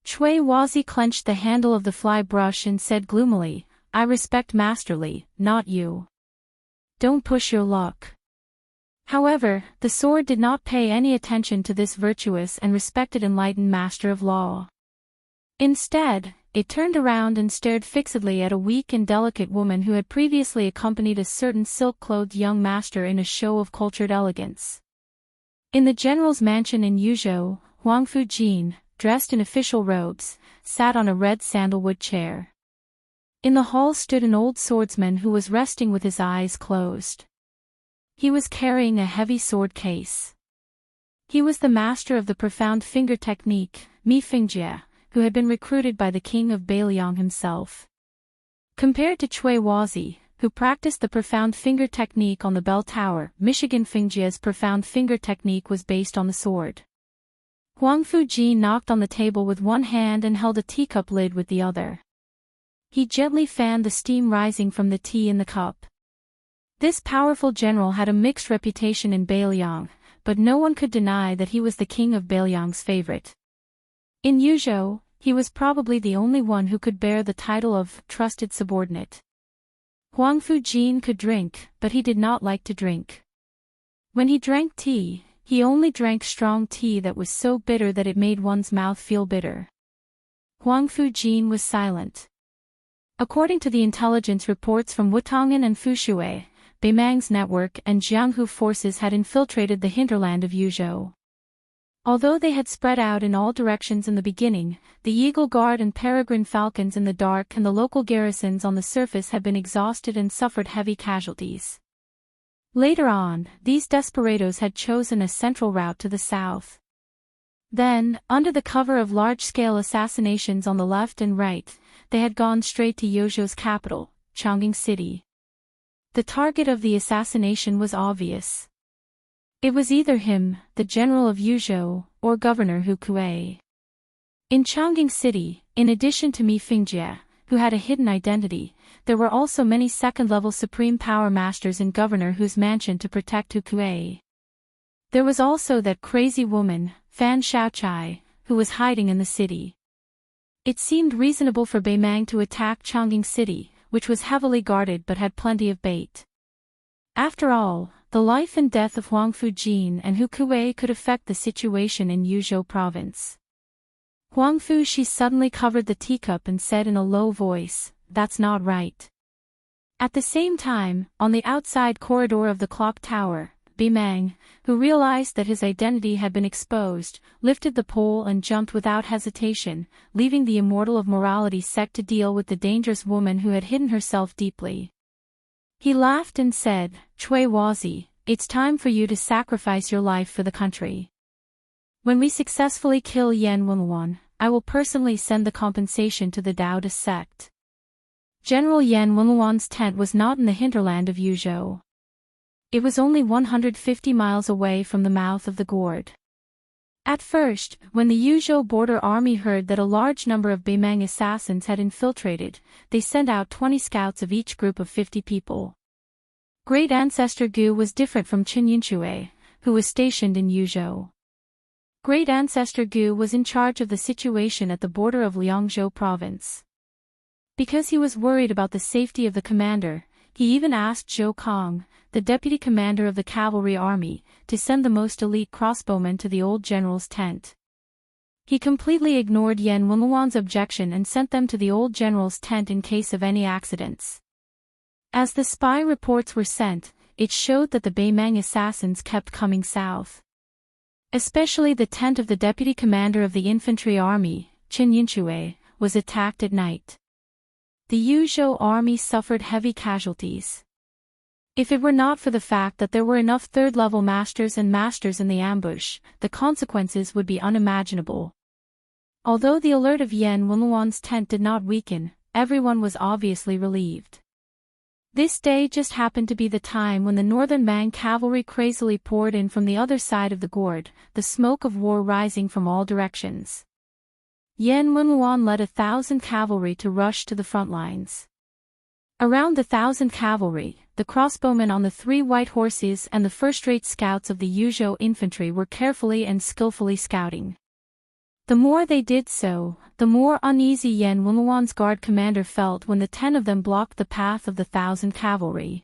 Chui Wazi clenched the handle of the fly brush and said gloomily, I respect Master Li, not you. Don't push your luck. However, the sword did not pay any attention to this virtuous and respected enlightened master of law. Instead, it turned around and stared fixedly at a weak and delicate woman who had previously accompanied a certain silk-clothed young master in a show of cultured elegance. In the general's mansion in Yuzhou, Huang Fujin, dressed in official robes, sat on a red sandalwood chair. In the hall stood an old swordsman who was resting with his eyes closed. He was carrying a heavy sword case. He was the master of the profound finger technique, Mi Fingjie, who had been recruited by the king of Beiliang himself. Compared to Chui Wazi, who practiced the profound finger technique on the bell tower, Michigan Fingjie's profound finger technique was based on the sword. Huang Fujin knocked on the table with one hand and held a teacup lid with the other. He gently fanned the steam rising from the tea in the cup. This powerful general had a mixed reputation in Beiliang, but no one could deny that he was the king of Beiliang's favorite. In Yuzhou, he was probably the only one who could bear the title of trusted subordinate. Huang Fujin could drink, but he did not like to drink. When he drank tea, he only drank strong tea that was so bitter that it made one's mouth feel bitter. Huang Fujin was silent. According to the intelligence reports from Wutongan and Fushui, Beimang's network and Jianghu forces had infiltrated the hinterland of Yuzhou. Although they had spread out in all directions in the beginning, the Eagle Guard and Peregrine Falcons in the dark and the local garrisons on the surface had been exhausted and suffered heavy casualties. Later on, these desperados had chosen a central route to the south. Then, under the cover of large-scale assassinations on the left and right, they had gone straight to Yozhou's capital, Chongqing City. The target of the assassination was obvious. It was either him, the general of Yuzhou, or Governor Hu Kuei. In Chongqing City, in addition to Mi Fingjie, who had a hidden identity, there were also many second-level supreme power masters in Governor Hu's mansion to protect Hu Kuei. There was also that crazy woman, Fan Shaochai, who was hiding in the city. It seemed reasonable for Beimang to attack Chongqing City, which was heavily guarded but had plenty of bait. After all, the life and death of Huang Fujin and Hu Kuei could affect the situation in Yuzhou province. Huang Fuji suddenly covered the teacup and said in a low voice, "That's not right." At the same time, on the outside corridor of the clock tower, Beimang, who realized that his identity had been exposed, lifted the pole and jumped without hesitation, leaving the Immortal of Morality sect to deal with the dangerous woman who had hidden herself deeply. He laughed and said, "Cui Wazi, it's time for you to sacrifice your life for the country. When we successfully kill Yan Wenluan, I will personally send the compensation to the Taoist sect." General Yan Wenluan's tent was not in the hinterland of Yuzhou. It was only 150 miles away from the mouth of the gourd. At first, when the Yuzhou border army heard that a large number of Beimang assassins had infiltrated, they sent out 20 scouts of each group of 50 people. Great Ancestor Gu was different from Qin Yinshui, who was stationed in Yuzhou. Great Ancestor Gu was in charge of the situation at the border of Liangzhou province. Because he was worried about the safety of the commander, he even asked Zhou Kong, the deputy commander of the cavalry army, to send the most elite crossbowmen to the old general's tent. He completely ignored Yan Wenluan's objection and sent them to the old general's tent in case of any accidents. As the spy reports were sent, it showed that the Beimang assassins kept coming south. Especially the tent of the deputy commander of the infantry army, Qin Yinshui, was attacked at night. The Yuzhou army suffered heavy casualties. If it were not for the fact that there were enough third-level masters and masters in the ambush, the consequences would be unimaginable. Although the alert of Yan Wenluan's tent did not weaken, everyone was obviously relieved. This day just happened to be the time when the northern Mang cavalry crazily poured in from the other side of the gourd, the smoke of war rising from all directions. Yan Wenluan led 1,000 cavalry to rush to the front lines. Around the 1,000 cavalry, the crossbowmen on the 3 white horses and the first-rate scouts of the Yuzhou infantry were carefully and skillfully scouting. The more they did so, the more uneasy Yan Wenluan's guard commander felt when the 10 of them blocked the path of the 1,000 cavalry.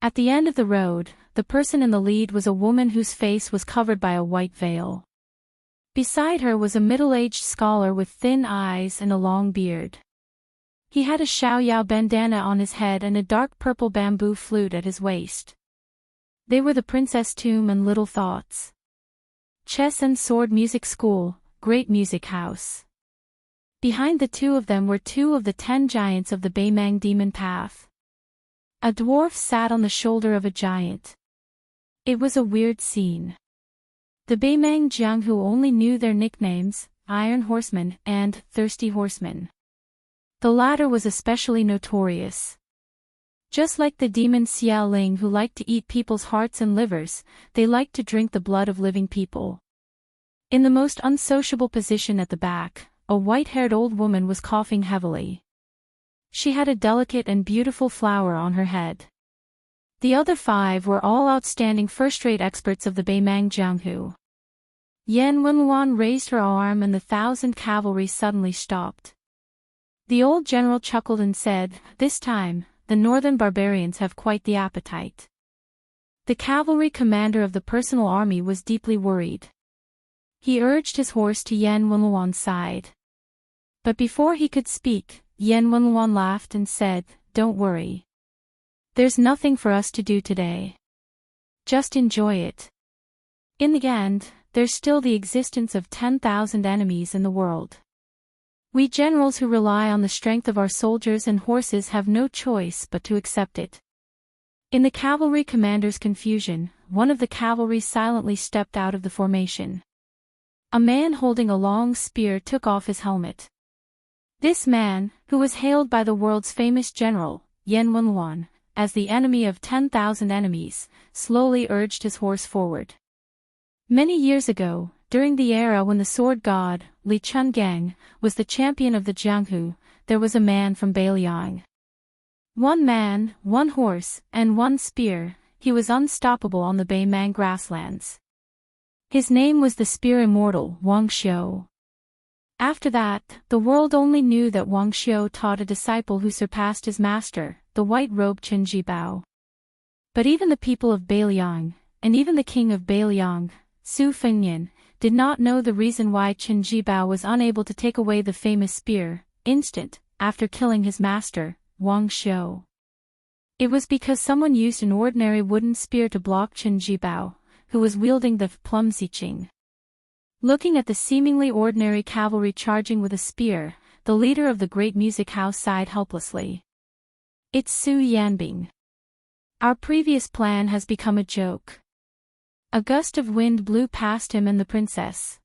At the end of the road, the person in the lead was a woman whose face was covered by a white veil. Beside her was a middle-aged scholar with thin eyes and a long beard. He had a Xiaoyao bandana on his head and a dark purple bamboo flute at his waist. They were the Princess Tomb and Little Thoughts. Chess and Sword Music School, Great Music House. Behind the 2 of them were 2 of the 10 giants of the Beimang Demon Path. A dwarf sat on the shoulder of a giant. It was a weird scene. The Beimang Jiang who only knew their nicknames, Iron Horseman and Thirsty Horseman. The latter was especially notorious. Just like the demon Xiao Ling who liked to eat people's hearts and livers, they liked to drink the blood of living people. In the most unsociable position at the back, a white-haired old woman was coughing heavily. She had a delicate and beautiful flower on her head. The other 5 were all outstanding first-rate experts of the Beimang Jianghu. Yan Wenluan raised her arm and the 1,000 cavalry suddenly stopped. The old general chuckled and said, "This time, the northern barbarians have quite the appetite." The cavalry commander of the personal army was deeply worried. He urged his horse to Yan Wenluan's side. But before he could speak, Yan Wenluan laughed and said, "Don't worry. There's nothing for us to do today. Just enjoy it. In the end, there's still the existence of 10,000 enemies in the world. We generals who rely on the strength of our soldiers and horses have no choice but to accept it." In the cavalry commander's confusion, one of the cavalry silently stepped out of the formation. A man holding a long spear took off his helmet. This man, who was hailed by the world's famous general, Yan Wenluan, as the enemy of 10,000 enemies, slowly urged his horse forward. Many years ago, during the era when the sword god, Li Chungang, was the champion of the Jianghu, there was a man from Beiliang. One man, one horse, and one spear, he was unstoppable on the Beimang grasslands. His name was the spear immortal, Wuxia. After that, the world only knew that Wuxia taught a disciple who surpassed his master, the white-robed Qin Jibao. But even the people of Beiliang, and even the king of Beiliang, Su Fengnian, did not know the reason why Qin Jibao was unable to take away the famous spear, after killing his master, Wuxia. It was because someone used an ordinary wooden spear to block Qin Jibao, who was wielding the clumsy Qing. Looking at the seemingly ordinary cavalry charging with a spear, the leader of the great music house sighed helplessly. It's Su Yanbing. Our previous plan has become a joke. A gust of wind blew past him and the princess.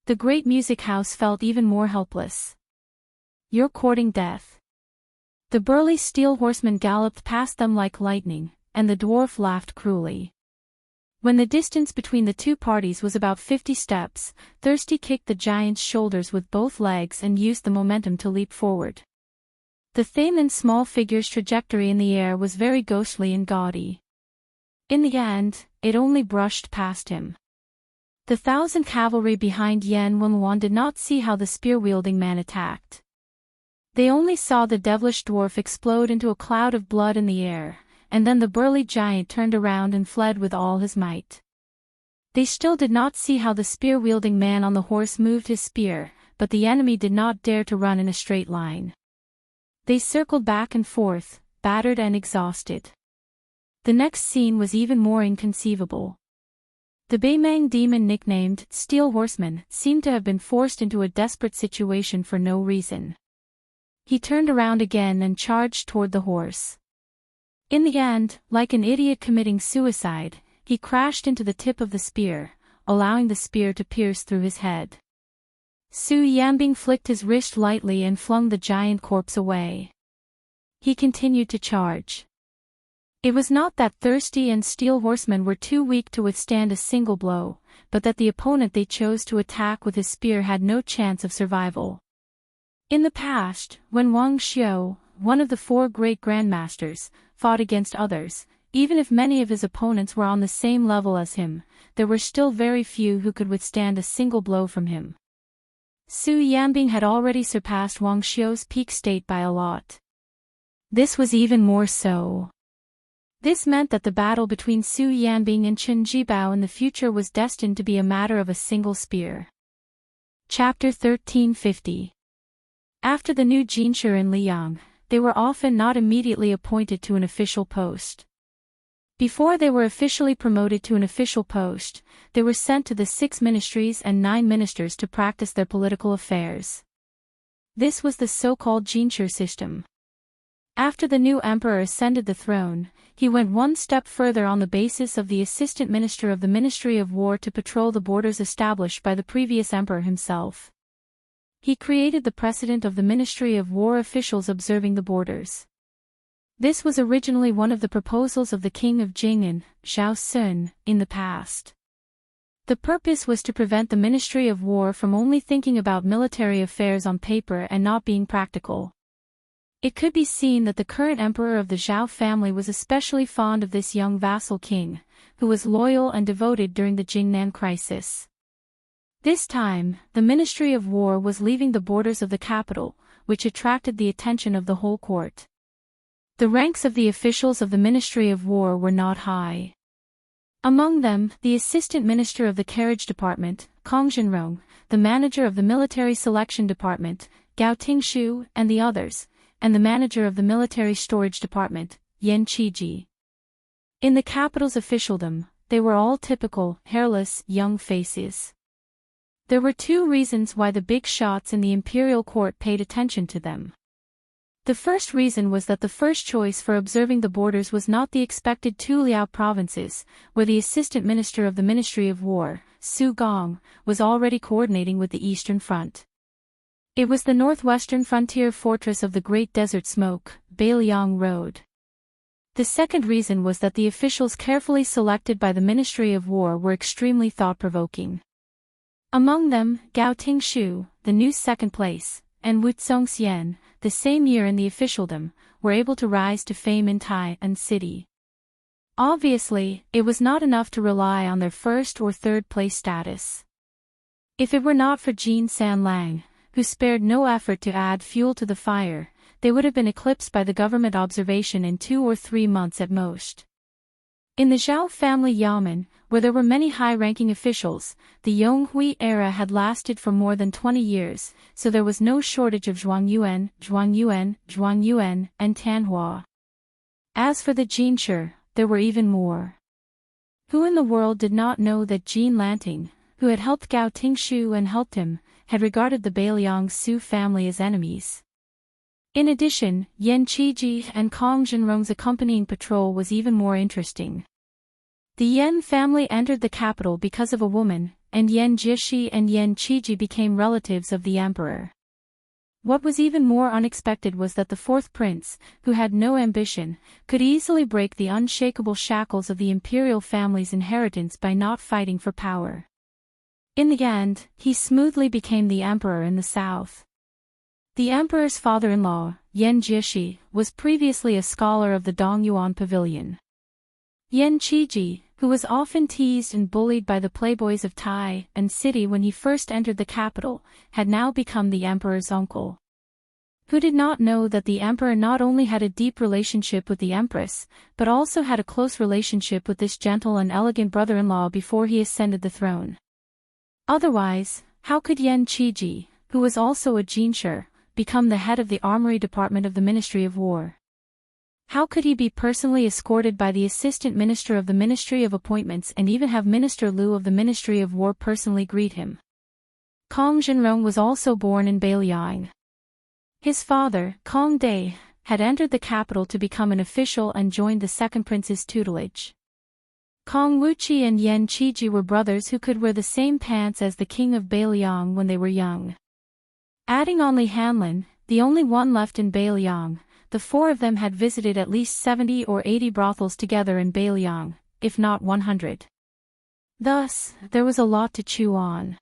The great music house felt even more helpless. You're courting death. The burly steel horseman galloped past them like lightning, and the dwarf laughed cruelly. When the distance between the two parties was about 50 steps, Thirsty kicked the giant's shoulders with both legs and used the momentum to leap forward. The thin and small figure's trajectory in the air was very ghostly and gaudy. In the end, it only brushed past him. The 1,000 cavalry behind Yan Wenluan did not see how the spear-wielding man attacked. They only saw the devilish dwarf explode into a cloud of blood in the air, and then the burly giant turned around and fled with all his might. They still did not see how the spear-wielding man on the horse moved his spear, but the enemy did not dare to run in a straight line. They circled back and forth, battered and exhausted. The next scene was even more inconceivable. The Beimang demon nicknamed Steel Horseman seemed to have been forced into a desperate situation for no reason. He turned around again and charged toward the horse. In the end, like an idiot committing suicide, he crashed into the tip of the spear, allowing the spear to pierce through his head. Su Yanbing flicked his wrist lightly and flung the giant corpse away. He continued to charge. It was not that Thirsty and Steel Horseman were too weak to withstand a single blow, but that the opponent they chose to attack with his spear had no chance of survival. In the past, when Wuxia, one of the 4 great grandmasters, fought against others, even if many of his opponents were on the same level as him, there were still very few who could withstand a single blow from him. Su Yanbing had already surpassed Wuxia's peak state by a lot. This was even more so. This meant that the battle between Su Yanbing and Qin Jibao in the future was destined to be a matter of a single spear. Chapter 1350. After the new jinshi in Liang, they were often not immediately appointed to an official post. Before they were officially promoted to an official post, they were sent to the 6 ministries and 9 ministers to practice their political affairs. This was the so-called jinshi system. After the new emperor ascended the throne, he went one step further on the basis of the assistant minister of the Ministry of War to patrol the borders established by the previous emperor himself. He created the precedent of the Ministry of War officials observing the borders. This was originally one of the proposals of the king of Jing'an, Zhao Sun, in the past. The purpose was to prevent the Ministry of War from only thinking about military affairs on paper and not being practical. It could be seen that the current emperor of the Zhao family was especially fond of this young vassal king, who was loyal and devoted during the Jingnan crisis. This time, the Ministry of War was leaving the borders of the capital, which attracted the attention of the whole court. The ranks of the officials of the Ministry of War were not high. Among them, the Assistant Minister of the Carriage Department, Kong Zhenrong, the Manager of the Military Selection Department, Gao Tingshu, and the others, and the Manager of the Military Storage Department, Yan Qiji. In the capital's officialdom, they were all typical, hairless, young faces. There were 2 reasons why the big shots in the imperial court paid attention to them. The first reason was that the first choice for observing the borders was not the expected 2 Liao provinces, where the assistant minister of the Ministry of War, Su Gong, was already coordinating with the Eastern Front. It was the northwestern frontier fortress of the Great Desert Smoke, Beiliang Road. The second reason was that the officials carefully selected by the Ministry of War were extremely thought-provoking. Among them, Gao Tingshu, the new second place, and Wu Zongxian, the same year in the officialdom, were able to rise to fame in Tai and city. Obviously, it was not enough to rely on their first or third place status. If it were not for Jin Sanlang, who spared no effort to add fuel to the fire, they would have been eclipsed by the government observation in 2 or 3 months at most. In the Zhao family Yamen, where there were many high-ranking officials, the Yonghui era had lasted for more than 20 years, so there was no shortage of Zhuangyuan, and Tanhua. As for the Jinshi, there were even more. Who in the world did not know that Jin Lanting, who had helped Gao Tingshu and helped him, had regarded the Beiliang Su family as enemies? In addition, Yan Qiji and Kong Zhenrong's accompanying patrol was even more interesting. The Yan family entered the capital because of a woman, and Yan Jieshi and Yan Qiji became relatives of the emperor. What was even more unexpected was that the fourth prince, who had no ambition, could easily break the unshakable shackles of the imperial family's inheritance by not fighting for power. In the end, he smoothly became the emperor in the south. The emperor's father-in-law, Yan Jieshi, was previously a scholar of the Dongyuan Pavilion. Yan Qiji, who was often teased and bullied by the playboys of Tai and city when he first entered the capital, had now become the emperor's uncle. Who did not know that the emperor not only had a deep relationship with the empress, but also had a close relationship with this gentle and elegant brother-in-law before he ascended the throne? Otherwise, how could Yan Qiji, who was also a Jinshi, become the head of the armory department of the Ministry of War? How could he be personally escorted by the assistant minister of the Ministry of Appointments and even have Minister Liu of the Ministry of War personally greet him? Kong Zhenrong was also born in Beiliang. His father, Kong Dai, had entered the capital to become an official and joined the second prince's tutelage. Kong Wuxia and Yan Qiji were brothers who could wear the same pants as the king of Beiliang when they were young. Adding on Li Hanlin, the only one left in Beiliang, the four of them had visited at least 70 or 80 brothels together in Beiliang, if not 100. Thus, there was a lot to chew on.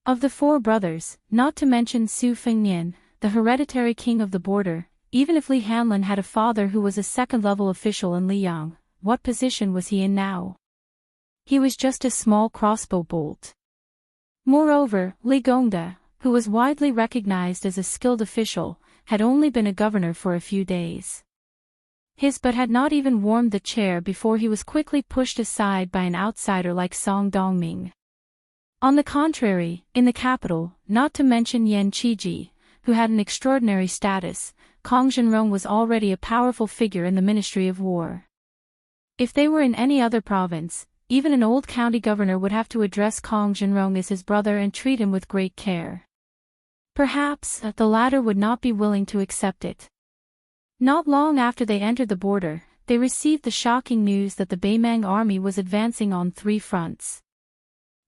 Of the four brothers, not to mention Su Fengnian, the hereditary king of the border, even if Li Hanlin had a father who was a second-level official in Liyang, what position was he in now? He was just a small crossbow bolt. Moreover, Li Gongda, who was widely recognized as a skilled official, had only been a governor for a few days. His butt had not even warmed the chair before he was quickly pushed aside by an outsider like Song Dongming. On the contrary, in the capital, not to mention Yan Qiji, who had an extraordinary status, Kong Zhenrong was already a powerful figure in the Ministry of War. If they were in any other province, even an old county governor would have to address Kong Zhenrong as his brother and treat him with great care. Perhaps, the latter would not be willing to accept it. Not long after they entered the border, they received the shocking news that the Beimang army was advancing on 3 fronts.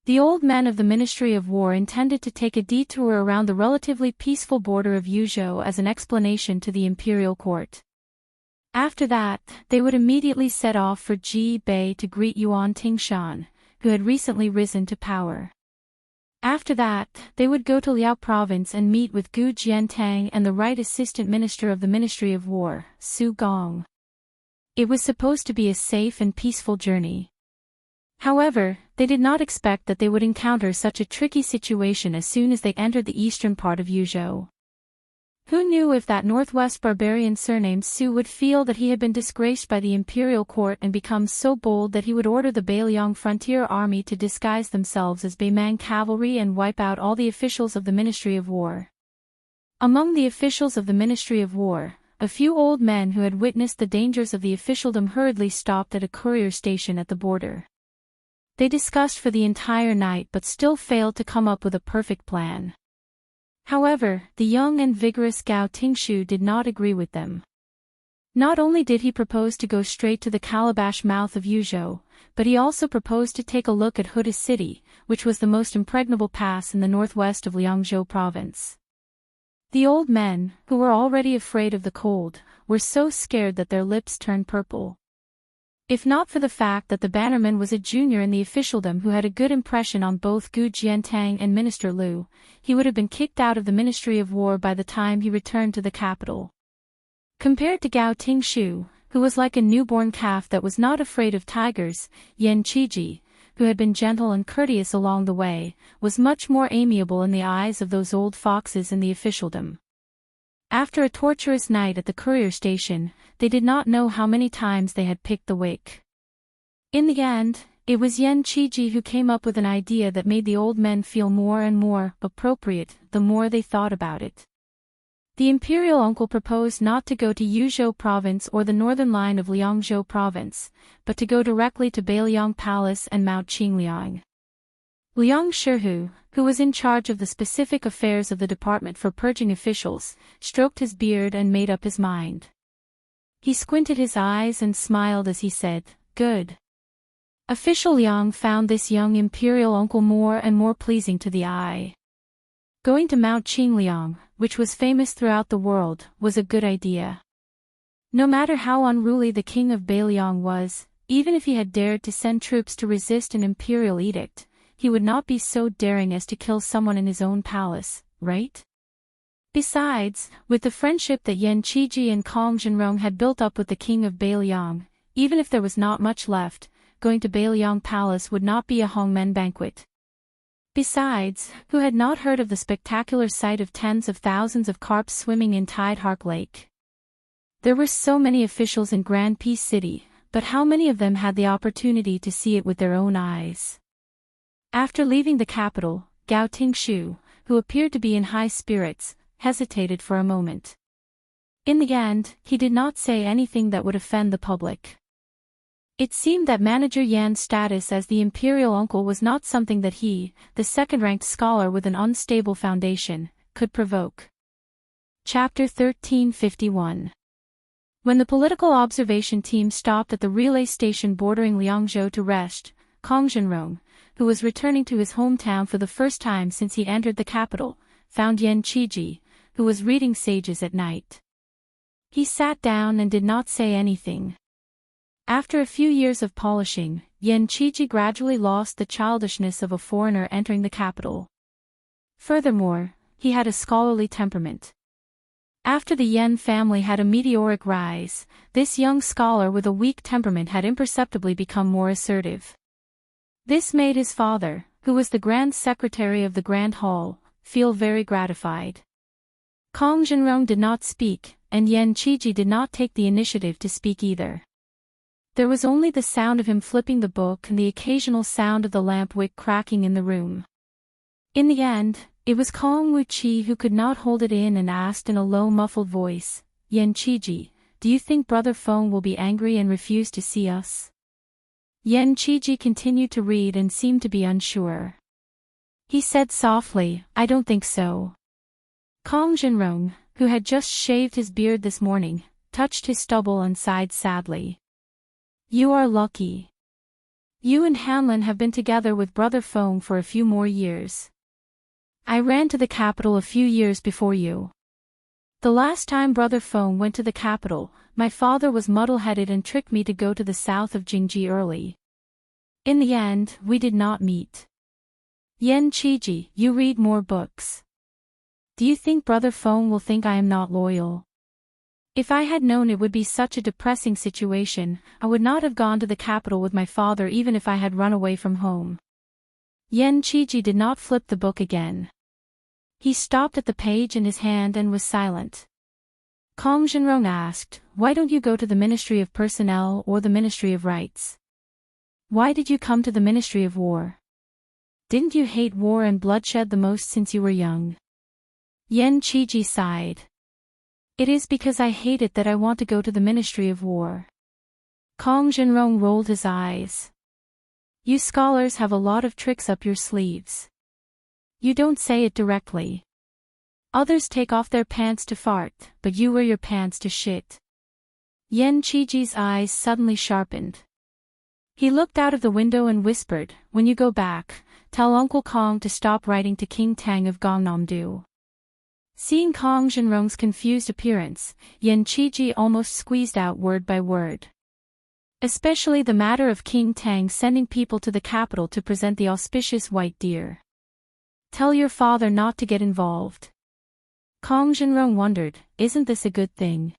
The old men of the Ministry of War intended to take a detour around the relatively peaceful border of Yuzhou as an explanation to the imperial court. After that, they would immediately set off for Ji Bei to greet Yuan Tingshan, who had recently risen to power. After that, they would go to Liao province and meet with Gu Jiantang and the right assistant minister of the Ministry of War, Su Gong. It was supposed to be a safe and peaceful journey. However, they did not expect that they would encounter such a tricky situation as soon as they entered the eastern part of Yuzhou. Who knew if that northwest barbarian surnamed Su would feel that he had been disgraced by the imperial court and become so bold that he would order the Beiliang frontier army to disguise themselves as Beimang cavalry and wipe out all the officials of the Ministry of War. Among the officials of the Ministry of War, a few old men who had witnessed the dangers of the officialdom hurriedly stopped at a courier station at the border. They discussed for the entire night but still failed to come up with a perfect plan. However, the young and vigorous Gao Tingshu did not agree with them. Not only did he propose to go straight to the calabash mouth of Yuzhou, but he also proposed to take a look at Huda City, which was the most impregnable pass in the northwest of Liangzhou province. The old men, who were already afraid of the cold, were so scared that their lips turned purple. If not for the fact that the bannerman was a junior in the officialdom who had a good impression on both Gu Jiantang and Minister Liu, he would have been kicked out of the Ministry of War by the time he returned to the capital. Compared to Gao Tingshu, who was like a newborn calf that was not afraid of tigers, Yan Qiji, who had been gentle and courteous along the way, was much more amiable in the eyes of those old foxes in the officialdom. After a torturous night at the courier station, they did not know how many times they had picked the wick. In the end, it was Yan Qiji who came up with an idea that made the old men feel more and more appropriate the more they thought about it. The imperial uncle proposed not to go to Yuzhou province or the northern line of Liangzhou province, but to go directly to Beiliang Palace and Mount Qingliang. Liang Shihu, who was in charge of the specific affairs of the department for purging officials, stroked his beard and made up his mind. He squinted his eyes and smiled as he said, "Good." Official Liang found this young imperial uncle more and more pleasing to the eye. Going to Mount Qingliang, which was famous throughout the world, was a good idea. No matter how unruly the king of Beiliang was, even if he had dared to send troops to resist an imperial edict, he would not be so daring as to kill someone in his own palace, right? Besides, with the friendship that Yan Qiji and Kong Zhenrong had built up with the king of Beiliang, even if there was not much left, going to Beiliang Palace would not be a hongmen banquet. Besides, who had not heard of the spectacular sight of tens of thousands of carps swimming in Tidehark Lake? There were so many officials in Grand Peace City, but how many of them had the opportunity to see it with their own eyes? After leaving the capital, Gao Tingshu, who appeared to be in high spirits, hesitated for a moment. In the end, he did not say anything that would offend the public. It seemed that Manager Yan's status as the imperial uncle was not something that he, the second-ranked scholar with an unstable foundation, could provoke. Chapter 1351. When the political observation team stopped at the relay station bordering Liangzhou to rest, Kong Zhenrong, who was returning to his hometown for the first time since he entered the capital, found Yan Qiji, who was reading Sages at night. He sat down and did not say anything. After a few years of polishing, Yan Qiji gradually lost the childishness of a foreigner entering the capital. Furthermore, he had a scholarly temperament. After the Yan family had a meteoric rise, this young scholar with a weak temperament had imperceptibly become more assertive. This made his father, who was the Grand Secretary of the Grand Hall, feel very gratified. Kong Zhenrong did not speak, and Yan Qiji did not take the initiative to speak either. There was only the sound of him flipping the book and the occasional sound of the lamp wick cracking in the room. In the end, it was Kong Wuxia who could not hold it in and asked in a low muffled voice, "Yan Qiji, do you think Brother Feng will be angry and refuse to see us?" Yan Qiji continued to read and seemed to be unsure. He said softly, "I don't think so." Kong Zhenrong, who had just shaved his beard this morning, touched his stubble and sighed sadly. "You are lucky. You and Hanlin have been together with Brother Feng for a few more years. I ran to the capital a few years before you. The last time Brother Feng went to the capital, my father was muddle-headed and tricked me to go to the south of Jingji early. In the end, we did not meet. Yan Qiji, you read more books. Do you think Brother Feng will think I am not loyal? If I had known it would be such a depressing situation, I would not have gone to the capital with my father even if I had run away from home." Yan Qiji did not flip the book again. He stopped at the page in his hand and was silent. Kong Zhenrong asked, "Why don't you go to the Ministry of Personnel or the Ministry of Rights? Why did you come to the Ministry of War? Didn't you hate war and bloodshed the most since you were young?" Yan Qiji sighed. "It is because I hate it that I want to go to the Ministry of War." Kong Zhenrong rolled his eyes. "You scholars have a lot of tricks up your sleeves. You don't say it directly. Others take off their pants to fart, but you wear your pants to shit." Yan Qiji's eyes suddenly sharpened. He looked out of the window and whispered, "When you go back, tell Uncle Kong to stop writing to King Tang of Gangnam-do. Seeing Kong Zhenrong's confused appearance, Yan Qiji almost squeezed out word by word. Especially the matter of King Tang sending people to the capital to present the auspicious white deer. Tell your father not to get involved. Kong Zhenrong wondered, isn't this a good thing?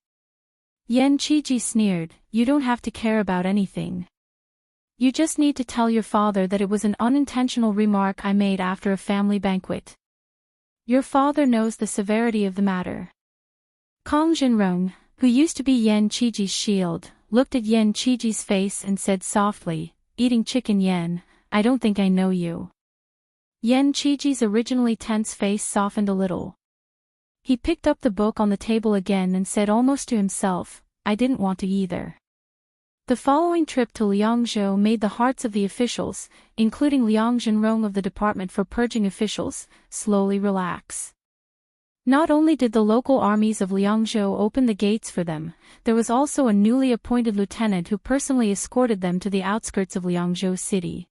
Yan Qiji sneered, you don't have to care about anything. You just need to tell your father that it was an unintentional remark I made after a family banquet. Your father knows the severity of the matter. Kong Zhenrong, who used to be Yan Qiji's shield, looked at Yan Qiji's face and said softly, eating chicken Yan, I don't think I know you. Yan Qiji's originally tense face softened a little. He picked up the book on the table again and said almost to himself, I didn't want to either. The following trip to Liangzhou made the hearts of the officials, including Liang Zhenrong of the Department for Purging Officials, slowly relax. Not only did the local armies of Liangzhou open the gates for them, there was also a newly appointed lieutenant who personally escorted them to the outskirts of Liangzhou city.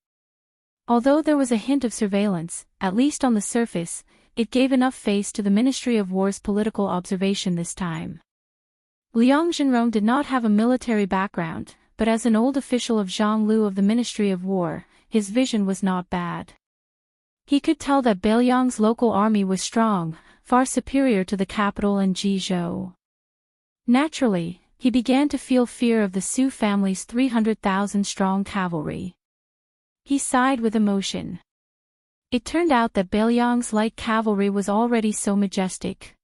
Although there was a hint of surveillance, at least on the surface, it gave enough face to the Ministry of War's political observation this time. Liang Zhenrong did not have a military background, but as an old official of Zhonglu of the Ministry of War, his vision was not bad. He could tell that Beiliang's local army was strong, far superior to the capital and Jizhou. Naturally, he began to feel fear of the Su family's 300,000-strong cavalry. He sighed with emotion. It turned out that Beiliang's light cavalry was already so majestic.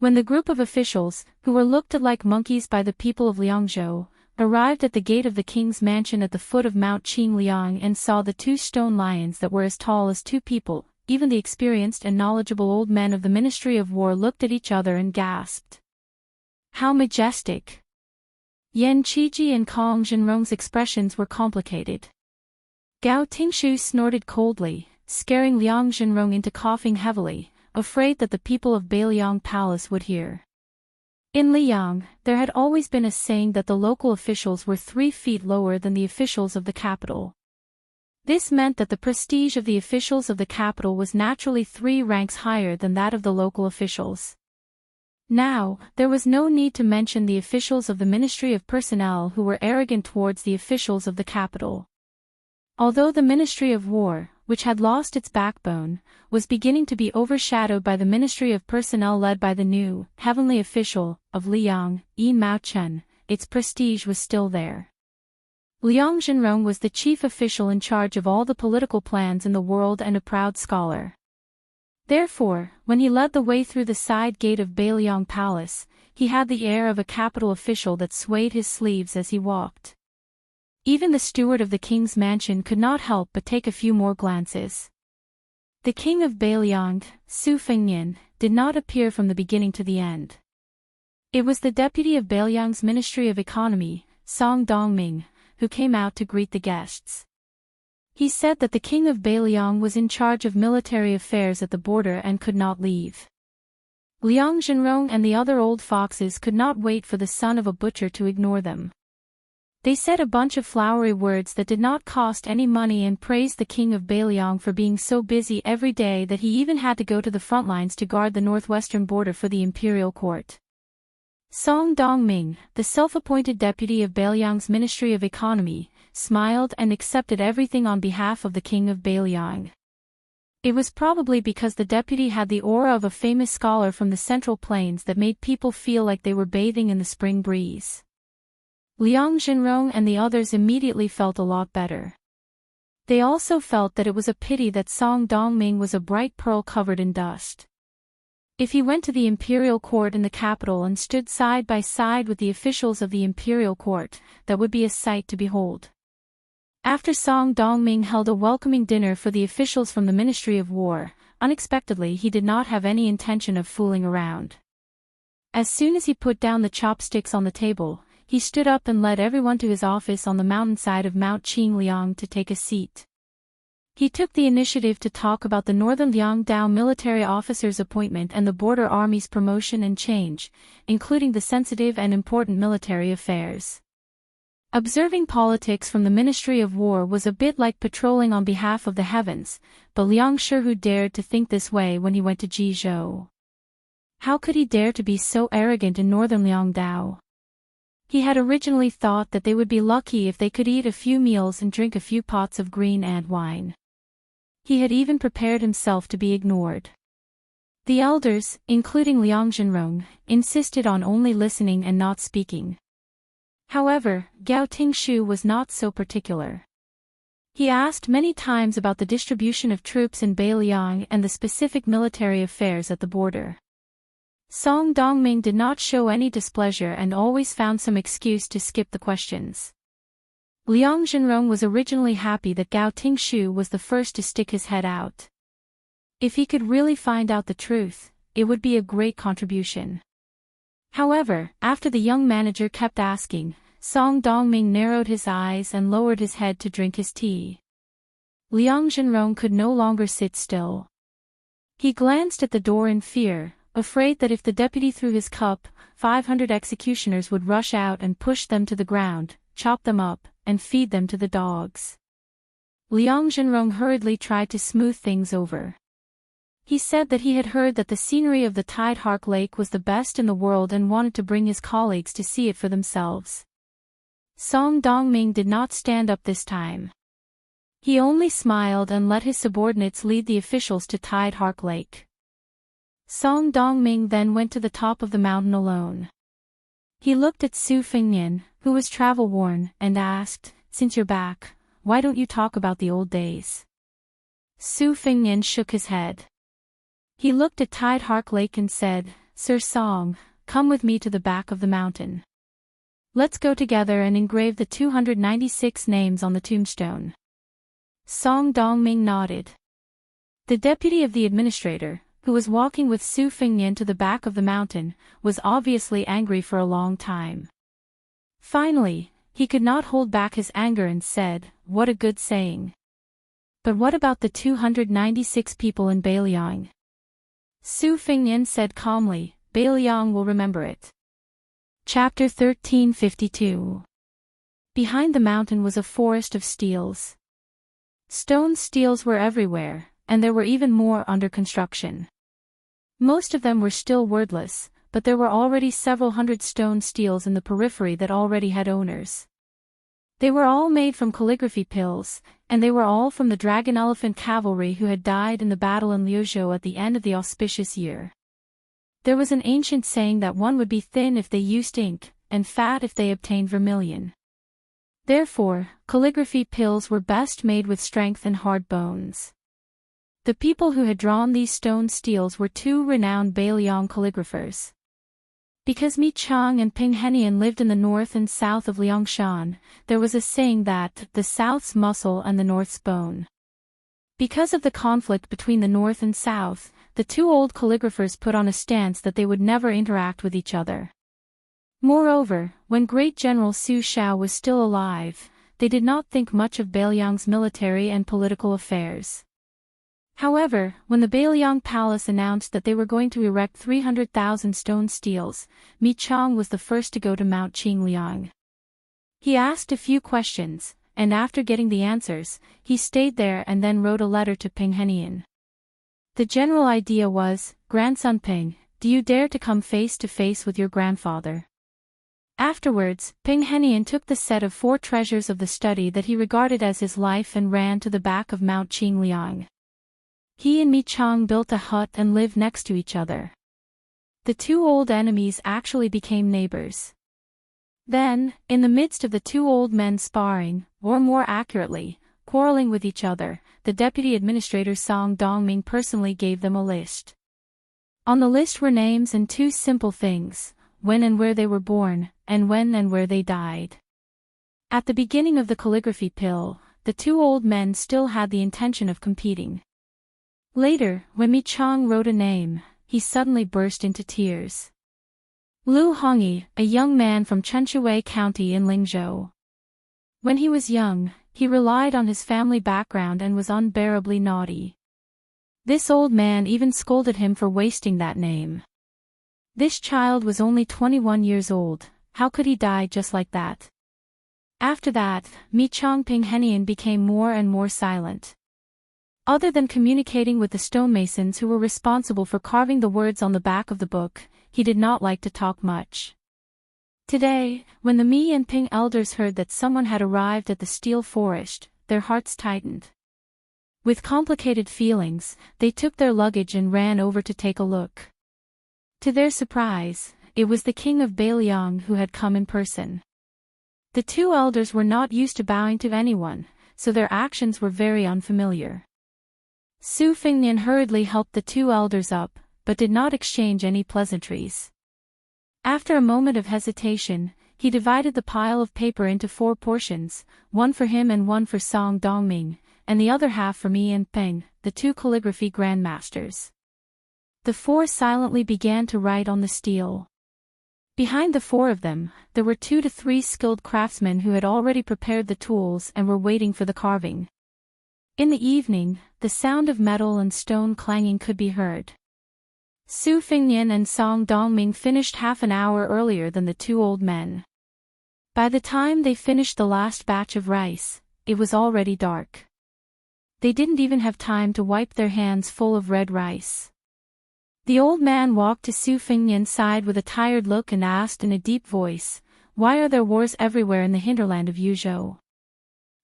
When the group of officials, who were looked at like monkeys by the people of Liangzhou, arrived at the gate of the king's mansion at the foot of Mount Qingliang and saw the two stone lions that were as tall as two people, even the experienced and knowledgeable old men of the Ministry of War looked at each other and gasped. How majestic! Yan Qiji and Kong Zhenrong's expressions were complicated. Gao Tingshu snorted coldly, scaring Liang Zhenrong into coughing heavily, afraid that the people of Beiliang Palace would hear. In Liang, there had always been a saying that the local officials were 3 feet lower than the officials of the capital. This meant that the prestige of the officials of the capital was naturally 3 ranks higher than that of the local officials. Now, there was no need to mention the officials of the Ministry of Personnel who were arrogant towards the officials of the capital. Although the Ministry of War, which had lost its backbone, was beginning to be overshadowed by the Ministry of Personnel led by the new, heavenly official, of Liang, Mao Chen, its prestige was still there. Liang Zhenrong was the chief official in charge of all the political plans in the world and a proud scholar. Therefore, when he led the way through the side gate of Beiliang Palace, he had the air of a capital official that swayed his sleeves as he walked. Even the steward of the king's mansion could not help but take a few more glances. The king of Beiliang, Su Fengnian, did not appear from the beginning to the end. It was the deputy of Beiliang's Ministry of Economy, Song Dongming, who came out to greet the guests. He said that the king of Beiliang was in charge of military affairs at the border and could not leave. Liang Zhenrong and the other old foxes could not wait for the son of a butcher to ignore them. They said a bunch of flowery words that did not cost any money and praised the king of Beiliang for being so busy every day that he even had to go to the front lines to guard the northwestern border for the imperial court. Song Dongming, the self-appointed deputy of Beiliang's Ministry of Economy, smiled and accepted everything on behalf of the king of Beiliang. It was probably because the deputy had the aura of a famous scholar from the Central Plains that made people feel like they were bathing in the spring breeze. Liang Zhenrong and the others immediately felt a lot better. They also felt that it was a pity that Song Dongming was a bright pearl covered in dust. If he went to the imperial court in the capital and stood side by side with the officials of the imperial court, that would be a sight to behold. After Song Dongming held a welcoming dinner for the officials from the Ministry of War, unexpectedly he did not have any intention of fooling around. As soon as he put down the chopsticks on the table, he stood up and led everyone to his office on the mountainside of Mount Qingliang to take a seat. He took the initiative to talk about the Northern Liangdao military officer's appointment and the border army's promotion and change, including the sensitive and important military affairs. Observing politics from the Ministry of War was a bit like patrolling on behalf of the heavens, but Liang Shihu dared to think this way when he went to Jizhou. How could he dare to be so arrogant in northern Liangdao? He had originally thought that they would be lucky if they could eat a few meals and drink a few pots of green ant wine. He had even prepared himself to be ignored. The elders, including Liang Zhenrong, insisted on only listening and not speaking. However, Gao Tingshu was not so particular. He asked many times about the distribution of troops in Beiliang and the specific military affairs at the border. Song Dongming did not show any displeasure and always found some excuse to skip the questions. Liang Zhenrong was originally happy that Gao Tingshu was the first to stick his head out. If he could really find out the truth, it would be a great contribution. However, after the young manager kept asking, Song Dongming narrowed his eyes and lowered his head to drink his tea. Liang Zhenrong could no longer sit still. He glanced at the door in fear, afraid that if the deputy threw his cup, 500 executioners would rush out and push them to the ground, chop them up, and feed them to the dogs. Liang Zhenrong hurriedly tried to smooth things over. He said that he had heard that the scenery of the Tide Hark Lake was the best in the world and wanted to bring his colleagues to see it for themselves. Song Dongming did not stand up this time. He only smiled and let his subordinates lead the officials to Tide Hark Lake. Song Dongming then went to the top of the mountain alone. He looked at Su Fengnian, who was travel-worn, and asked, "Since you're back, why don't you talk about the old days?" Su Fengnian shook his head. He looked at Tide Hark Lake and said, "Sir Song, come with me to the back of the mountain. Let's go together and engrave the 296 names on the tombstone." Song Dongming nodded. The deputy of the administrator, who was walking with Su Fengnian to the back of the mountain, was obviously angry for a long time. Finally, he could not hold back his anger and said, "What a good saying. But what about the 296 people in Beiliang?" Su Fengnian said calmly, "Beiliang will remember it." Chapter 1352. Behind the mountain was a forest of steels. Stone steels were everywhere, and there were even more under construction. Most of them were still wordless, but there were already several hundred stone steels in the periphery that already had owners. They were all made from calligraphy pills, and they were all from the dragon elephant cavalry who had died in the battle in Liuzhou at the end of the auspicious year. There was an ancient saying that one would be thin if they used ink, and fat if they obtained vermilion. Therefore, calligraphy pills were best made with strength and hard bones. The people who had drawn these stone steels were two renowned Beiliang calligraphers. Because Mi Chang and Ping Henian lived in the north and south of Liangshan, there was a saying that the south's muscle and the north's bone. Because of the conflict between the north and south, the two old calligraphers put on a stance that they would never interact with each other. Moreover, when great General Su Shao was still alive, they did not think much of Beiliang's military and political affairs. However, when the Beiliang Palace announced that they were going to erect 300,000 stone steels, Mi Chang was the first to go to Mount Qingliang. He asked a few questions, and after getting the answers, he stayed there and then wrote a letter to Ping Henian. The general idea was, "Grandson Ping, do you dare to come face to face with your grandfather?" Afterwards, Ping Henian took the set of 4 treasures of the study that he regarded as his life and ran to the back of Mount Qingliang. He and Mi Chang built a hut and lived next to each other. The two old enemies actually became neighbors. Then, in the midst of the two old men sparring, or more accurately, quarreling with each other, the deputy administrator Song Dongming personally gave them a list. On the list were names and 2 simple things, when and where they were born, and when and where they died. At the beginning of the calligraphy pill, the two old men still had the intention of competing. Later, when Mi Chang wrote a name, he suddenly burst into tears. Lu Hongyi, a young man from Chenshui County in Lingzhou. When he was young, he relied on his family background and was unbearably naughty. This old man even scolded him for wasting that name. This child was only 21 years old, how could he die just like that? After that, Mi Chang Ping Henian became more and more silent. Other than communicating with the stonemasons who were responsible for carving the words on the back of the book, he did not like to talk much. Today, when the Mi and Ping elders heard that someone had arrived at the steel forest, their hearts tightened. With complicated feelings, they took their luggage and ran over to take a look. To their surprise, it was the king of Bailiang who had come in person. The two elders were not used to bowing to anyone, so their actions were very unfamiliar. Su Fingnian hurriedly helped the two elders up, but did not exchange any pleasantries. After a moment of hesitation, he divided the pile of paper into 4 portions, one for him and one for Song Dongming, and the other half for Mi and Peng, the 2 calligraphy grandmasters. The 4 silently began to write on the steel. Behind the 4 of them, there were 2 to 3 skilled craftsmen who had already prepared the tools and were waiting for the carving. In the evening, the sound of metal and stone clanging could be heard. Su Fingnian and Song Dongming finished half an hour earlier than the 2 old men. By the time they finished the last batch of rice, it was already dark. They didn't even have time to wipe their hands full of red rice. The old man walked to Su Fingnian's side with a tired look and asked in a deep voice, "Why are there wars everywhere in the hinterland of Yuzhou?"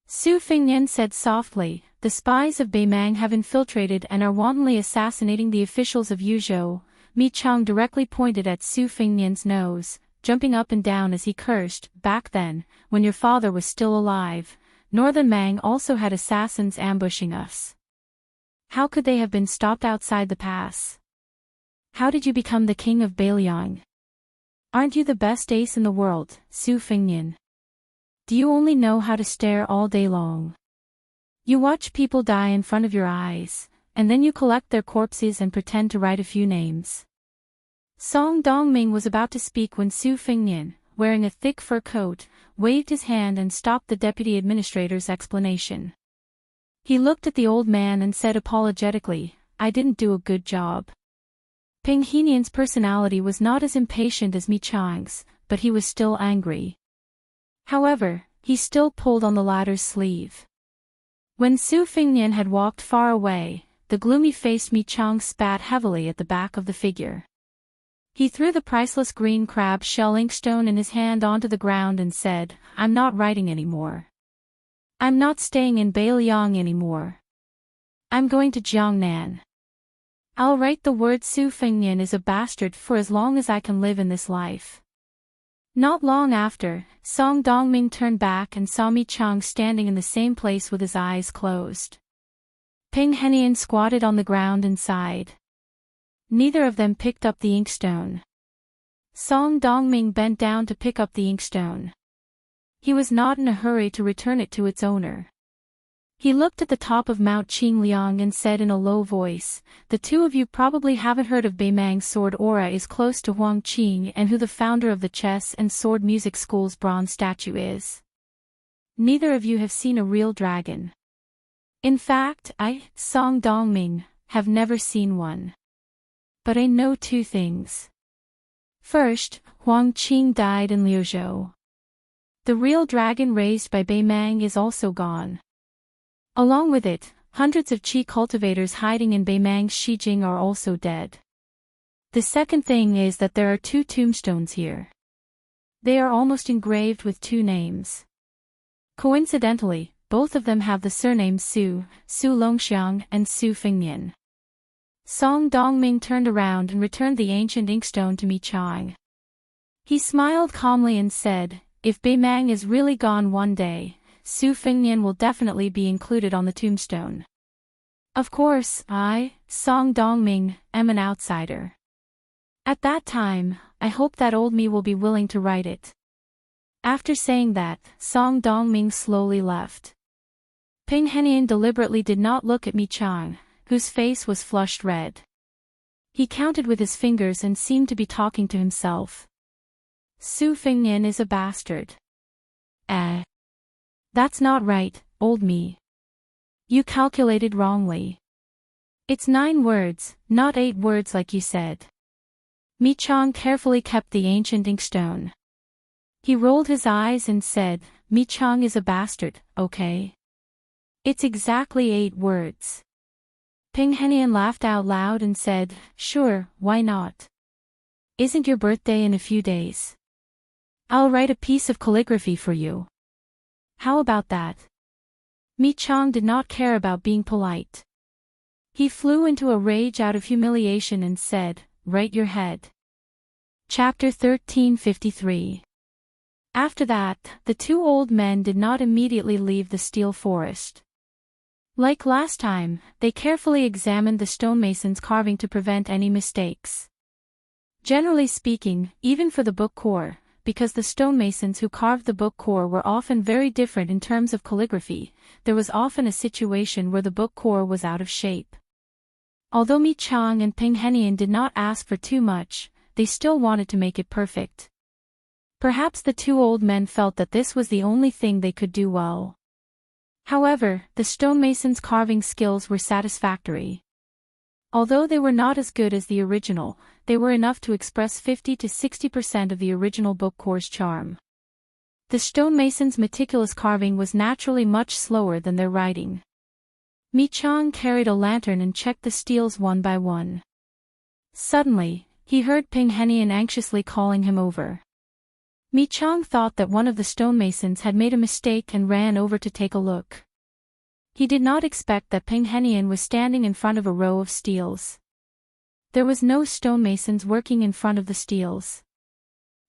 Su Fingnian said softly, "The spies of Beimang have infiltrated and are wantonly assassinating the officials of Yuzhou." Mi Chang directly pointed at Su Fingnian's nose, jumping up and down as he cursed. "Back then, when your father was still alive, Northern Mang also had assassins ambushing us. How could they have been stopped outside the pass? How did you become the king of Bailiang? Aren't you the best ace in the world, Su Fingnian? Do you only know how to stare all day long? You watch people die in front of your eyes, and then you collect their corpses and pretend to write a few names." Song Dongming was about to speak when Su Fingnian, wearing a thick fur coat, waved his hand and stopped the deputy administrator's explanation. He looked at the old man and said apologetically, "I didn't do a good job." Ping Henian's personality was not as impatient as Mi Chang's, but he was still angry. However, he still pulled on the latter's sleeve. When Su Fingnian had walked far away, the gloomy-faced Mi Chang spat heavily at the back of the figure. He threw the priceless green crab shell inkstone in his hand onto the ground and said, "I'm not writing anymore. I'm not staying in Bailiang anymore. I'm going to Jiangnan. I'll write the word Su Fingnian is a bastard for as long as I can live in this life." Not long after, Song Dongming turned back and saw Mi Chang standing in the same place with his eyes closed. Ping Henian squatted on the ground and sighed. Neither of them picked up the inkstone. Song Dongming bent down to pick up the inkstone. He was not in a hurry to return it to its owner. He looked at the top of Mount Qingliang and said in a low voice, "The 2 of you probably haven't heard of Beimang's sword aura is close to Huang Qing and who the founder of the chess and sword music school's bronze statue is. Neither of you have seen a real dragon. In fact, I, Song Dongming, have never seen one. But I know 2 things. First, Huang Qing died in Liuzhou. The real dragon raised by Beimang is also gone. Along with it, hundreds of qi cultivators hiding in Beimang's Shijing are also dead. The second thing is that there are 2 tombstones here. They are almost engraved with 2 names. Coincidentally, both of them have the surnames Su, Su Longxiang and Su Fingnian." Song Dongming turned around and returned the ancient inkstone to Mi Chang. He smiled calmly and said, "If Beimang is really gone one day, Su Fingnian will definitely be included on the tombstone. Of course, I, Song Dongming, am an outsider. At that time, I hope that old me will be willing to write it." After saying that, Song Dongming slowly left. Ping Henian deliberately did not look at Mi Chang, whose face was flushed red. He counted with his fingers and seemed to be talking to himself. "Su Fingnian is a bastard. That's not right, old me. You calculated wrongly. It's 9 words, not 8 words like you said." Mi Chang carefully kept the ancient inkstone. He rolled his eyes and said, "Mi Chang is a bastard, okay? It's exactly 8 words. Ping Henian laughed out loud and said, "Sure, why not? Isn't your birthday in a few days? I'll write a piece of calligraphy for you. How about that?" Mi Chang did not care about being polite. He flew into a rage out of humiliation and said, "Right your head." Chapter 1353. After that, the two old men did not immediately leave the steel forest. Like last time, they carefully examined the stonemason's carving to prevent any mistakes. Generally speaking, even for the book core, because the stonemasons who carved the book core were often very different in terms of calligraphy, there was often a situation where the book core was out of shape. Although Mi Chang and Ping Henian did not ask for too much, they still wanted to make it perfect. Perhaps the two old men felt that this was the only thing they could do well. However, the stonemasons' carving skills were satisfactory. Although they were not as good as the original, they were enough to express 50 to 60% of the original book core's charm. The stonemasons' meticulous carving was naturally much slower than their writing. Mi Chang carried a lantern and checked the steels one by one. Suddenly, he heard Ping Henian anxiously calling him over. Mi Chang thought that one of the stonemasons had made a mistake and ran over to take a look. He did not expect that Ping Henian was standing in front of a row of steels. There was no stonemasons working in front of the steels.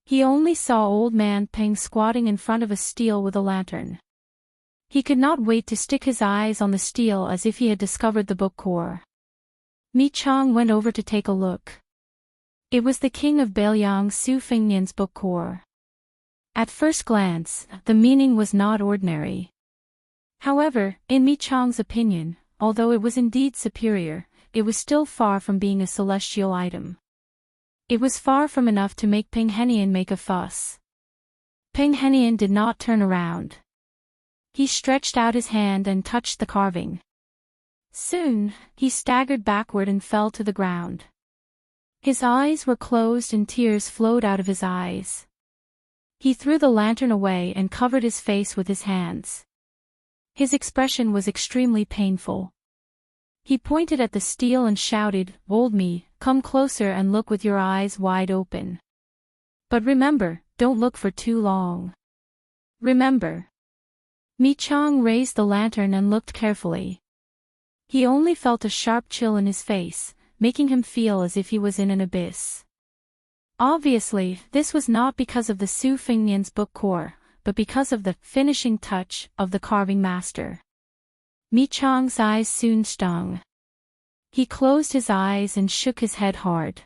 He only saw old man Peng squatting in front of a steel with a lantern. He could not wait to stick his eyes on the steel as if he had discovered the book core. Mi Chang went over to take a look. It was the king of Bailiang Su Fengnian's book core. At first glance, the meaning was not ordinary. However, in Mi Chang's opinion, although it was indeed superior, it was still far from being a celestial item. It was far from enough to make Ping Henian make a fuss. Ping Henian did not turn around. He stretched out his hand and touched the carving. Soon, he staggered backward and fell to the ground. His eyes were closed and tears flowed out of his eyes. He threw the lantern away and covered his face with his hands. His expression was extremely painful. He pointed at the steel and shouted, "Old me, come closer and look with your eyes wide open. But remember, don't look for too long. Remember." Mi Chang raised the lantern and looked carefully. He only felt a sharp chill in his face, making him feel as if he was in an abyss. Obviously, this was not because of the Su Fengnian's book core, but because of the finishing touch of the carving master. Mi Chang's eyes soon stung. He closed his eyes and shook his head hard.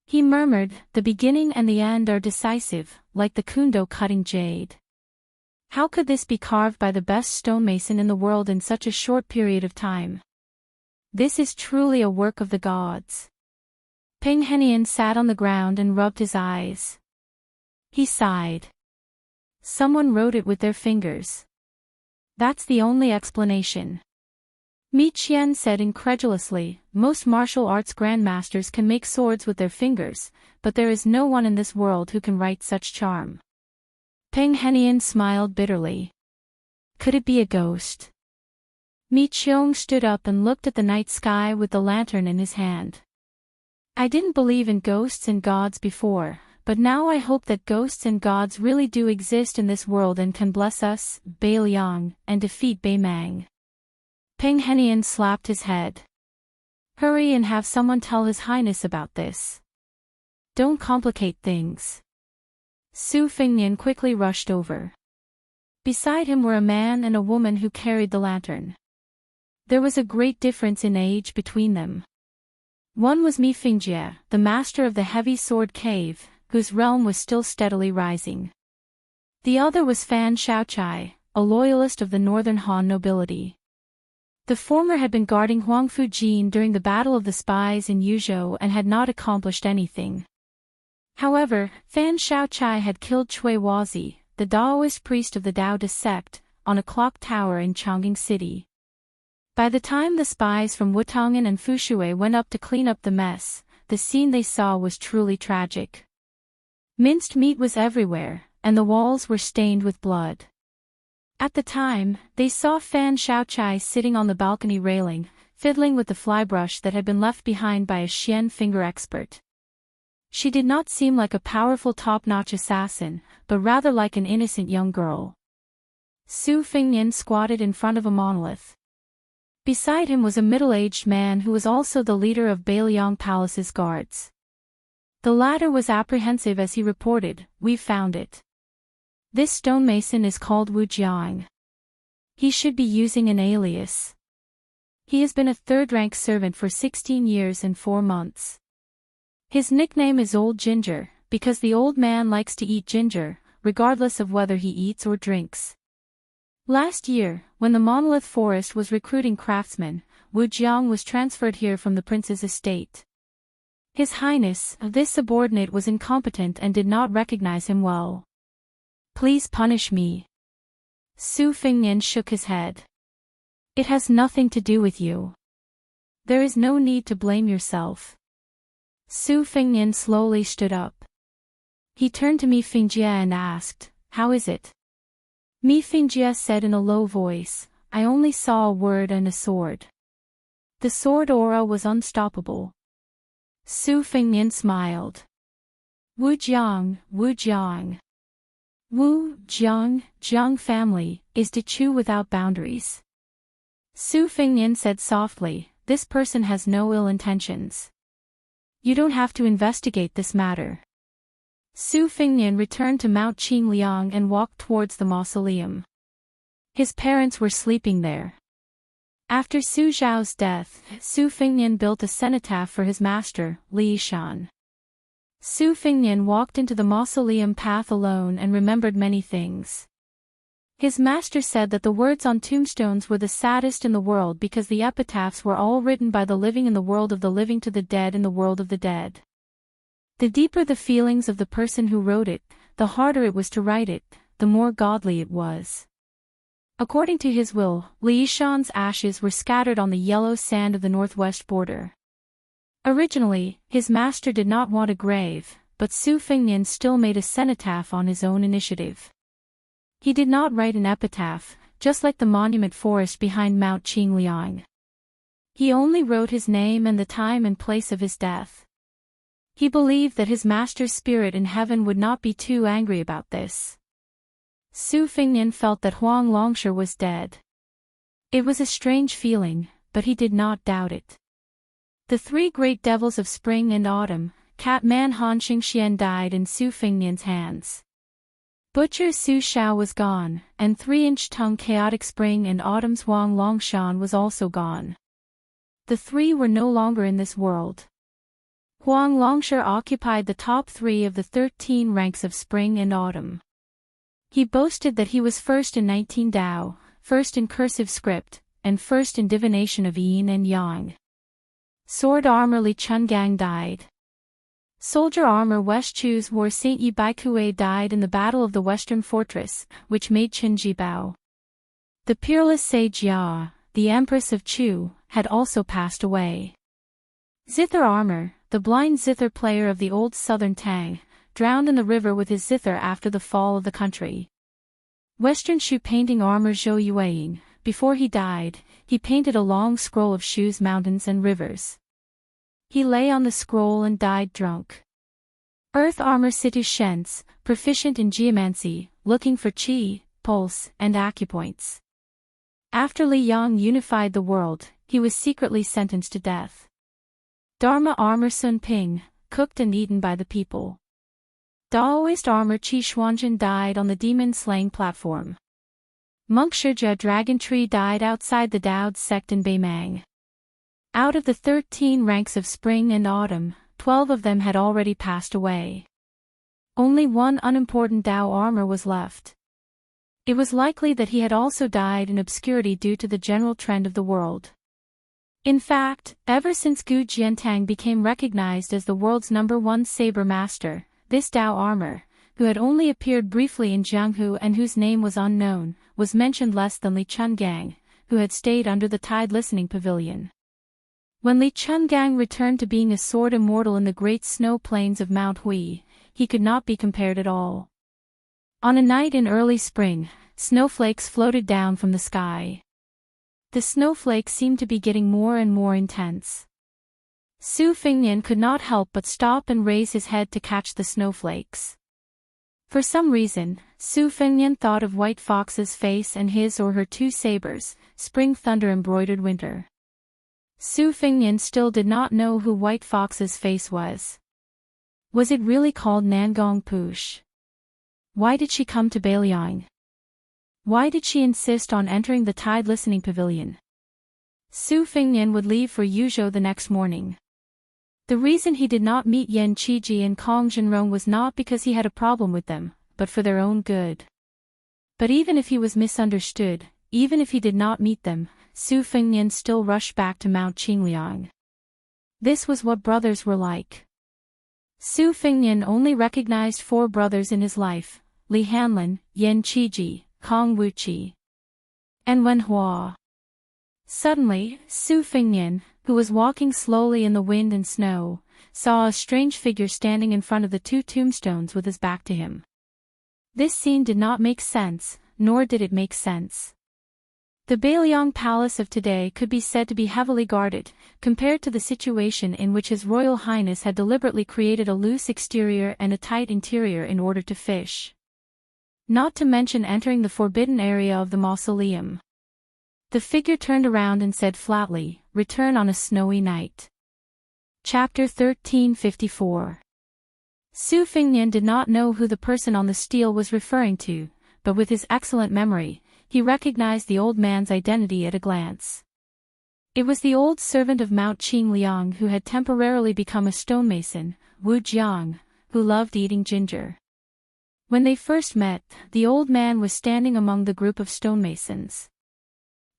He murmured, "The beginning and the end are decisive, like the kundo cutting jade. How could this be carved by the best stonemason in the world in such a short period of time? This is truly a work of the gods." Ping Henian sat on the ground and rubbed his eyes. He sighed. Someone wrote it with their fingers. That's the only explanation. Mi Qian said incredulously, "Most martial arts grandmasters can make swords with their fingers, but there is no one in this world who can write such charm." Ping Henian smiled bitterly. Could it be a ghost? Mi Qiong stood up and looked at the night sky with the lantern in his hand. "I didn't believe in ghosts and gods before, but now I hope that ghosts and gods really do exist in this world and can bless us, Bailiang, and defeat Beimang." Ping Henian slapped his head. "Hurry and have someone tell His Highness about this. Don't complicate things." Su Fengnian quickly rushed over. Beside him were a man and a woman who carried the lantern. There was a great difference in age between them. One was Mi Fingjie, the master of the heavy sword cave, whose realm was still steadily rising. The other was Fan Shaochai, a loyalist of the northern Han nobility. The former had been guarding Huangfu Jin during the Battle of the Spies in Yuzhou and had not accomplished anything. However, Fan Shaochai had killed Cui Wazi, the Daoist priest of the Daoist sect, on a clock tower in Chongqing City. By the time the spies from Wutongan and Fushui went up to clean up the mess, the scene they saw was truly tragic. Minced meat was everywhere, and the walls were stained with blood. At the time, they saw Fan Shaochai sitting on the balcony railing, fiddling with the flybrush that had been left behind by a Xian finger expert. She did not seem like a powerful top-notch assassin, but rather like an innocent young girl. Su Fengnian squatted in front of a monolith. Beside him was a middle-aged man who was also the leader of Bailiang Palace's guards. The latter was apprehensive as he reported, "We've found it. This stonemason is called Wuxia. He should be using an alias. He has been a third-rank servant for 16 years and 4 months. His nickname is Old Ginger, because the old man likes to eat ginger, regardless of whether he eats or drinks." Last year, when the Monolith Forest was recruiting craftsmen, Wu Jiang was transferred here from the prince's estate. His Highness, this subordinate was incompetent and did not recognize him well. "Please punish me." Su Fengnian shook his head. "It has nothing to do with you. There is no need to blame yourself." Su Fengnian slowly stood up. He turned to Mi Fingjie and asked, "How is it?" Mi Fingjie said in a low voice, "I only saw a word and a sword." The sword aura was unstoppable. Su Fengnian smiled. Wu Jiang, Wu Jiang. Wu Jiang, Jiang family, is to chew without boundaries. Su Fengnian said softly, "This person has no ill intentions. You don't have to investigate this matter." Su Fengnian returned to Mount Qingliang and walked towards the mausoleum. His parents were sleeping there. After Su Zhao's death, Su Fengnian built a cenotaph for his master, Li Yishan. Su Fengnian walked into the mausoleum path alone and remembered many things. His master said that the words on tombstones were the saddest in the world because the epitaphs were all written by the living in the world of the living to the dead in the world of the dead. The deeper the feelings of the person who wrote it, the harder it was to write it, the more godly it was. According to his will, Li Yishan's ashes were scattered on the yellow sand of the northwest border. Originally, his master did not want a grave, but Su Fengnian still made a cenotaph on his own initiative. He did not write an epitaph, just like the monument forest behind Mount Qingliang. He only wrote his name and the time and place of his death. He believed that his master's spirit in heaven would not be too angry about this. Su Fengnian felt that Huang Longsha was dead. It was a strange feeling, but he did not doubt it. The 3 great devils of spring and autumn, Catman Han Xingxian died in Su Fengnian's hands. Butcher Su Xiao was gone, and 3-inch tongue chaotic spring and autumn's Huang Longshan was also gone. The 3 were no longer in this world. Huang Longsha occupied the top 3 of the 13 ranks of spring and autumn. He boasted that he was first in 19 Dao, first in cursive script, and first in divination of yin and yang. Sword armor Li Chungang died. Soldier armor West Chu's war Saint Yi Baikue died in the Battle of the Western Fortress, which made Qinji bow. The peerless sage Ya, the Empress of Chu, had also passed away. Zither armor, the blind zither player of the old southern Tang, drowned in the river with his zither after the fall of the country. Western Shu painting armor Zhou Yueying, before he died, he painted a long scroll of Shu's mountains and rivers. He lay on the scroll and died drunk. Earth armor Situ Shens, proficient in geomancy, looking for qi, pulse, and acupoints. After Li Yang unified the world, he was secretly sentenced to death. Dharma armor Sun Ping, cooked and eaten by the people. Daoist armor Qi Xuanjin died on the demon-slaying platform. Monk Shijia Dragon Tree died outside the Dao's sect in Beimang. Out of the 13 ranks of spring and autumn, 12 of them had already passed away. Only one unimportant Dao armor was left. It was likely that he had also died in obscurity due to the general trend of the world. In fact, ever since Gu Jiantang became recognized as the world's #1 saber master, this Dao armor, who had only appeared briefly in Jianghu and whose name was unknown, was mentioned less than Li Chungang, who had stayed under the Tide Listening Pavilion. When Li Chungang returned to being a sword immortal in the great snow plains of Mount Hui, he could not be compared at all. On a night in early spring, snowflakes floated down from the sky. The snowflakes seemed to be getting more and more intense. Su Fengnian could not help but stop and raise his head to catch the snowflakes. For some reason, Su Fengnian thought of White Fox's face and his or her two sabers, spring thunder embroidered winter. Su Fengnian still did not know who White Fox's face was. Was it really called Nangong Push? Why did she come to Bailiang? Why did she insist on entering the Tide Listening Pavilion? Su Fengnian would leave for Yuzhou the next morning. The reason he did not meet Yan Qiji and Kong Zhenrong was not because he had a problem with them, but for their own good. But even if he was misunderstood, even if he did not meet them, Su Fengnian still rushed back to Mount Qingliang. This was what brothers were like. Su Fengnian only recognized 4 brothers in his life: Li Hanlin, Yan Qiji, Kong Wuxia, and Wen Hua. Suddenly, Su Fengnian, who was walking slowly in the wind and snow, saw a strange figure standing in front of the 2 tombstones with his back to him. This scene did not make sense, nor did it make sense. The Bailiang Palace of today could be said to be heavily guarded, compared to the situation in which His Royal Highness had deliberately created a loose exterior and a tight interior in order to fish. Not to mention entering the forbidden area of the mausoleum. The figure turned around and said flatly, "Return on a snowy night." Chapter 1354. Su Fengnian did not know who the person on the stele was referring to, but with his excellent memory, he recognized the old man's identity at a glance. It was the old servant of Mount Qingliang who had temporarily become a stonemason, Wu Jiang, who loved eating ginger. When they first met, the old man was standing among the group of stonemasons.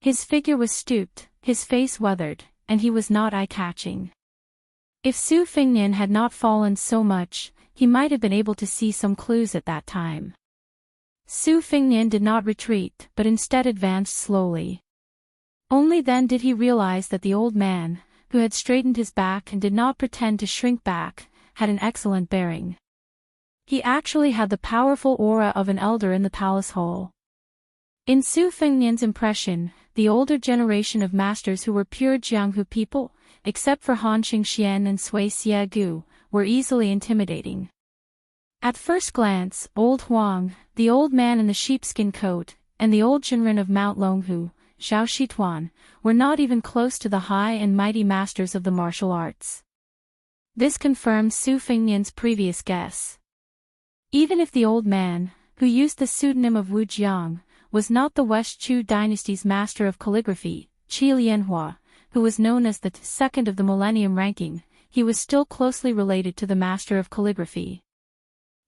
His figure was stooped, his face weathered, and he was not eye-catching. If Su Fengnian had not fallen so much, he might have been able to see some clues at that time. Su Fengnian did not retreat, but instead advanced slowly. Only then did he realize that the old man, who had straightened his back and did not pretend to shrink back, had an excellent bearing. He actually had the powerful aura of an elder in the palace hall. In Su Fengnian's impression, the older generation of masters who were pure Jianghu people, except for Han Qingxian and Sui Xiegu, were easily intimidating. At first glance, old Huang, the old man in the sheepskin coat, and the old Zhenren of Mount Longhu, Xiao Shituan, were not even close to the high and mighty masters of the martial arts. This confirmed Su Fengnian's previous guess. Even if the old man, who used the pseudonym of Wu Jiang, was not the West Chu dynasty's master of calligraphy, Qi Lianhua, who was known as the second of the millennium ranking, he was still closely related to the master of calligraphy.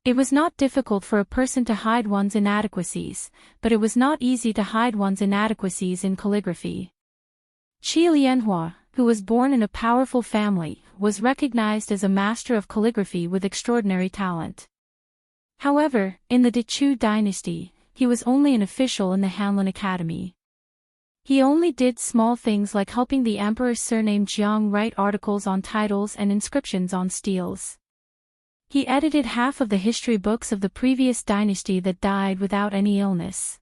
It was not difficult for a person to hide one's inadequacies, but it was not easy to hide one's inadequacies in calligraphy. Qi Lianhua, who was born in a powerful family, was recognized as a master of calligraphy with extraordinary talent. However, in the Dechu dynasty, he was only an official in the Hanlin Academy. He only did small things like helping the emperor's surname Jiang write articles on titles and inscriptions on steles. He edited half of the history books of the previous dynasty that died without any illness.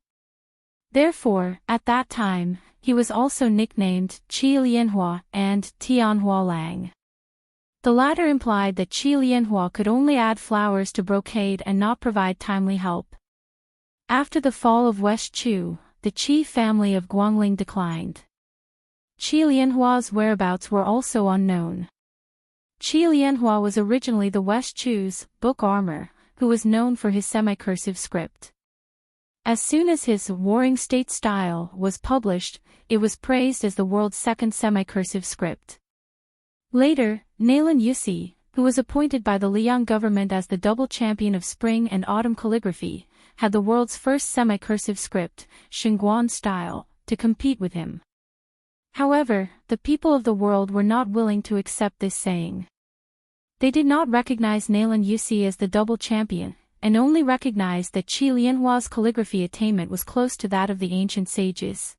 Therefore, at that time, he was also nicknamed Qi Lianhua and Tianhua Lang. The latter implied that Qi Lianhua could only add flowers to brocade and not provide timely help. After the fall of West Chu, the Qi family of Guangling declined. Qi Lianhua's whereabouts were also unknown. Qi Lianhua was originally the West Chu's book armor, who was known for his semi-cursive script. As soon as his Warring State Style was published, it was praised as the world's second semi-cursive script. Later, Nailan Yusi, who was appointed by the Liang government as the double champion of spring and autumn calligraphy, had the world's first semi-cursive script, Xinguan style, to compete with him. However, the people of the world were not willing to accept this saying. They did not recognize Nailan Yusi as the double champion, and only recognized that Qi Lianhua's calligraphy attainment was close to that of the ancient sages.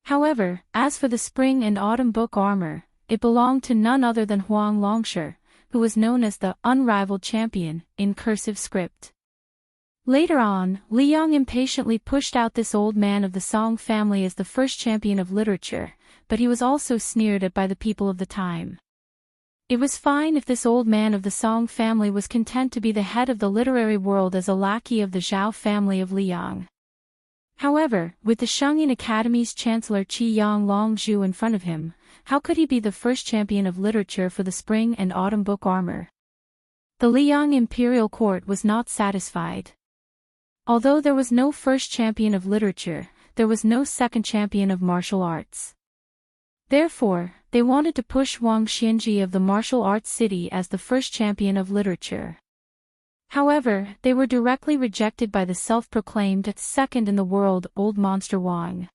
However, as for the spring and autumn book armor, it belonged to none other than Huang Longshi, who was known as the unrivaled champion in cursive script. Later on, Liang impatiently pushed out this old man of the Song family as the first champion of literature, but he was also sneered at by the people of the time. It was fine if this old man of the Song family was content to be the head of the literary world as a lackey of the Zhao family of Liang. However, with the Shengyin Academy's chancellor Qi Yang Longzhu in front of him, how could he be the first champion of literature for the spring and autumn book armor? The Liang imperial court was not satisfied. Although there was no first champion of literature, there was no second champion of martial arts. Therefore, they wanted to push Wang Xianji of the martial arts city as the first champion of literature. However, they were directly rejected by the self-proclaimed second in the world old monster Wang.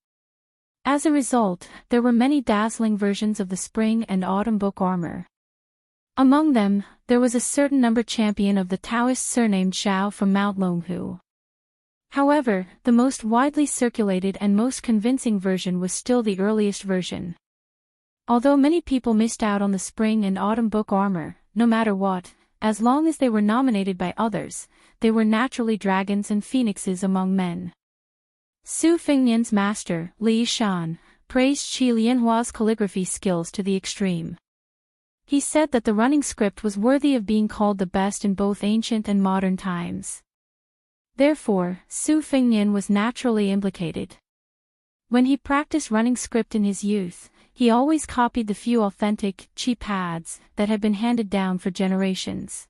As a result, there were many dazzling versions of the spring and autumn book armor. Among them, there was a certain number champion of the Taoist surnamed Zhao from Mount Longhu. However, the most widely circulated and most convincing version was still the earliest version. Although many people missed out on the spring and autumn book armor, no matter what, as long as they were nominated by others, they were naturally dragons and phoenixes among men. Su Fengnian's master, Li Shan, praised Qi Lianhua's calligraphy skills to the extreme. He said that the running script was worthy of being called the best in both ancient and modern times. Therefore, Su Fengnian was naturally implicated. When he practiced running script in his youth, he always copied the few authentic, cheap pads that had been handed down for generations.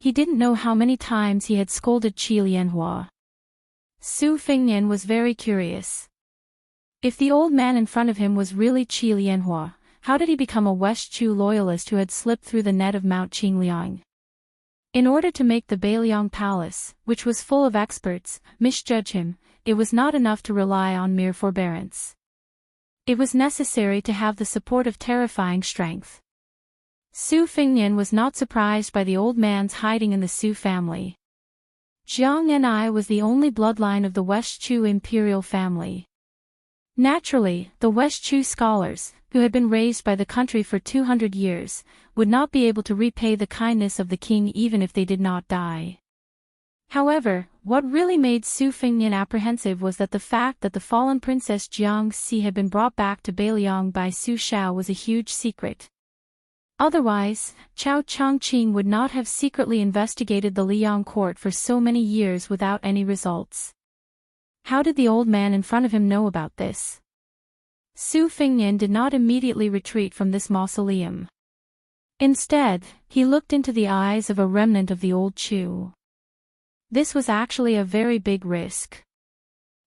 He didn't know how many times he had scolded Qi Lianhua. Su Fengnian was very curious. If the old man in front of him was really Qi Lianhua, how did he become a West Chu loyalist who had slipped through the net of Mount Qingliang? In order to make the Beiliang Palace, which was full of experts, misjudge him, it was not enough to rely on mere forbearance. It was necessary to have the support of terrifying strength. Su Fengnian was not surprised by the old man's hiding in the Su family. Jiang Ni was the only bloodline of the West Chu imperial family. Naturally, the West Chu scholars, who had been raised by the country for 200 years, would not be able to repay the kindness of the king even if they did not die. However, what really made Su Fengnian apprehensive was that the fact that the fallen princess Jiang Si had been brought back to Beiliang by Su Shao was a huge secret. Otherwise, Chao Chongqing would not have secretly investigated the Liang court for so many years without any results. How did the old man in front of him know about this? Su Fengnian did not immediately retreat from this mausoleum. Instead, he looked into the eyes of a remnant of the old Chu. This was actually a very big risk.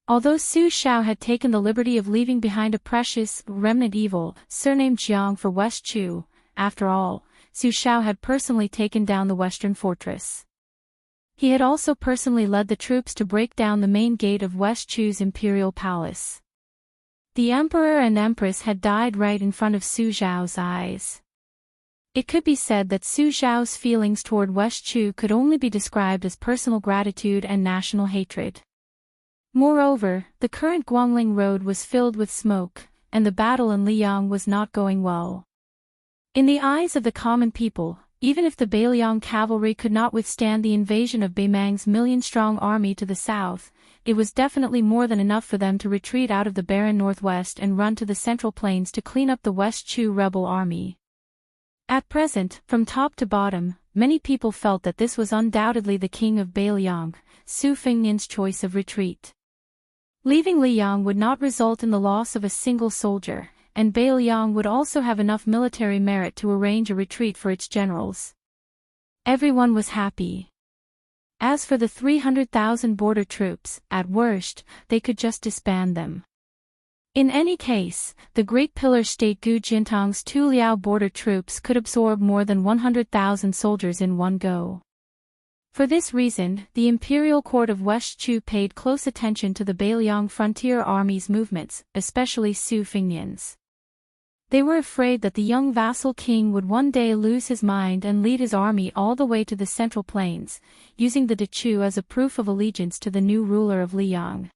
Although Su Shao had taken the liberty of leaving behind a precious, remnant evil, surnamed Jiang for West Chu, after all, Su Shao had personally taken down the western fortress. He had also personally led the troops to break down the main gate of West Chu's imperial palace. The emperor and empress had died right in front of Su Zhao's eyes. It could be said that Su Zhao's feelings toward West Chu could only be described as personal gratitude and national hatred. Moreover, the current Guangling road was filled with smoke, and the battle in Liang was not going well. In the eyes of the common people, even if the Beiliang cavalry could not withstand the invasion of Beimang's million-strong army to the south, it was definitely more than enough for them to retreat out of the barren northwest and run to the central plains to clean up the West Chu rebel army. At present, from top to bottom, many people felt that this was undoubtedly the king of Beiliang, Su Fengnian's choice of retreat. Leaving Liang would not result in the loss of a single soldier, and Beiliang would also have enough military merit to arrange a retreat for its generals. Everyone was happy. As for the 300,000 border troops, at worst, they could just disband them. In any case, the Great Pillar State Gu Jintang's two Liao border troops could absorb more than 100,000 soldiers in one go. For this reason, the imperial court of West Chu paid close attention to the Beiliang frontier army's movements, especially Su Fengnian's. They were afraid that the young vassal king would one day lose his mind and lead his army all the way to the central plains, using the Dechu as a proof of allegiance to the new ruler of Liang.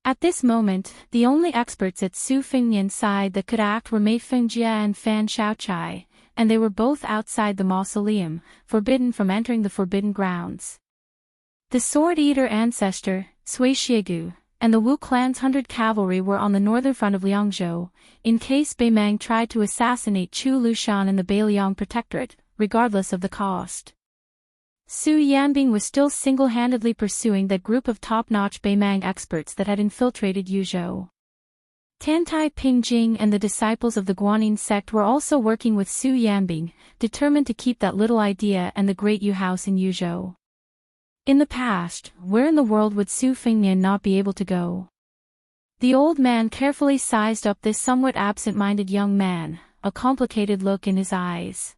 At this moment, the only experts at Su Fengnian's side that could act were Mei Fengjie and Fan Shaochai, and they were both outside the mausoleum, forbidden from entering the forbidden grounds. The Sword Eater ancestor, Sui Shiegu, and the Wu clan's 100 cavalry were on the northern front of Liangzhou, in case Bei Mang tried to assassinate Chu Lushan and the Beiliang Protectorate, regardless of the cost. Su Yanbing was still single-handedly pursuing that group of top-notch Bei Mang experts that had infiltrated Yuzhou. Tantai Pingjing and the disciples of the Guanyin sect were also working with Su Yanbing, determined to keep that little idea and the Great Yu house in Yuzhou. In the past, where in the world would Su Fengnian not be able to go? The old man carefully sized up this somewhat absent-minded young man, a complicated look in his eyes.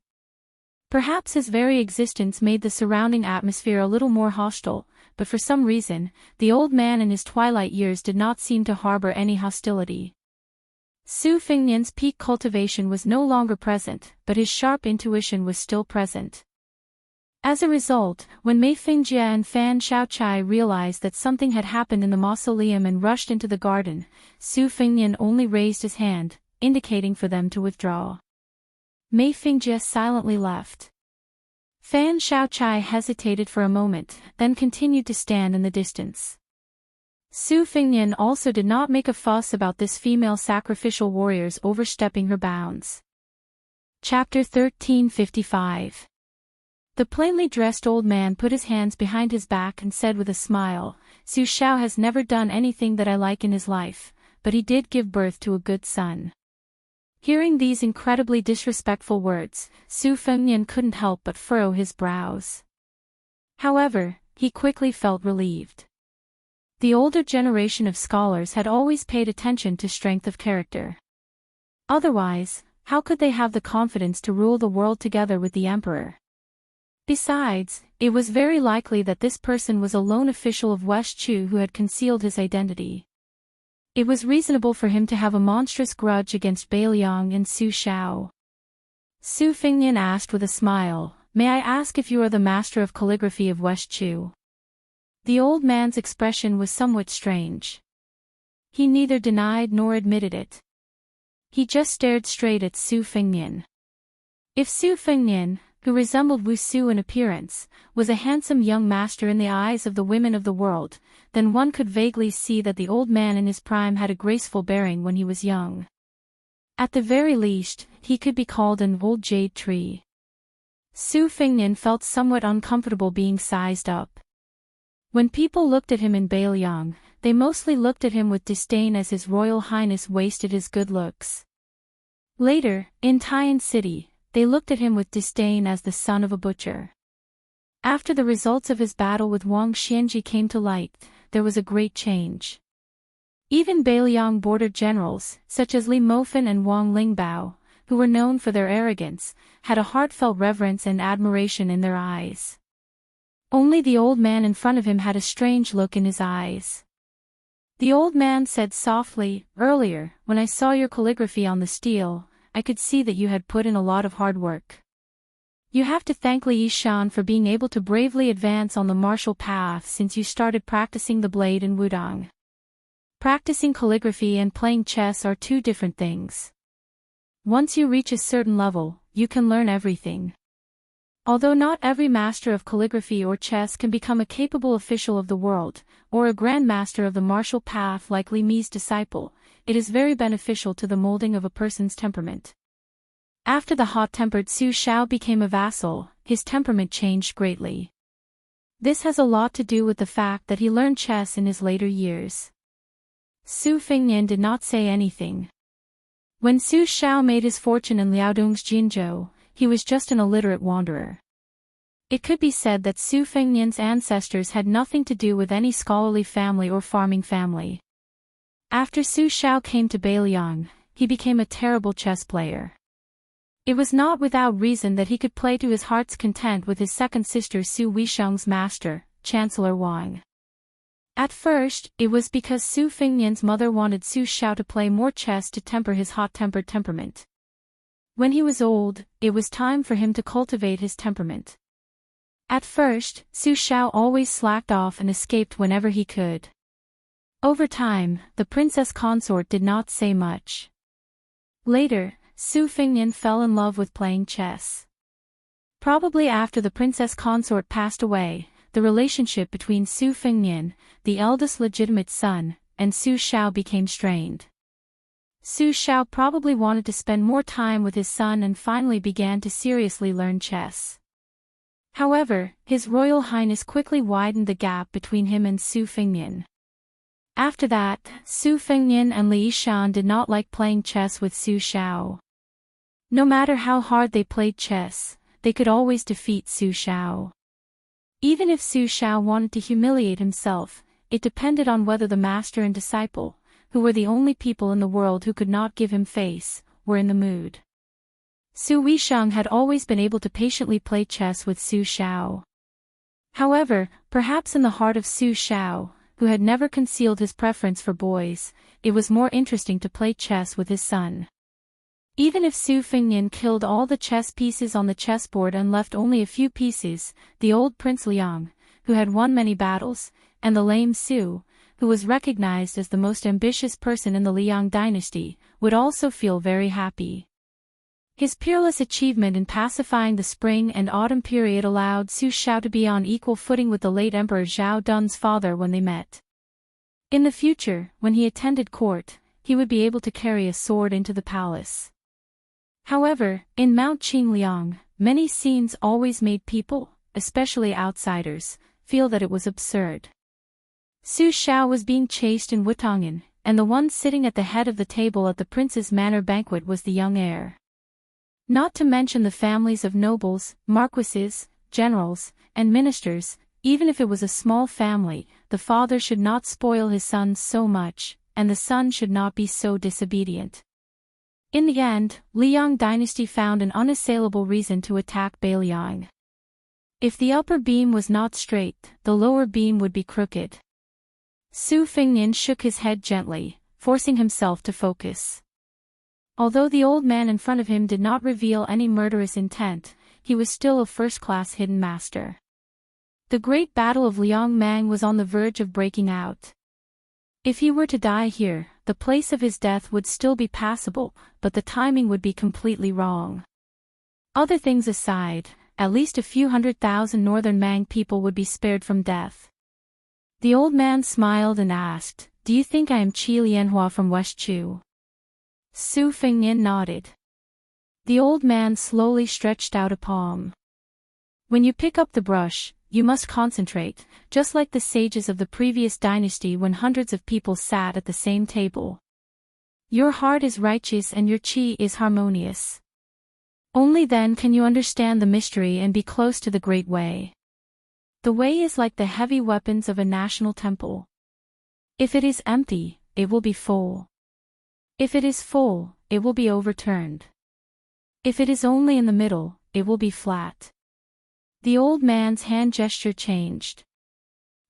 Perhaps his very existence made the surrounding atmosphere a little more hostile, but for some reason, the old man in his twilight years did not seem to harbor any hostility. Su Fengnian's peak cultivation was no longer present, but his sharp intuition was still present. As a result, when Mei Fingjie and Fan Shaochai realized that something had happened in the mausoleum and rushed into the garden, Su Fengnian only raised his hand, indicating for them to withdraw. Mei Fingjie silently left. Fan Shaochai hesitated for a moment, then continued to stand in the distance. Su Fengnian also did not make a fuss about this female sacrificial warrior's overstepping her bounds. Chapter 1355. The plainly dressed old man put his hands behind his back and said with a smile, Su Shao has never done anything that I like in his life, but he did give birth to a good son. Hearing these incredibly disrespectful words, Su Fengnian couldn't help but furrow his brows. However, he quickly felt relieved. The older generation of scholars had always paid attention to strength of character. Otherwise, how could they have the confidence to rule the world together with the emperor? Besides, it was very likely that this person was a lone official of West Chu who had concealed his identity. It was reasonable for him to have a monstrous grudge against Beiliang and Su Shao. Su Fengnian asked with a smile, "May I ask if you are the master of calligraphy of West Chu?" The old man's expression was somewhat strange. He neither denied nor admitted it. He just stared straight at Su Fengnian. If Su Fengnian, who resembled Wuxia in appearance, was a handsome young master in the eyes of the women of the world, then one could vaguely see that the old man in his prime had a graceful bearing when he was young. At the very least, he could be called an old jade tree. Su Fengnian felt somewhat uncomfortable being sized up. When people looked at him in Beiliang, they mostly looked at him with disdain as His Royal Highness wasted his good looks. Later, in Taiyan City, they looked at him with disdain as the son of a butcher. After the results of his battle with Wang Xianji came to light, there was a great change. Even Beiliang border generals, such as Li Mofan and Wang Lingbao, who were known for their arrogance, had a heartfelt reverence and admiration in their eyes. Only the old man in front of him had a strange look in his eyes. The old man said softly, "Earlier, when I saw your calligraphy on the steel, I could see that you had put in a lot of hard work. You have to thank Li Yishan for being able to bravely advance on the martial path since you started practicing the blade in Wudang. Practicing calligraphy and playing chess are two different things. Once you reach a certain level, you can learn everything. Although not every master of calligraphy or chess can become a capable official of the world, or a grand master of the martial path like Li Mi's disciple, it is very beneficial to the molding of a person's temperament." After the hot-tempered Su Shao became a vassal, his temperament changed greatly. This has a lot to do with the fact that he learned chess in his later years. Su Fengnian did not say anything. When Su Shao made his fortune in Liaodong's Jinzhou, he was just an illiterate wanderer. It could be said that Su Fengnian's ancestors had nothing to do with any scholarly family or farming family. After Su Shao came to Beiliang, he became a terrible chess player. It was not without reason that he could play to his heart's content with his second sister Su Weisheng's master, Chancellor Wang. At first, it was because Su Fengnian's mother wanted Su Shao to play more chess to temper his hot-tempered temperament. When he was old, it was time for him to cultivate his temperament. At first, Su Shao always slacked off and escaped whenever he could. Over time, the princess consort did not say much. Later, Su Fengnian fell in love with playing chess. Probably after the princess consort passed away, the relationship between Su Fengnian, the eldest legitimate son, and Su Shao became strained. Su Shao probably wanted to spend more time with his son and finally began to seriously learn chess. However, His Royal Highness quickly widened the gap between him and Su Fengnian. After that, Su Fengnian and Li Shan did not like playing chess with Su Shao. No matter how hard they played chess, they could always defeat Su Shao. Even if Su Shao wanted to humiliate himself, it depended on whether the master and disciple, who were the only people in the world who could not give him face, were in the mood. Su Weisheng had always been able to patiently play chess with Su Shao. However, perhaps in the heart of Su Shao, who had never concealed his preference for boys, it was more interesting to play chess with his son. Even if Su Fengnian killed all the chess pieces on the chessboard and left only a few pieces, the old Prince Liang, who had won many battles, and the lame Su, who was recognized as the most ambitious person in the Liang dynasty, would also feel very happy. His peerless achievement in pacifying the spring and autumn period allowed Su Shao to be on equal footing with the late Emperor Zhao Dun's father when they met. In the future, when he attended court, he would be able to carry a sword into the palace. However, in Mount Qingliang, many scenes always made people, especially outsiders, feel that it was absurd. Su Shao was being chased in Wutongan, and the one sitting at the head of the table at the prince's manor banquet was the young heir. Not to mention the families of nobles, marquises, generals, and ministers. Even if it was a small family, the father should not spoil his sons so much, and the son should not be so disobedient. In the end, Liang dynasty found an unassailable reason to attack Beiliang. If the upper beam was not straight, the lower beam would be crooked. Su Fengnian shook his head gently, forcing himself to focus. Although the old man in front of him did not reveal any murderous intent, he was still a first-class hidden master. The great battle of Liangmang was on the verge of breaking out. If he were to die here, the place of his death would still be passable, but the timing would be completely wrong. Other things aside, at least a few 100,000 northern Mang people would be spared from death. The old man smiled and asked, "Do you think I am Qi Lianhua from West Chu?" Su Fengnian nodded. The old man slowly stretched out a palm. "When you pick up the brush, you must concentrate, just like the sages of the previous dynasty when hundreds of people sat at the same table. Your heart is righteous and your qi is harmonious. Only then can you understand the mystery and be close to the great way. The way is like the heavy weapons of a national temple. If it is empty, it will be full. If it is full, it will be overturned. If it is only in the middle, it will be flat." The old man's hand gesture changed.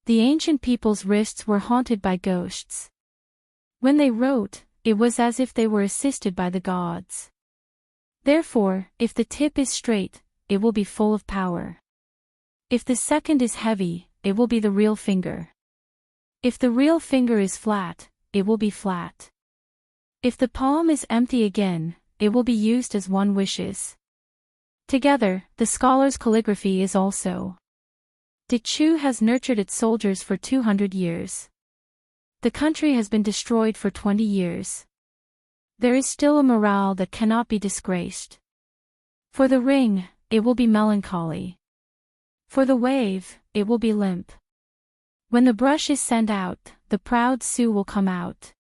The ancient people's wrists were haunted by ghosts. When they wrote, it was as if they were assisted by the gods. Therefore, if the tip is straight, it will be full of power. If the second is heavy, it will be the real finger. If the real finger is flat, it will be flat. If the palm is empty again, it will be used as one wishes. Together, the scholar's calligraphy is also. De Chu has nurtured its soldiers for 200 years. The country has been destroyed for 20 years. There is still a morale that cannot be disgraced. For the ring, it will be melancholy. For the wave, it will be limp. When the brush is sent out, the proud Su will come out.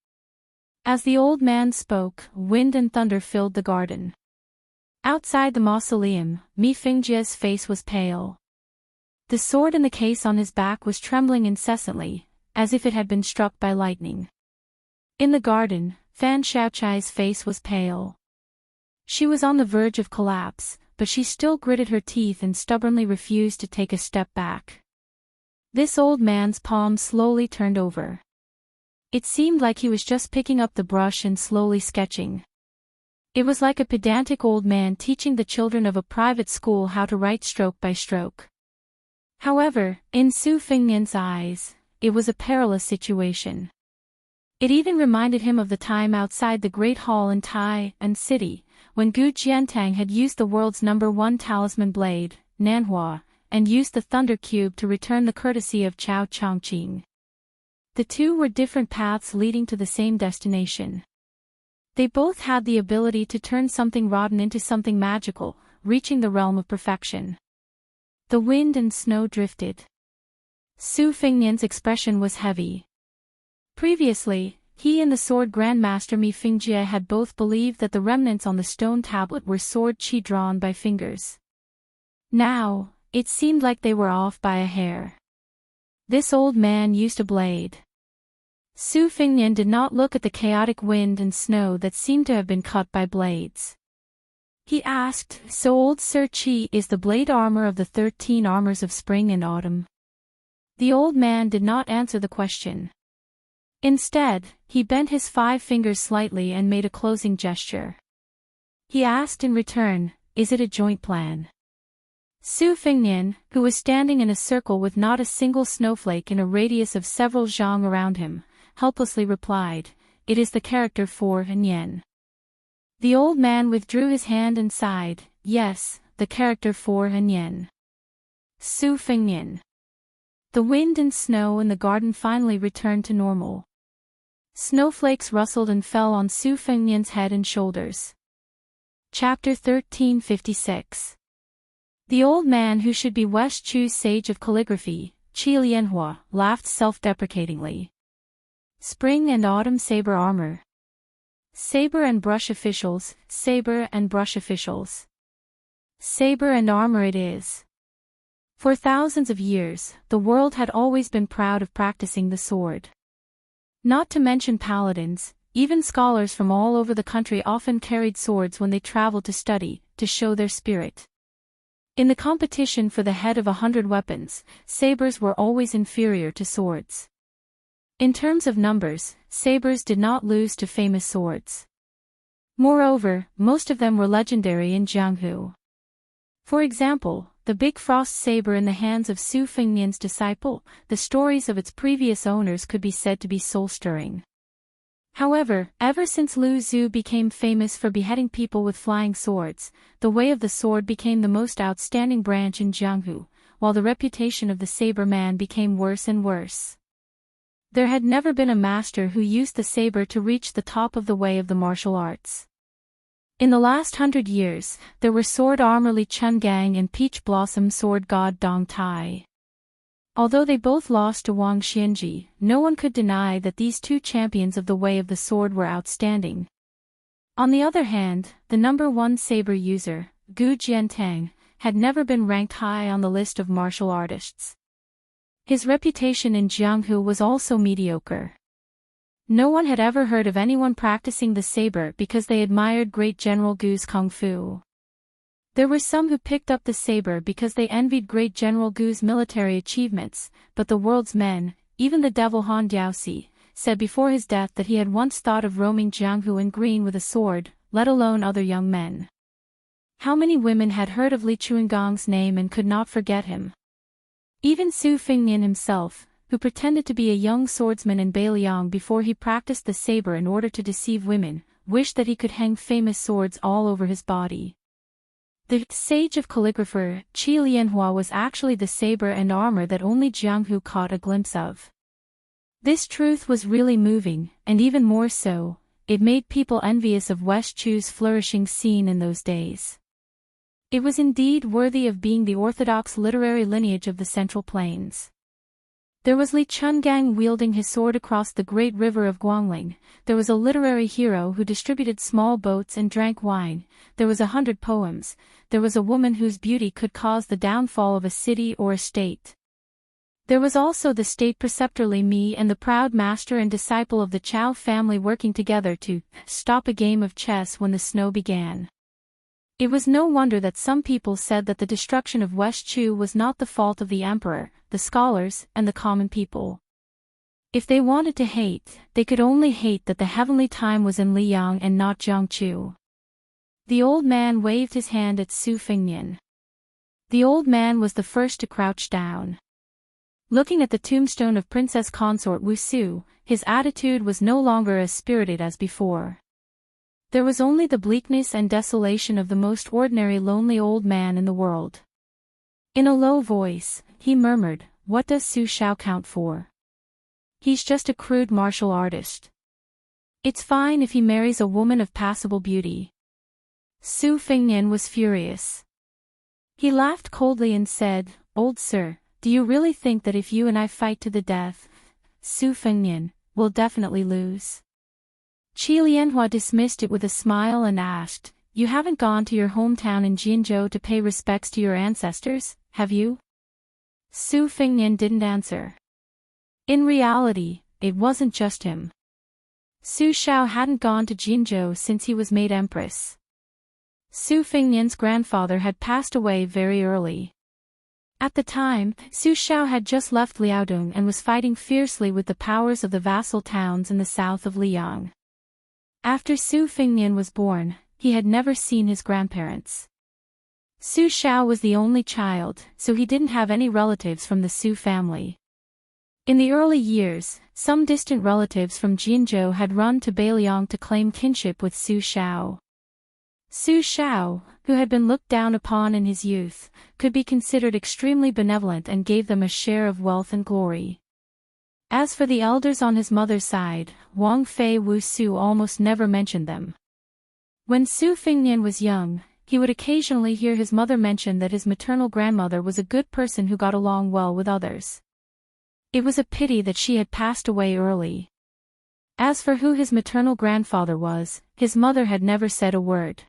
As the old man spoke, wind and thunder filled the garden. Outside the mausoleum, Mi Fengjia's face was pale. The sword in the case on his back was trembling incessantly, as if it had been struck by lightning. In the garden, Fan Shaochai's face was pale. She was on the verge of collapse, but she still gritted her teeth and stubbornly refused to take a step back. This old man's palm slowly turned over. It seemed like he was just picking up the brush and slowly sketching. It was like a pedantic old man teaching the children of a private school how to write stroke by stroke. However, in Su Fengnian's eyes, it was a perilous situation. It even reminded him of the time outside the Great Hall in Tai and City, when Gu Jiantang had used the world's #1 talisman blade, Nanhua, and used the Thunder Cube to return the courtesy of Chao Chongqing. The two were different paths leading to the same destination. They both had the ability to turn something rotten into something magical, reaching the realm of perfection. The wind and snow drifted. Su Fengnian's expression was heavy. Previously, he and the sword grandmaster Mi Fingjie had both believed that the remnants on the stone tablet were sword qi drawn by fingers. Now, it seemed like they were off by a hair. This old man used a blade. Su Fengnian did not look at the chaotic wind and snow that seemed to have been cut by blades. He asked, "So old Sir Qi is the blade armor of the 13 armors of spring and autumn?" The old man did not answer the question. Instead, he bent his 5 fingers slightly and made a closing gesture. He asked in return, "Is it a joint plan?" Su Fengnian, who was standing in a circle with not a single snowflake in a radius of several zhang around him, helplessly replied, "It is the character for Yen." The old man withdrew his hand and sighed, "Yes, the character for Yen." Su Fengnian. The wind and snow in the garden finally returned to normal. Snowflakes rustled and fell on Su Fengnian's head and shoulders. Chapter 1356. The old man who should be West Chu's sage of calligraphy, Qi Lianhua, laughed self-deprecatingly. Spring and autumn saber armor. Saber and brush officials, saber and brush officials. Saber and armor it is. For thousands of years, the world had always been proud of practicing the sword. Not to mention paladins, even scholars from all over the country often carried swords when they traveled to study, to show their spirit. In the competition for the head of 100 weapons, sabers were always inferior to swords. In terms of numbers, sabers did not lose to famous swords. Moreover, most of them were legendary in Jianghu. For example, the Big Frost saber in the hands of Su Fengnian's disciple, the stories of its previous owners could be said to be soul-stirring. However, ever since Lu Zhu became famous for beheading people with flying swords, the way of the sword became the most outstanding branch in Jianghu, while the reputation of the saber man became worse and worse. There had never been a master who used the saber to reach the top of the way of the martial arts. In the last 100 years, there were sword armor Li Chungang and peach blossom sword god Dong Tai. Although they both lost to Wang Xianji, no one could deny that these two champions of the way of the sword were outstanding. On the other hand, the number 1 saber user, Gu Jiantang, had never been ranked high on the list of martial artists. His reputation in Jianghu was also mediocre. No one had ever heard of anyone practicing the saber because they admired Great General Gu's kung fu. There were some who picked up the saber because they envied Great General Gu's military achievements, but the world's men, even the devil Han Diaoxi, said before his death that he had once thought of roaming Jianghu in green with a sword, let alone other young men. How many women had heard of Li Chuangong's name and could not forget him? Even Su Fengnian himself, who pretended to be a young swordsman in Beiliang before he practiced the saber in order to deceive women, wished that he could hang famous swords all over his body. The sage of calligrapher, Qi Lianhua, was actually the saber and armor that only Jianghu caught a glimpse of. This truth was really moving, and even more so, it made people envious of West Chu's flourishing scene in those days. It was indeed worthy of being the orthodox literary lineage of the Central Plains. There was Li Chungang wielding his sword across the great river of Guangling, there was a literary hero who distributed small boats and drank wine, there was 100 poems, there was a woman whose beauty could cause the downfall of a city or a state. There was also the state preceptor Li Mi and the proud master and disciple of the Chao family working together to stop a game of chess when the snow began. It was no wonder that some people said that the destruction of West Chu was not the fault of the emperor, the scholars, and the common people. If they wanted to hate, they could only hate that the heavenly time was in Liyang and not Jiangchu. The old man waved his hand at Su Fengnian. The old man was the first to crouch down. Looking at the tombstone of Princess Consort Wuxia, his attitude was no longer as spirited as before. There was only the bleakness and desolation of the most ordinary lonely old man in the world. In a low voice, he murmured, "What does Su Shao count for? He's just a crude martial artist. It's fine if he marries a woman of passable beauty." Su Fengnian was furious. He laughed coldly and said, "Old sir, do you really think that if you and I fight to the death, Su Fengnian will definitely lose?" Qi Lianhua dismissed it with a smile and asked, "You haven't gone to your hometown in Jinzhou to pay respects to your ancestors, have you?" Su Fengnian didn't answer. In reality, it wasn't just him. Su Shao hadn't gone to Jinzhou since he was made empress. Su Fengnian's grandfather had passed away very early. At the time, Su Shao had just left Liaodong and was fighting fiercely with the powers of the vassal towns in the south of Liang. After Su Fengnian was born, he had never seen his grandparents. Su Shao was the only child, so he didn't have any relatives from the Su family. In the early years, some distant relatives from Jinzhou had run to Beiliang to claim kinship with Su Shao. Su Shao, who had been looked down upon in his youth, could be considered extremely benevolent and gave them a share of wealth and glory. As for the elders on his mother's side, Wang Fei Wu Su almost never mentioned them. When Su Fengnian was young, he would occasionally hear his mother mention that his maternal grandmother was a good person who got along well with others. It was a pity that she had passed away early. As for who his maternal grandfather was, his mother had never said a word.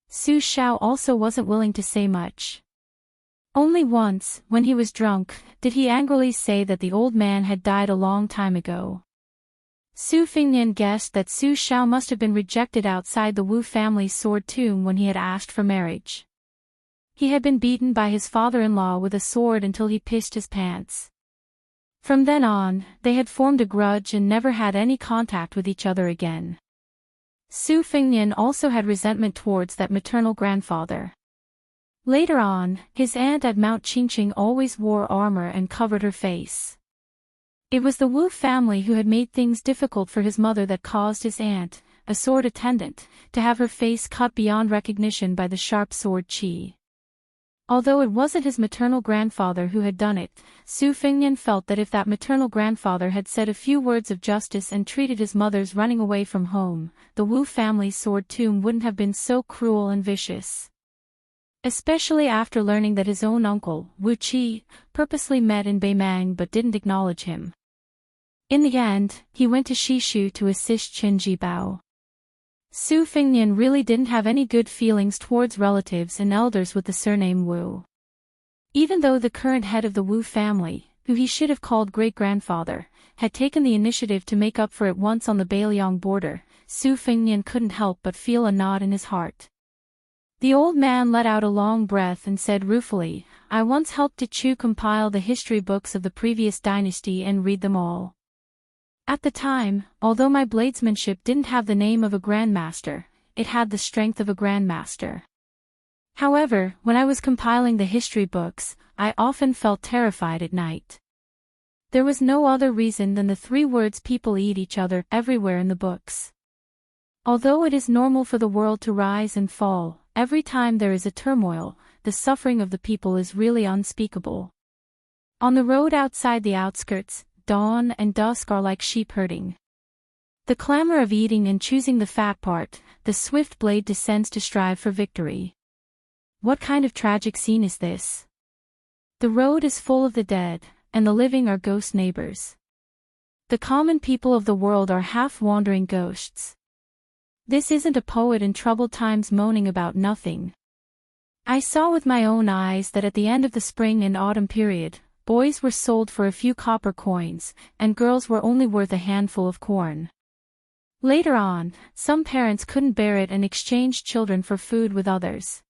Su Shao also wasn't willing to say much. Only once, when he was drunk, did he angrily say that the old man had died a long time ago. Su Fengnian guessed that Su Shao must have been rejected outside the Wu family's sword tomb when he had asked for marriage. He had been beaten by his father-in-law with a sword until he pissed his pants. From then on, they had formed a grudge and never had any contact with each other again. Su Fengnian also had resentment towards that maternal grandfather. Later on, his aunt at Mount Qingqing always wore armor and covered her face. It was the Wu family who had made things difficult for his mother that caused his aunt, a sword attendant, to have her face cut beyond recognition by the sharp sword Qi. Although it wasn't his maternal grandfather who had done it, Su Fengnian felt that if that maternal grandfather had said a few words of justice and treated his mother's running away from home, the Wu family's sword tomb wouldn't have been so cruel and vicious. Especially after learning that his own uncle, Wu Qi, purposely met in Beimang but didn't acknowledge him. In the end, he went to Shishu to assist Qin Jibao. Su Fengnian really didn't have any good feelings towards relatives and elders with the surname Wu. Even though the current head of the Wu family, who he should have called great-grandfather, had taken the initiative to make up for it once on the Beiliang border, Su Fengnian couldn't help but feel a knot in his heart. The old man let out a long breath and said ruefully, "I once helped Chu compile the history books of the previous dynasty and read them all. At the time, although my bladesmanship didn't have the name of a grandmaster, it had the strength of a grandmaster. However, when I was compiling the history books, I often felt terrified at night. There was no other reason than the 3 words people eat each other everywhere in the books. Although it is normal for the world to rise and fall, every time there is a turmoil, the suffering of the people is really unspeakable. On the road outside the outskirts, dawn and dusk are like sheep herding. The clamor of eating and choosing the fat part, the swift blade descends to strive for victory. What kind of tragic scene is this? The road is full of the dead, and the living are ghost neighbors. The common people of the world are half-wandering ghosts. This isn't a poet in troubled times moaning about nothing. I saw with my own eyes that at the end of the spring and autumn period, boys were sold for a few copper coins, and girls were only worth a handful of corn. Later on, some parents couldn't bear it and exchanged children for food with others.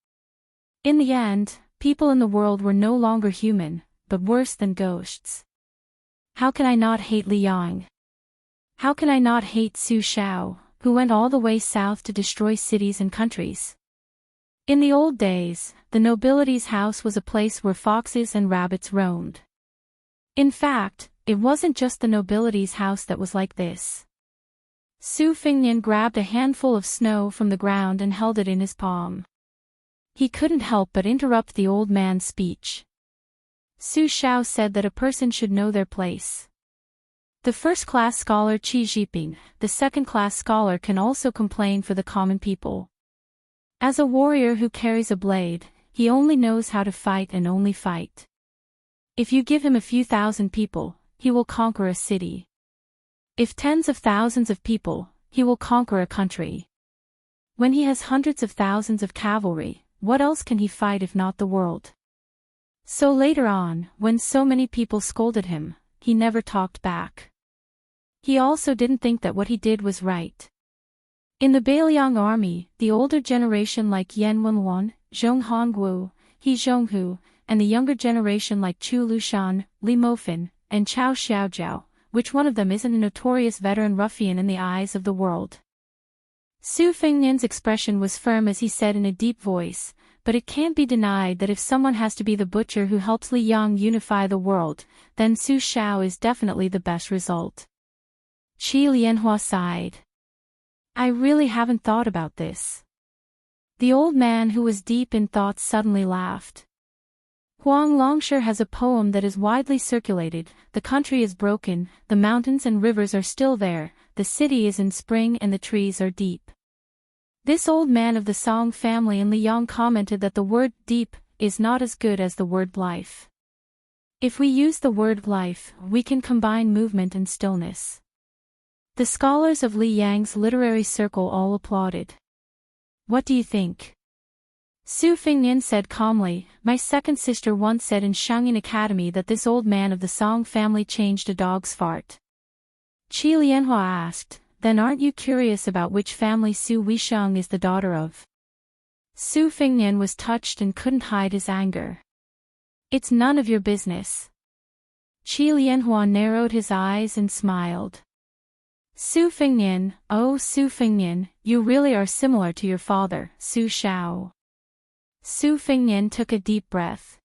In the end, people in the world were no longer human, but worse than ghosts. How can I not hate Li Yang? How can I not hate Su Shao, who went all the way south to destroy cities and countries? In the old days, the nobility's house was a place where foxes and rabbits roamed. In fact, it wasn't just the nobility's house that was like this. Su Fengnian grabbed a handful of snow from the ground and held it in his palm. He couldn't help but interrupt the old man's speech. Su Xiao said that a person should know their place. The first-class scholar Qi Jiping, the second-class scholar can also complain for the common people. As a warrior who carries a blade, he only knows how to fight and only fight. If you give him a few thousand people, he will conquer a city. If tens of thousands of people, he will conquer a country. When he has hundreds of thousands of cavalry, what else can he fight if not the world? So later on, when so many people scolded him, he never talked back. He also didn't think that what he did was right. In the Beiliang army, the older generation like Yan Wenwan, Zhong Hongwu, He Zhonghu, and the younger generation like Chu Lushan, Li Mofin, and Chao Xiaojiao, which one of them isn't a notorious veteran ruffian in the eyes of the world? Su Fengnian's expression was firm as he said in a deep voice, but it can't be denied that if someone has to be the butcher who helps Li Yang unify the world, then Su Xiao is definitely the best result. Qi Lianhua sighed. I really haven't thought about this. The old man who was deep in thought suddenly laughed. Huang Longshi has a poem that is widely circulated, the country is broken, the mountains and rivers are still there, the city is in spring and the trees are deep. This old man of the Song family in Liang commented that the word deep is not as good as the word life. If we use the word life, we can combine movement and stillness. The scholars of Li Yang's literary circle all applauded. What do you think? Su Fengnian said calmly, my second sister once said in Shangyin Academy that this old man of the Song family changed a dog's fart. Qi Lianhua asked, then aren't you curious about which family Su Weisheng is the daughter of? Su Fengnian was touched and couldn't hide his anger. It's none of your business. Qi Lianhua narrowed his eyes and smiled. Su Fengnian, oh Su Fengnian, you really are similar to your father, Su Xiao. Su Fengnian took a deep breath.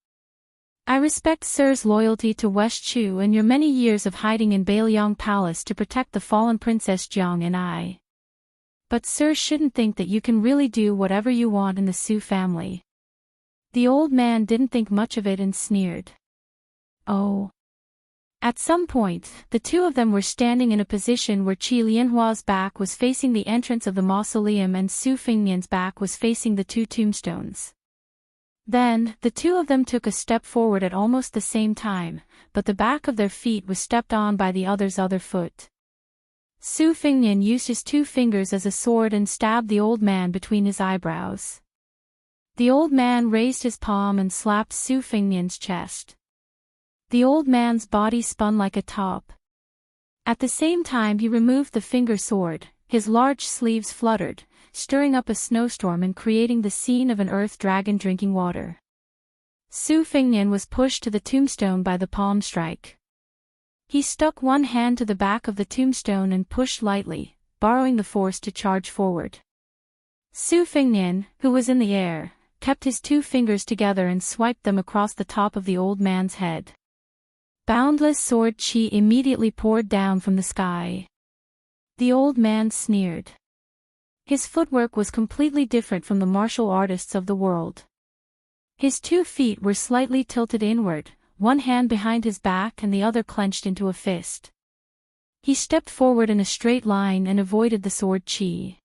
I respect Sir's loyalty to West Chu and your many years of hiding in Beiliang Palace to protect the fallen Princess Jiang and I. But Sir shouldn't think that you can really do whatever you want in the Su family. The old man didn't think much of it and sneered. Oh. At some point, the two of them were standing in a position where Qi Lianhua's back was facing the entrance of the mausoleum and Su Fengnian's back was facing the two tombstones. Then, the two of them took a step forward at almost the same time, but the back of their feet was stepped on by the other's other foot. Su Fengnian used his two fingers as a sword and stabbed the old man between his eyebrows. The old man raised his palm and slapped Su Fengnian's chest. The old man's body spun like a top. At the same time he removed the finger sword, his large sleeves fluttered, stirring up a snowstorm and creating the scene of an earth dragon drinking water. Su Fengnian was pushed to the tombstone by the palm strike. He stuck one hand to the back of the tombstone and pushed lightly, borrowing the force to charge forward. Su Fengnian, who was in the air, kept his two fingers together and swiped them across the top of the old man's head. Boundless sword chi immediately poured down from the sky. The old man sneered. His footwork was completely different from the martial artists of the world. His 2 feet were slightly tilted inward, one hand behind his back and the other clenched into a fist. He stepped forward in a straight line and avoided the sword chi.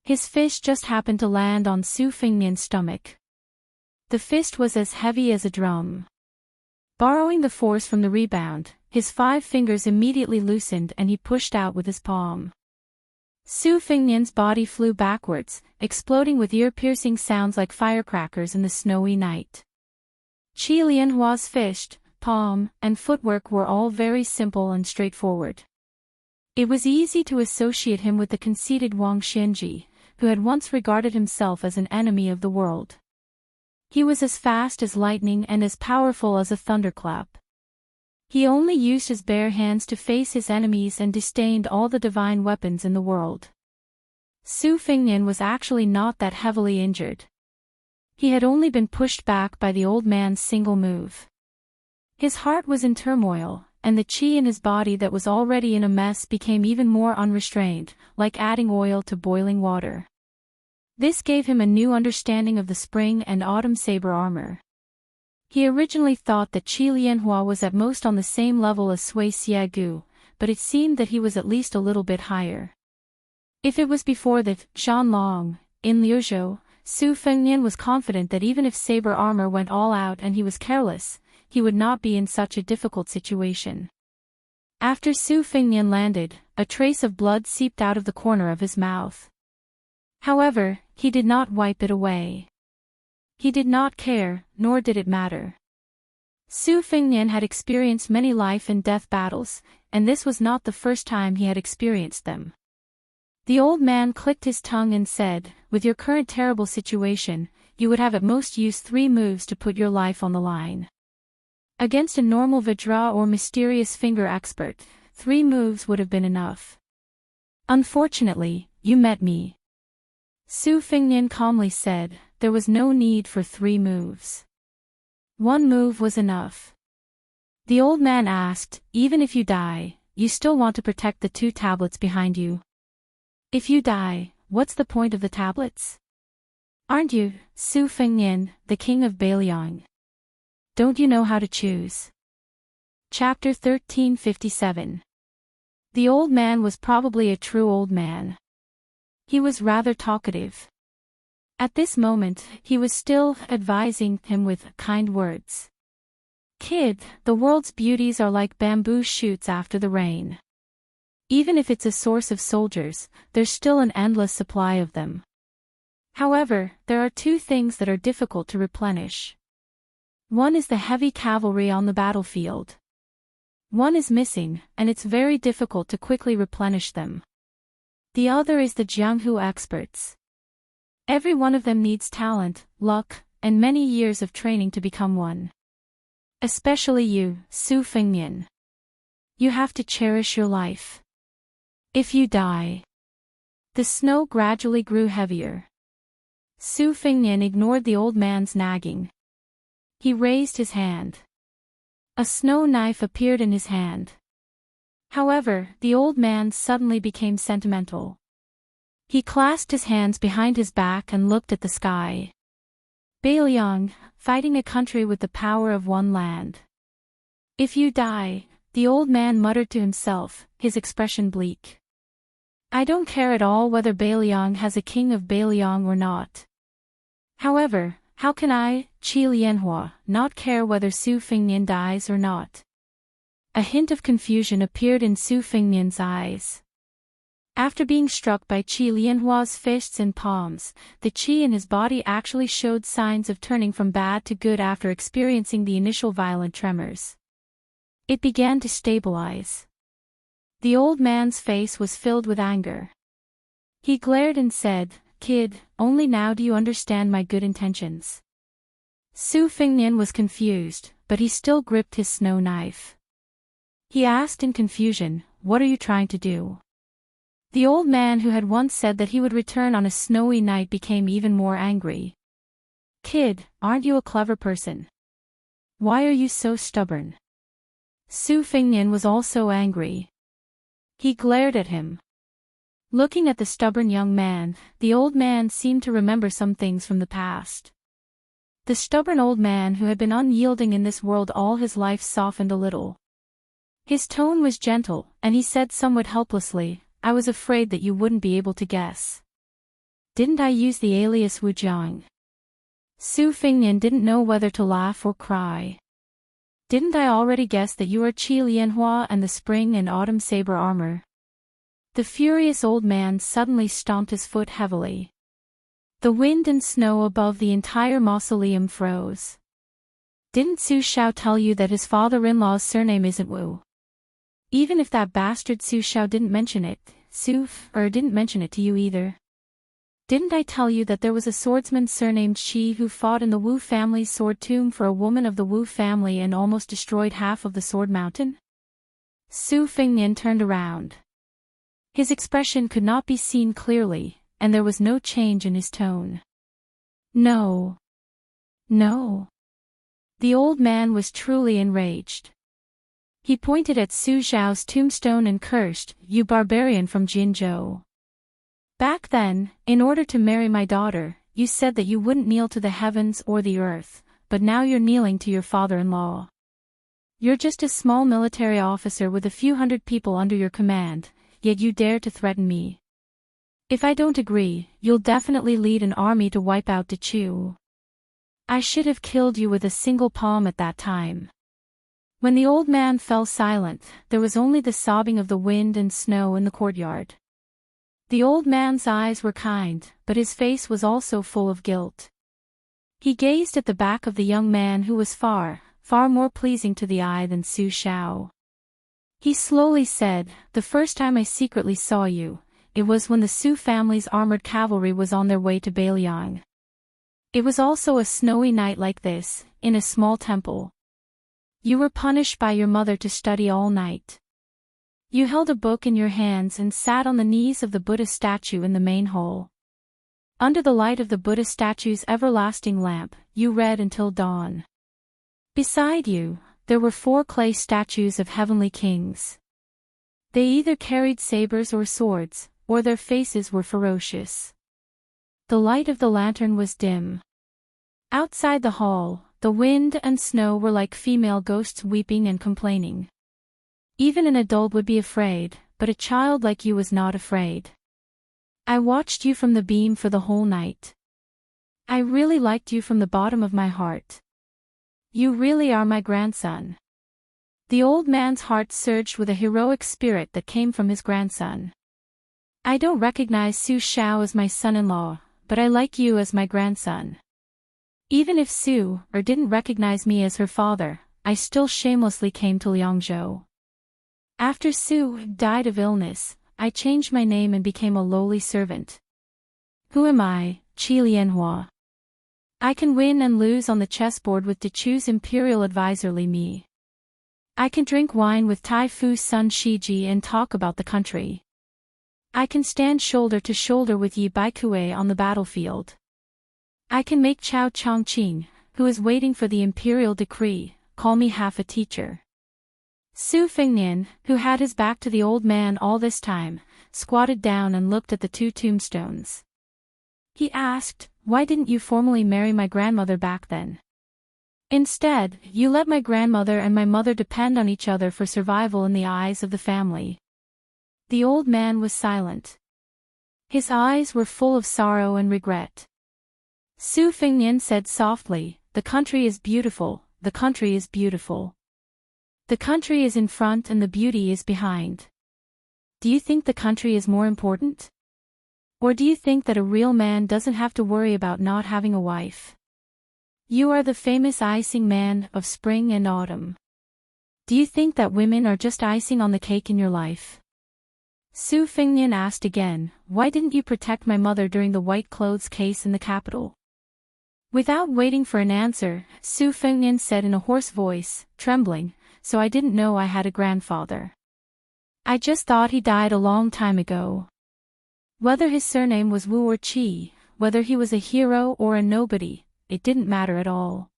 His fist just happened to land on Su Fengnian's stomach. The fist was as heavy as a drum. Borrowing the force from the rebound, his 5 fingers immediately loosened and he pushed out with his palm. Su Fengnian's body flew backwards, exploding with ear-piercing sounds like firecrackers in the snowy night. Qi Lianhua's fist, palm, and footwork were all very simple and straightforward. It was easy to associate him with the conceited Wang Xianji, who had once regarded himself as an enemy of the world. He was as fast as lightning and as powerful as a thunderclap. He only used his bare hands to face his enemies and disdained all the divine weapons in the world. Su Fengnian was actually not that heavily injured. He had only been pushed back by the old man's single move. His heart was in turmoil, and the qi in his body that was already in a mess became even more unrestrained, like adding oil to boiling water. This gave him a new understanding of the spring and autumn saber armor. He originally thought that Qi Lianhua was at most on the same level as Sui Xiegu, but it seemed that he was at least a little bit higher. If it was before that, Zhanlong, in Liuzhou, Su Fengnian was confident that even if saber armor went all out and he was careless, he would not be in such a difficult situation. After Su Fengnian landed, a trace of blood seeped out of the corner of his mouth. However, he did not wipe it away. He did not care, nor did it matter. Su Fengnian had experienced many life and death battles, and this was not the first time he had experienced them. The old man clicked his tongue and said, "With your current terrible situation, you would have at most used 3 moves to put your life on the line. Against a normal Vajra or mysterious finger expert, 3 moves would have been enough. Unfortunately, you met me." Su Fengnian calmly said, "There was no need for 3 moves. 1 move was enough." The old man asked, "Even if you die, you still want to protect the 2 tablets behind you? If you die, what's the point of the tablets? Aren't you, Su Fengnian, the king of Beiliang? Don't you know how to choose?" Chapter 1357. The old man was probably a true old man. He was rather talkative. At this moment, he was still advising him with kind words. "Kid, the world's beauties are like bamboo shoots after the rain. Even if it's a source of soldiers, there's still an endless supply of them. However, there are 2 things that are difficult to replenish. One is the heavy cavalry on the battlefield. One is missing, and it's very difficult to quickly replenish them. The other is the Jianghu experts. Every one of them needs talent, luck, and many years of training to become one. Especially you, Su Fengnian. You have to cherish your life. If you die..." The snow gradually grew heavier. Su Fengnian ignored the old man's nagging. He raised his hand. A snow knife appeared in his hand. However, the old man suddenly became sentimental. He clasped his hands behind his back and looked at the sky. Beiliang, fighting a country with the power of 1 land. "If you die," the old man muttered to himself, his expression bleak. "I don't care at all whether Beiliang has a king of Beiliang or not. However, how can I, Qi Lianhua, not care whether Su Fengnian dies or not?" A hint of confusion appeared in Su Fengnian's eyes. After being struck by Qi Lianhua's fists and palms, the qi in his body actually showed signs of turning from bad to good after experiencing the initial violent tremors. It began to stabilize. The old man's face was filled with anger. He glared and said, "Kid, only now do you understand my good intentions." Su Fengnian was confused, but he still gripped his snow knife. He asked in confusion, "What are you trying to do?" The old man who had once said that he would return on a snowy night became even more angry. "Kid, aren't you a clever person? Why are you so stubborn?" Su Fengnian was also angry. He glared at him. Looking at the stubborn young man, the old man seemed to remember some things from the past. The stubborn old man who had been unyielding in this world all his life softened a little. His tone was gentle, and he said somewhat helplessly, "I was afraid that you wouldn't be able to guess. Didn't I use the alias Wujiang?" Su Fengnian didn't know whether to laugh or cry. "Didn't I already guess that you are Qi Lianhua and the spring and autumn saber armor?" The furious old man suddenly stomped his foot heavily. The wind and snow above the entire mausoleum froze. "Didn't Su Xiao tell you that his father-in-law's surname isn't Wu? Even if that bastard Su Xiao didn't mention it, didn't mention it to you either. Didn't I tell you that there was a swordsman surnamed Shi who fought in the Wu family's sword tomb for a woman of the Wu family and almost destroyed half of the Sword Mountain?" Su Fengnian turned around. His expression could not be seen clearly, and there was no change in his tone. "No. No." The old man was truly enraged. He pointed at Su Xiao's tombstone and cursed, "You barbarian from Jinzhou. Back then, in order to marry my daughter, you said that you wouldn't kneel to the heavens or the earth, but now you're kneeling to your father-in-law. You're just a small military officer with a few hundred people under your command, yet you dare to threaten me. If I don't agree, you'll definitely lead an army to wipe out the Chu. I should have killed you with a single palm at that time. When the old man fell silent, there was only the sobbing of the wind and snow in the courtyard. The old man's eyes were kind, but his face was also full of guilt. He gazed at the back of the young man who was far more pleasing to the eye than Su Xiao. He slowly said, "The first time I secretly saw you, it was when the Su family's armored cavalry was on their way to Beiliang. It was also a snowy night like this, in a small temple. You were punished by your mother to study all night. You held a book in your hands and sat on the knees of the Buddha statue in the main hall. Under the light of the Buddha statue's everlasting lamp, you read until dawn. Beside you, there were 4 clay statues of heavenly kings. They either carried sabers or swords, or their faces were ferocious. The light of the lantern was dim. Outside the hall, the wind and snow were like female ghosts weeping and complaining. Even an adult would be afraid, but a child like you was not afraid. I watched you from the beam for the whole night. I really liked you from the bottom of my heart. You really are my grandson." The old man's heart surged with a heroic spirit that came from his grandson. "I don't recognize Su Xiao as my son-in-law, but I like you as my grandson. Even if Su didn't recognize me as her father, I still shamelessly came to Liangzhou. After Su died of illness, I changed my name and became a lowly servant. Who am I, Qi Lianhua? I can win and lose on the chessboard with Dechu's imperial advisor Li Mi. I can drink wine with Tai Fu's son Shiji and talk about the country. I can stand shoulder to shoulder with Yi Baikue on the battlefield. I can make Chao Chongqing, who is waiting for the imperial decree, call me half a teacher." Su Fengnian, who had his back to the old man all this time, squatted down and looked at the 2 tombstones. He asked, "Why didn't you formally marry my grandmother back then? Instead, you let my grandmother and my mother depend on each other for survival in the eyes of the family." The old man was silent. His eyes were full of sorrow and regret. Su Fengnian said softly, "The country is beautiful, the country is beautiful. The country is in front and the beauty is behind. Do you think the country is more important? Or do you think that a real man doesn't have to worry about not having a wife? You are the famous icing man of spring and autumn. Do you think that women are just icing on the cake in your life?" Su Fengnian asked again, "Why didn't you protect my mother during the white clothes case in the capital?" Without waiting for an answer, Su Fengnian said in a hoarse voice, trembling, "So I didn't know I had a grandfather. I just thought he died a long time ago." Whether his surname was Wu or Qi, whether he was a hero or a nobody, it didn't matter at all.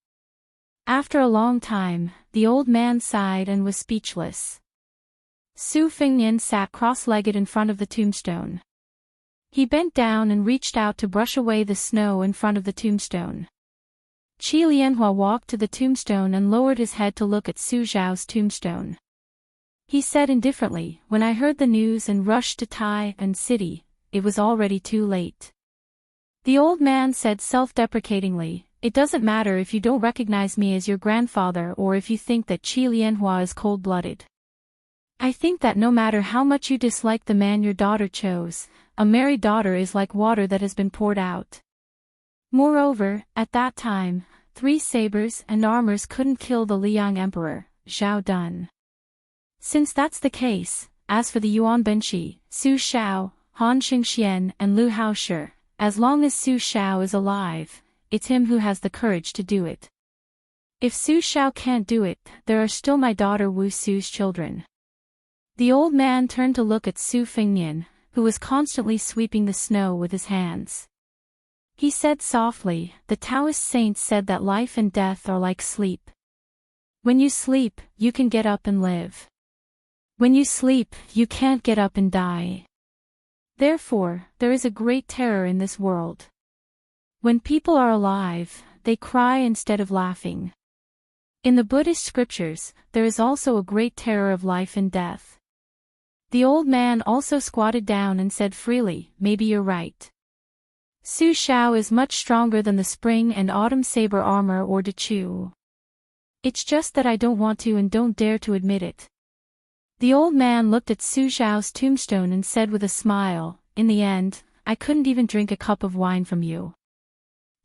After a long time, the old man sighed and was speechless. Su Fengnian sat cross-legged in front of the tombstone. He bent down and reached out to brush away the snow in front of the tombstone. Qi Lianhua walked to the tombstone and lowered his head to look at Su Zhao's tombstone. He said indifferently, "When I heard the news and rushed to Tai and city, it was already too late." The old man said self-deprecatingly, "It doesn't matter if you don't recognize me as your grandfather or if you think that Qi Lianhua is cold-blooded. I think that no matter how much you dislike the man your daughter chose, a married daughter is like water that has been poured out. Moreover, at that time, 3 sabers and armors couldn't kill the Liang Emperor, Zhao Dun. Since that's the case, as for the Yuan Benshi, Su Xiao, Han Xingxian and Lu Haoshi, as long as Su Xiao is alive, it's him who has the courage to do it. If Su Xiao can't do it, there are still my daughter Wu Su's children." The old man turned to look at Su Fengnian, who was constantly sweeping the snow with his hands. He said softly, "The Taoist saints said that life and death are like sleep. When you sleep, you can get up and live. When you sleep, you can't get up and die. Therefore, there is a great terror in this world. When people are alive, they cry instead of laughing. In the Buddhist scriptures, there is also a great terror of life and death. The old man also squatted down and said freely, maybe you're right. Su Shao is much stronger than the spring and autumn saber armor or De Chu. It's just that I don't want to and don't dare to admit it. The old man looked at Su Shao's tombstone and said with a smile, in the end, I couldn't even drink a cup of wine from you.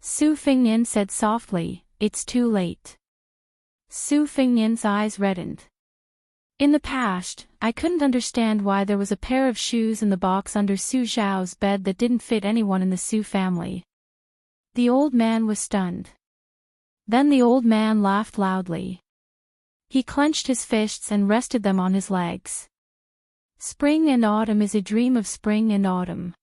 Su Fengnian said softly, it's too late. Su Fengnian's eyes reddened. In the past, I couldn't understand why there was a pair of shoes in the box under Su Zhao's bed that didn't fit anyone in the Su family. The old man was stunned. Then the old man laughed loudly. He clenched his fists and rested them on his legs. Spring and autumn is a dream of spring and autumn.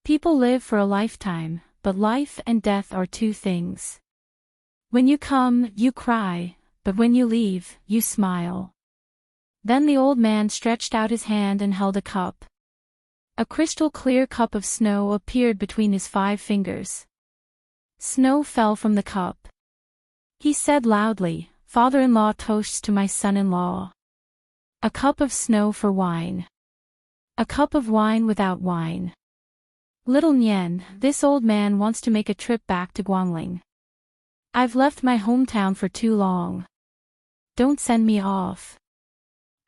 People live for a lifetime, but life and death are two things. When you come, you cry, but when you leave, you smile. Then the old man stretched out his hand and held a cup. A crystal-clear cup of snow appeared between his 5 fingers. Snow fell from the cup. He said loudly, Father-in-law toasts to my son-in-law. A cup of snow for wine. A cup of wine without wine. Little Nian, this old man wants to make a trip back to Guangling. I've left my hometown for too long. Don't send me off.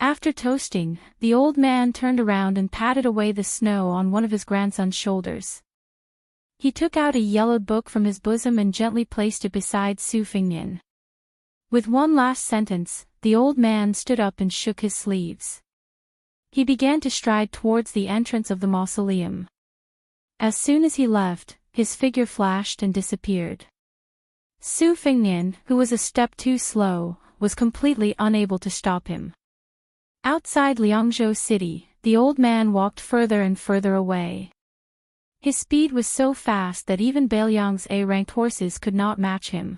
After toasting, the old man turned around and patted away the snow on one of his grandson's shoulders. He took out a yellowed book from his bosom and gently placed it beside Su Fengnian. With one last sentence, the old man stood up and shook his sleeves. He began to stride towards the entrance of the mausoleum. As soon as he left, his figure flashed and disappeared. Su Fengnian, who was a step too slow, was completely unable to stop him. Outside Liangzhou city, the old man walked further and further away. His speed was so fast that even Beiliang's A-ranked horses could not match him.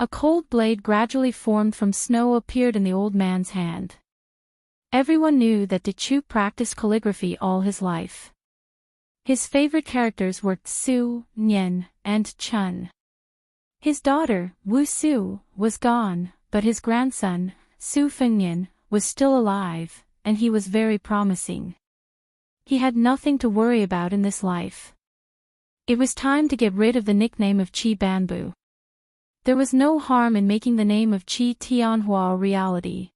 A cold blade gradually formed from snow appeared in the old man's hand. Everyone knew that De Chu practiced calligraphy all his life. His favorite characters were Su, Nian, and Chun. His daughter, Wu Su, was gone, but his grandson, Su Fengnian, was still alive, and he was very promising. He had nothing to worry about in this life. It was time to get rid of the nickname of Qi Banbu. There was no harm in making the name of Qi Tianhua a reality.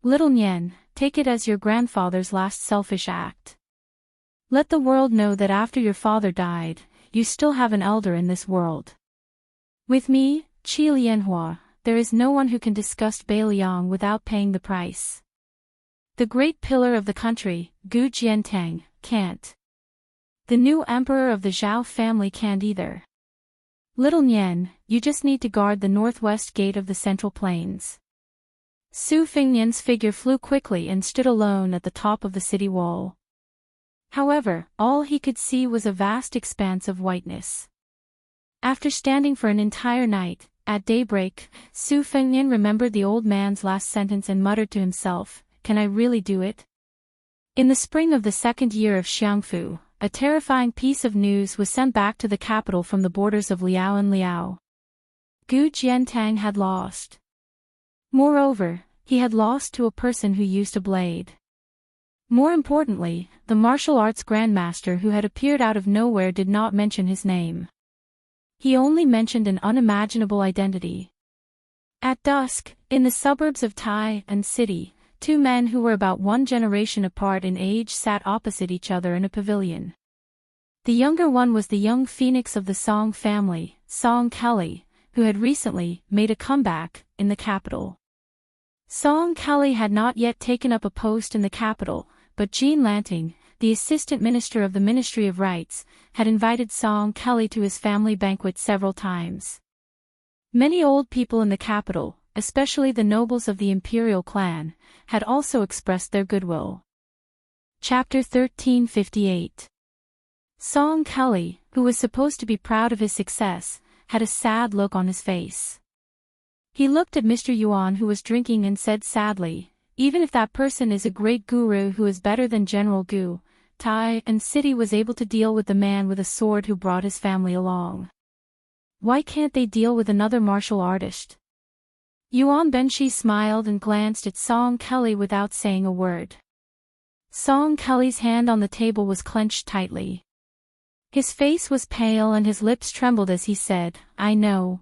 Little Nian, take it as your grandfather's last selfish act. Let the world know that after your father died, you still have an elder in this world. With me, Qi Lianhua, there is no one who can disgust Beiliang without paying the price. The great pillar of the country, Gu Jiantang, can't. The new emperor of the Zhao family can't either. Little Nian, you just need to guard the northwest gate of the Central Plains. Su Fengnian's figure flew quickly and stood alone at the top of the city wall. However, all he could see was a vast expanse of whiteness. After standing for an entire night, at daybreak, Su Fengnian remembered the old man's last sentence and muttered to himself, can I really do it? In the spring of the 2nd year of Xiangfu, a terrifying piece of news was sent back to the capital from the borders of Liao and Liao. Gu Jiantang had lost. Moreover, he had lost to a person who used a blade. More importantly, the martial arts grandmaster who had appeared out of nowhere did not mention his name. He only mentioned an unimaginable identity. At dusk, in the suburbs of Tai and City, 2 men who were about 1 generation apart in age sat opposite each other in a pavilion. The younger one was the young phoenix of the Song family, Song Kelly, who had recently made a comeback in the capital. Song Kelly had not yet taken up a post in the capital, but Jean Lanting, the assistant minister of the Ministry of Rights, had invited Song Kelly to his family banquet several times. Many old people in the capital, especially the nobles of the imperial clan, had also expressed their goodwill. Chapter 1358. Song Kelly, who was supposed to be proud of his success, had a sad look on his face. He looked at Mr. Yuan who was drinking and said sadly, even if that person is a great guru who is better than General Gu, Tai and City was able to deal with the man with a sword who brought his family along. Why can't they deal with another martial artist? Yuan Benshi smiled and glanced at Song Kelly without saying a word. Song Kelly's hand on the table was clenched tightly. His face was pale and his lips trembled as he said, I know.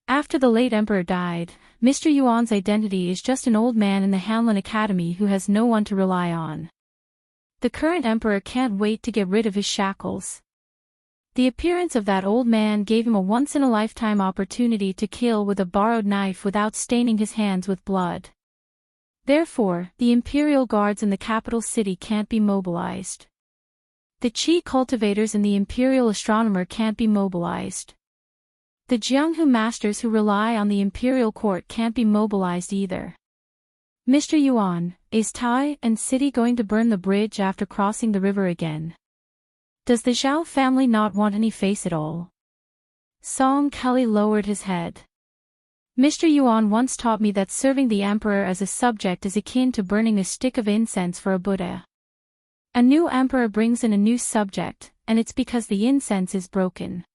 After the late emperor died, Mr. Yuan's identity is just an old man in the Hanlin Academy who has no one to rely on. The current emperor can't wait to get rid of his shackles. The appearance of that old man gave him a once-in-a-lifetime opportunity to kill with a borrowed knife without staining his hands with blood. Therefore, the imperial guards in the capital city can't be mobilized. The Qi cultivators and the imperial astronomer can't be mobilized. The Jianghu masters who rely on the imperial court can't be mobilized either. Mr. Yuan, is Tai and city going to burn the bridge after crossing the river again? Does the Zhao family not want any face at all? Song Kelly lowered his head. Mr. Yuan once taught me that serving the emperor as a subject is akin to burning a stick of incense for a Buddha. A new emperor brings in a new subject, and it's because the incense is broken.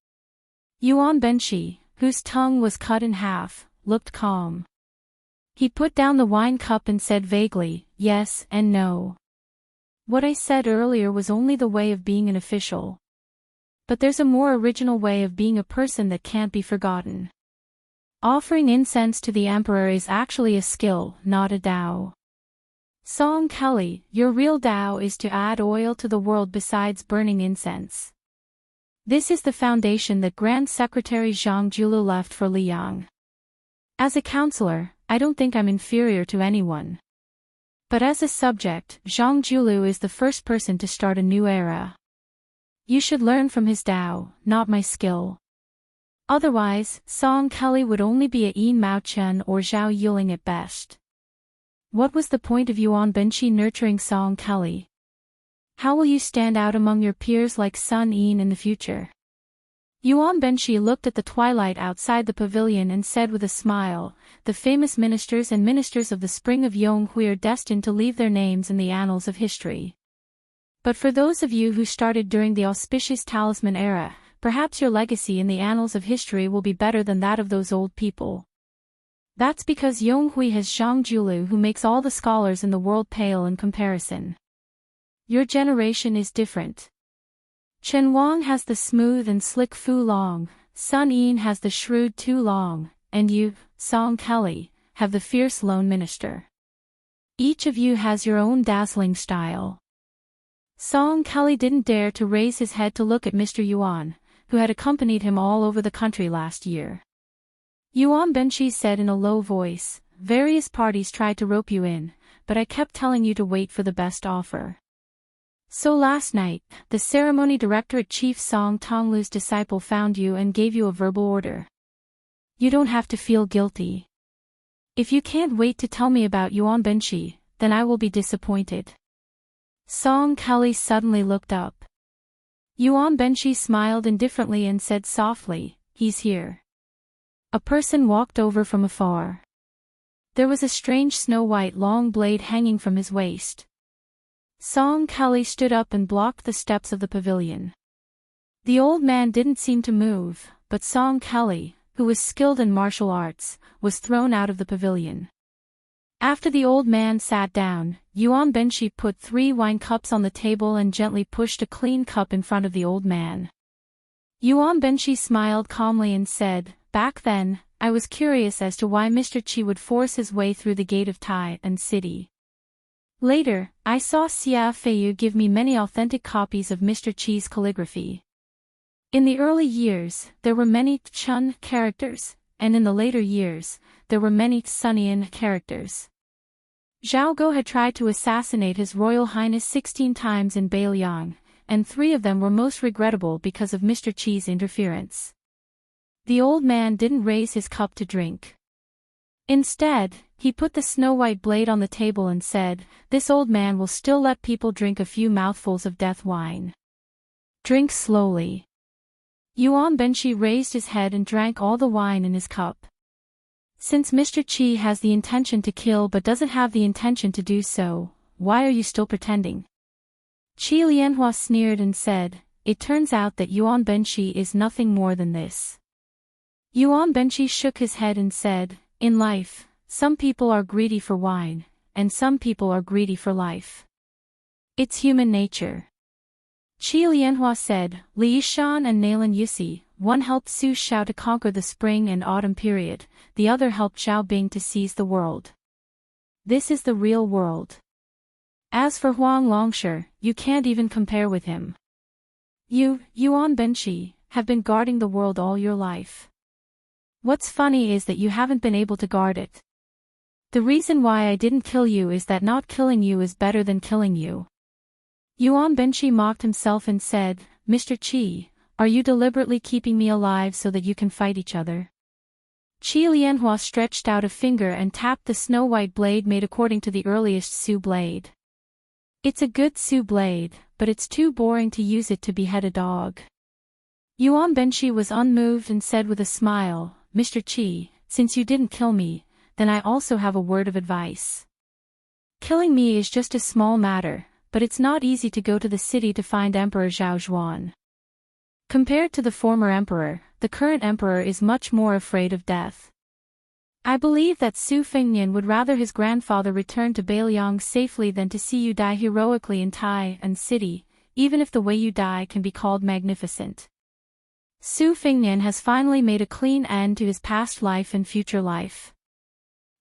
Yuan Benshi, whose tongue was cut in half, looked calm. He put down the wine cup and said vaguely, yes and no. What I said earlier was only the way of being an official. But there's a more original way of being a person that can't be forgotten. Offering incense to the emperor is actually a skill, not a Tao. Song Kelly, your real Tao is to add oil to the world besides burning incense. This is the foundation that Grand Secretary Zhang Julu left for Liang. As a counselor, I don't think I'm inferior to anyone. But as a subject, Zhang Julu is the first person to start a new era. You should learn from his Tao, not my skill. Otherwise, Song Kelly would only be a Yin Mao Chen or Zhao Yuling at best. What was the point of Yuan Benshi nurturing Song Kelly? How will you stand out among your peers like Sun Yin in the future? Yuan Benshi looked at the twilight outside the pavilion and said with a smile, the famous ministers and ministers of the spring of Yonghui are destined to leave their names in the annals of history. But for those of you who started during the auspicious talisman era, perhaps your legacy in the annals of history will be better than that of those old people. That's because Yonghui has Zhang Julu who makes all the scholars in the world pale in comparison. Your generation is different. Chen Wang has the smooth and slick Fu Long, Sun Yin has the shrewd Tu Long, and you, Song Kelly, have the fierce lone minister. Each of you has your own dazzling style. Song Kelly didn't dare to raise his head to look at Mr. Yuan, who had accompanied him all over the country last year. Yuan Benshi said in a low voice, various parties tried to rope you in, but I kept telling you to wait for the best offer. So last night, the ceremony director at Chief Song Tonglu's disciple found you and gave you a verbal order. You don't have to feel guilty. If you can't wait to tell me about Yuan Benshi, then I will be disappointed. Song Kelly suddenly looked up. Yuan Benshi smiled indifferently and said softly, he's here. A person walked over from afar. There was a strange snow-white long blade hanging from his waist. Song Kelly stood up and blocked the steps of the pavilion. The old man didn't seem to move, but Song Kelly, who was skilled in martial arts, was thrown out of the pavilion. After the old man sat down, Yuan Benshi put 3 wine cups on the table and gently pushed a clean cup in front of the old man. Yuan Benshi smiled calmly and said, back then, I was curious as to why Mr. Qi would force his way through the gate of Tai and city. Later, I saw Xia Feiyu give me many authentic copies of Mr. Qi's calligraphy. In the early years, there were many Chun characters, and in the later years, there were many Sunian characters. Zhao Go had tried to assassinate His Royal Highness 16 times in Beiliang, and 3 of them were most regrettable because of Mr. Qi's interference. The old man didn't raise his cup to drink. Instead, he put the snow-white blade on the table and said, this old man will still let people drink a few mouthfuls of death wine. Drink slowly. Yuan Benshi raised his head and drank all the wine in his cup. Since Mr. Qi has the intention to kill but doesn't have the intention to do so, why are you still pretending? Qi Lianhua sneered and said, it turns out that Yuan Benshi is nothing more than this. Yuan Benshi shook his head and said, in life, some people are greedy for wine, and some people are greedy for life. It's human nature. Qi Lianhua said, Li Yishan and Nalan Yusi, one helped Su Xiao to conquer the spring and autumn period, the other helped Zhao Bing to seize the world. This is the real world. As for Huang Longshi, you can't even compare with him. You, Yuan Benshi, have been guarding the world all your life. What's funny is that you haven't been able to guard it. The reason why I didn't kill you is that not killing you is better than killing you. Yuan Benshi mocked himself and said, Mr. Qi, are you deliberately keeping me alive so that you can fight each other? Qi Lianhua stretched out a finger and tapped the snow-white blade made according to the earliest Su blade. It's a good Su blade, but it's too boring to use it to behead a dog. Yuan Benshi was unmoved and said with a smile, Mr. Qi, since you didn't kill me, then I also have a word of advice. Killing me is just a small matter, but it's not easy to go to the city to find Emperor Zhao Zhuan. Compared to the former emperor, the current emperor is much more afraid of death. I believe that Su Fengnian would rather his grandfather return to Beiliang safely than to see you die heroically in Tai and city, even if the way you die can be called magnificent. Su Fengnian has finally made a clean end to his past life and future life.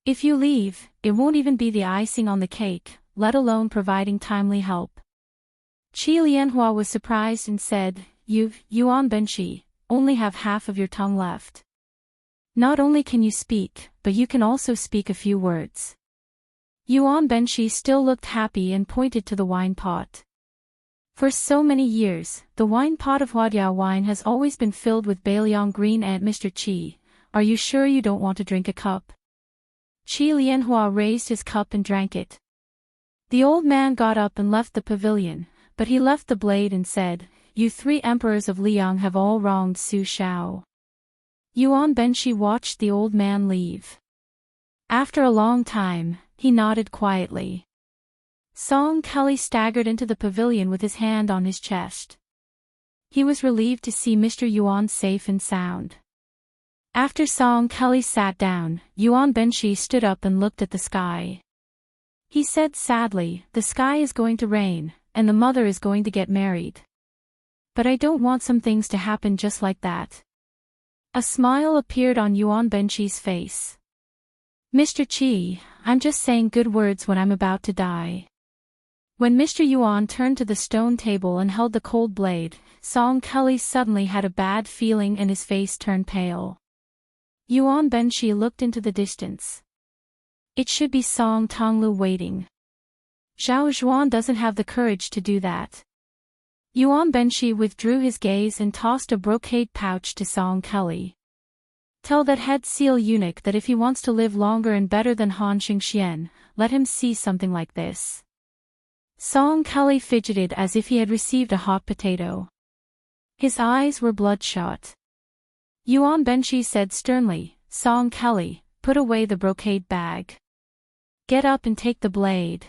If you leave, it won't even be the icing on the cake, let alone providing timely help. Qi Lianhua was surprised and said, You, Yuan Benshi, only have half of your tongue left. Not only can you speak, but you can also speak a few words. Yuan Benshi still looked happy and pointed to the wine pot. For so many years, the wine pot of Huadiao wine has always been filled with Beiliang green and Mr. Qi, are you sure you don't want to drink a cup? Qi Lianhua raised his cup and drank it. The old man got up and left the pavilion, but he left the blade and said, You three emperors of Liang have all wronged Su Xiao. Yuan Benshi watched the old man leave. After a long time, he nodded quietly. Song Kelly staggered into the pavilion with his hand on his chest. He was relieved to see Mr. Yuan safe and sound. After Song Kelly sat down, Yuan Benshi stood up and looked at the sky. He said sadly, The sky is going to rain, and the mother is going to get married. But I don't want some things to happen just like that. A smile appeared on Yuan Benshi's face. Mr. Qi, I'm just saying good words when I'm about to die. When Mr. Yuan turned to the stone table and held the cold blade, Song Kelly suddenly had a bad feeling and his face turned pale. Yuan Benshi looked into the distance. It should be Song Tonglu waiting. Zhao Zhuan doesn't have the courage to do that. Yuan Benshi withdrew his gaze and tossed a brocade pouch to Song Kelly. Tell that head seal eunuch that if he wants to live longer and better than Han Xingxian, let him see something like this. Song Kelly fidgeted as if he had received a hot potato. His eyes were bloodshot. Yuan Benshi said sternly, Song Kelly, put away the brocade bag. Get up and take the blade.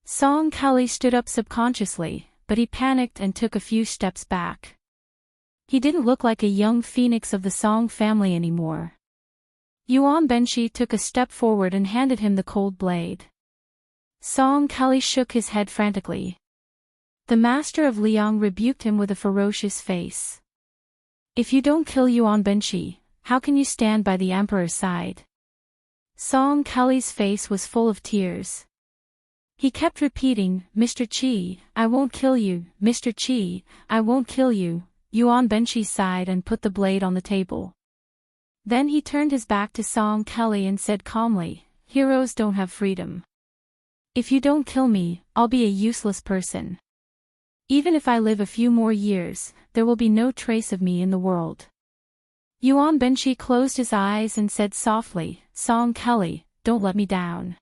Song Kelly stood up subconsciously, but he panicked and took a few steps back. He didn't look like a young phoenix of the Song family anymore. Yuan Benshi took a step forward and handed him the cold blade. Song Kelly shook his head frantically. The master of Liang rebuked him with a ferocious face. If you don't kill Yuan Benshi, how can you stand by the emperor's side? Song Kelly's face was full of tears. He kept repeating, Mr. Qi, I won't kill you, Mr. Qi, I won't kill you. Yuan Benshi sighed and put the blade on the table. Then he turned his back to Song Kelly and said calmly, Heroes don't have freedom. If you don't kill me, I'll be a useless person. Even if I live a few more years, there will be no trace of me in the world. Yuan Benshi closed his eyes and said softly, Song Kelly, don't let me down.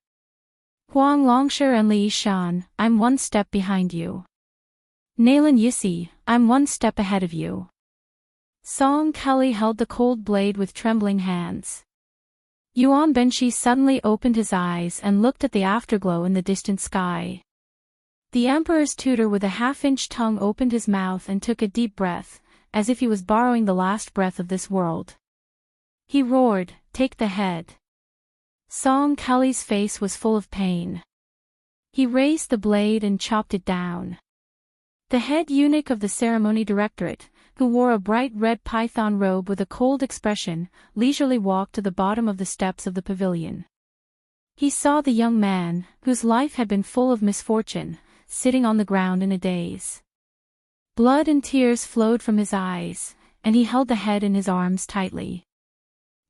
Huang Longshi and Li Yishan, I'm one step behind you. Nalan Yusi, I'm one step ahead of you. Song Kelly held the cold blade with trembling hands. Yuan Benshi suddenly opened his eyes and looked at the afterglow in the distant sky. The emperor's tutor with a half-inch tongue opened his mouth and took a deep breath, as if he was borrowing the last breath of this world. He roared, "Take the head." Song Kelly's face was full of pain. He raised the blade and chopped it down. The head eunuch of the ceremony directorate, who wore a bright red python robe with a cold expression, leisurely walked to the bottom of the steps of the pavilion. He saw the young man, whose life had been full of misfortune, sitting on the ground in a daze. Blood and tears flowed from his eyes, and he held the head in his arms tightly.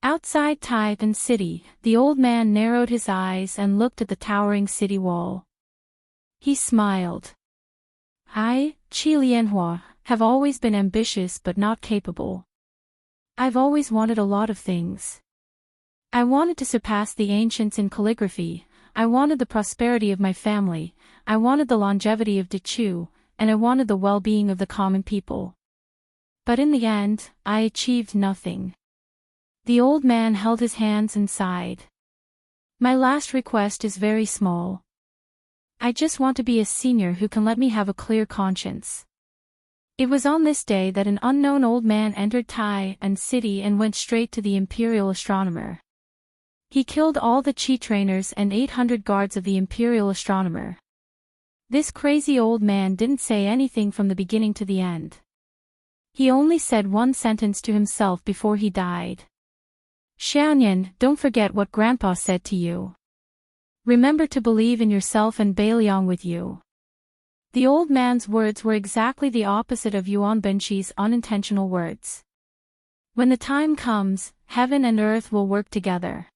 Outside Titan City, the old man narrowed his eyes and looked at the towering city wall. He smiled. "I, Qi Lianhua, have always been ambitious but not capable. I've always wanted a lot of things. I wanted to surpass the ancients in calligraphy, I wanted the prosperity of my family, I wanted the longevity of Dechu, and I wanted the well-being of the common people. But in the end, I achieved nothing." The old man held his hands and sighed. "My last request is very small. I just want to be a senior who can let me have a clear conscience." It was on this day that an unknown old man entered Titan City and went straight to the imperial astronomer. He killed all the Qi trainers and 800 guards of the imperial astronomer. This crazy old man didn't say anything from the beginning to the end. He only said one sentence to himself before he died. "Xiaoyan, don't forget what Grandpa said to you. Remember to believe in yourself and Beiliang with you." The old man's words were exactly the opposite of Yuan Benqi's unintentional words. When the time comes, heaven and earth will work together.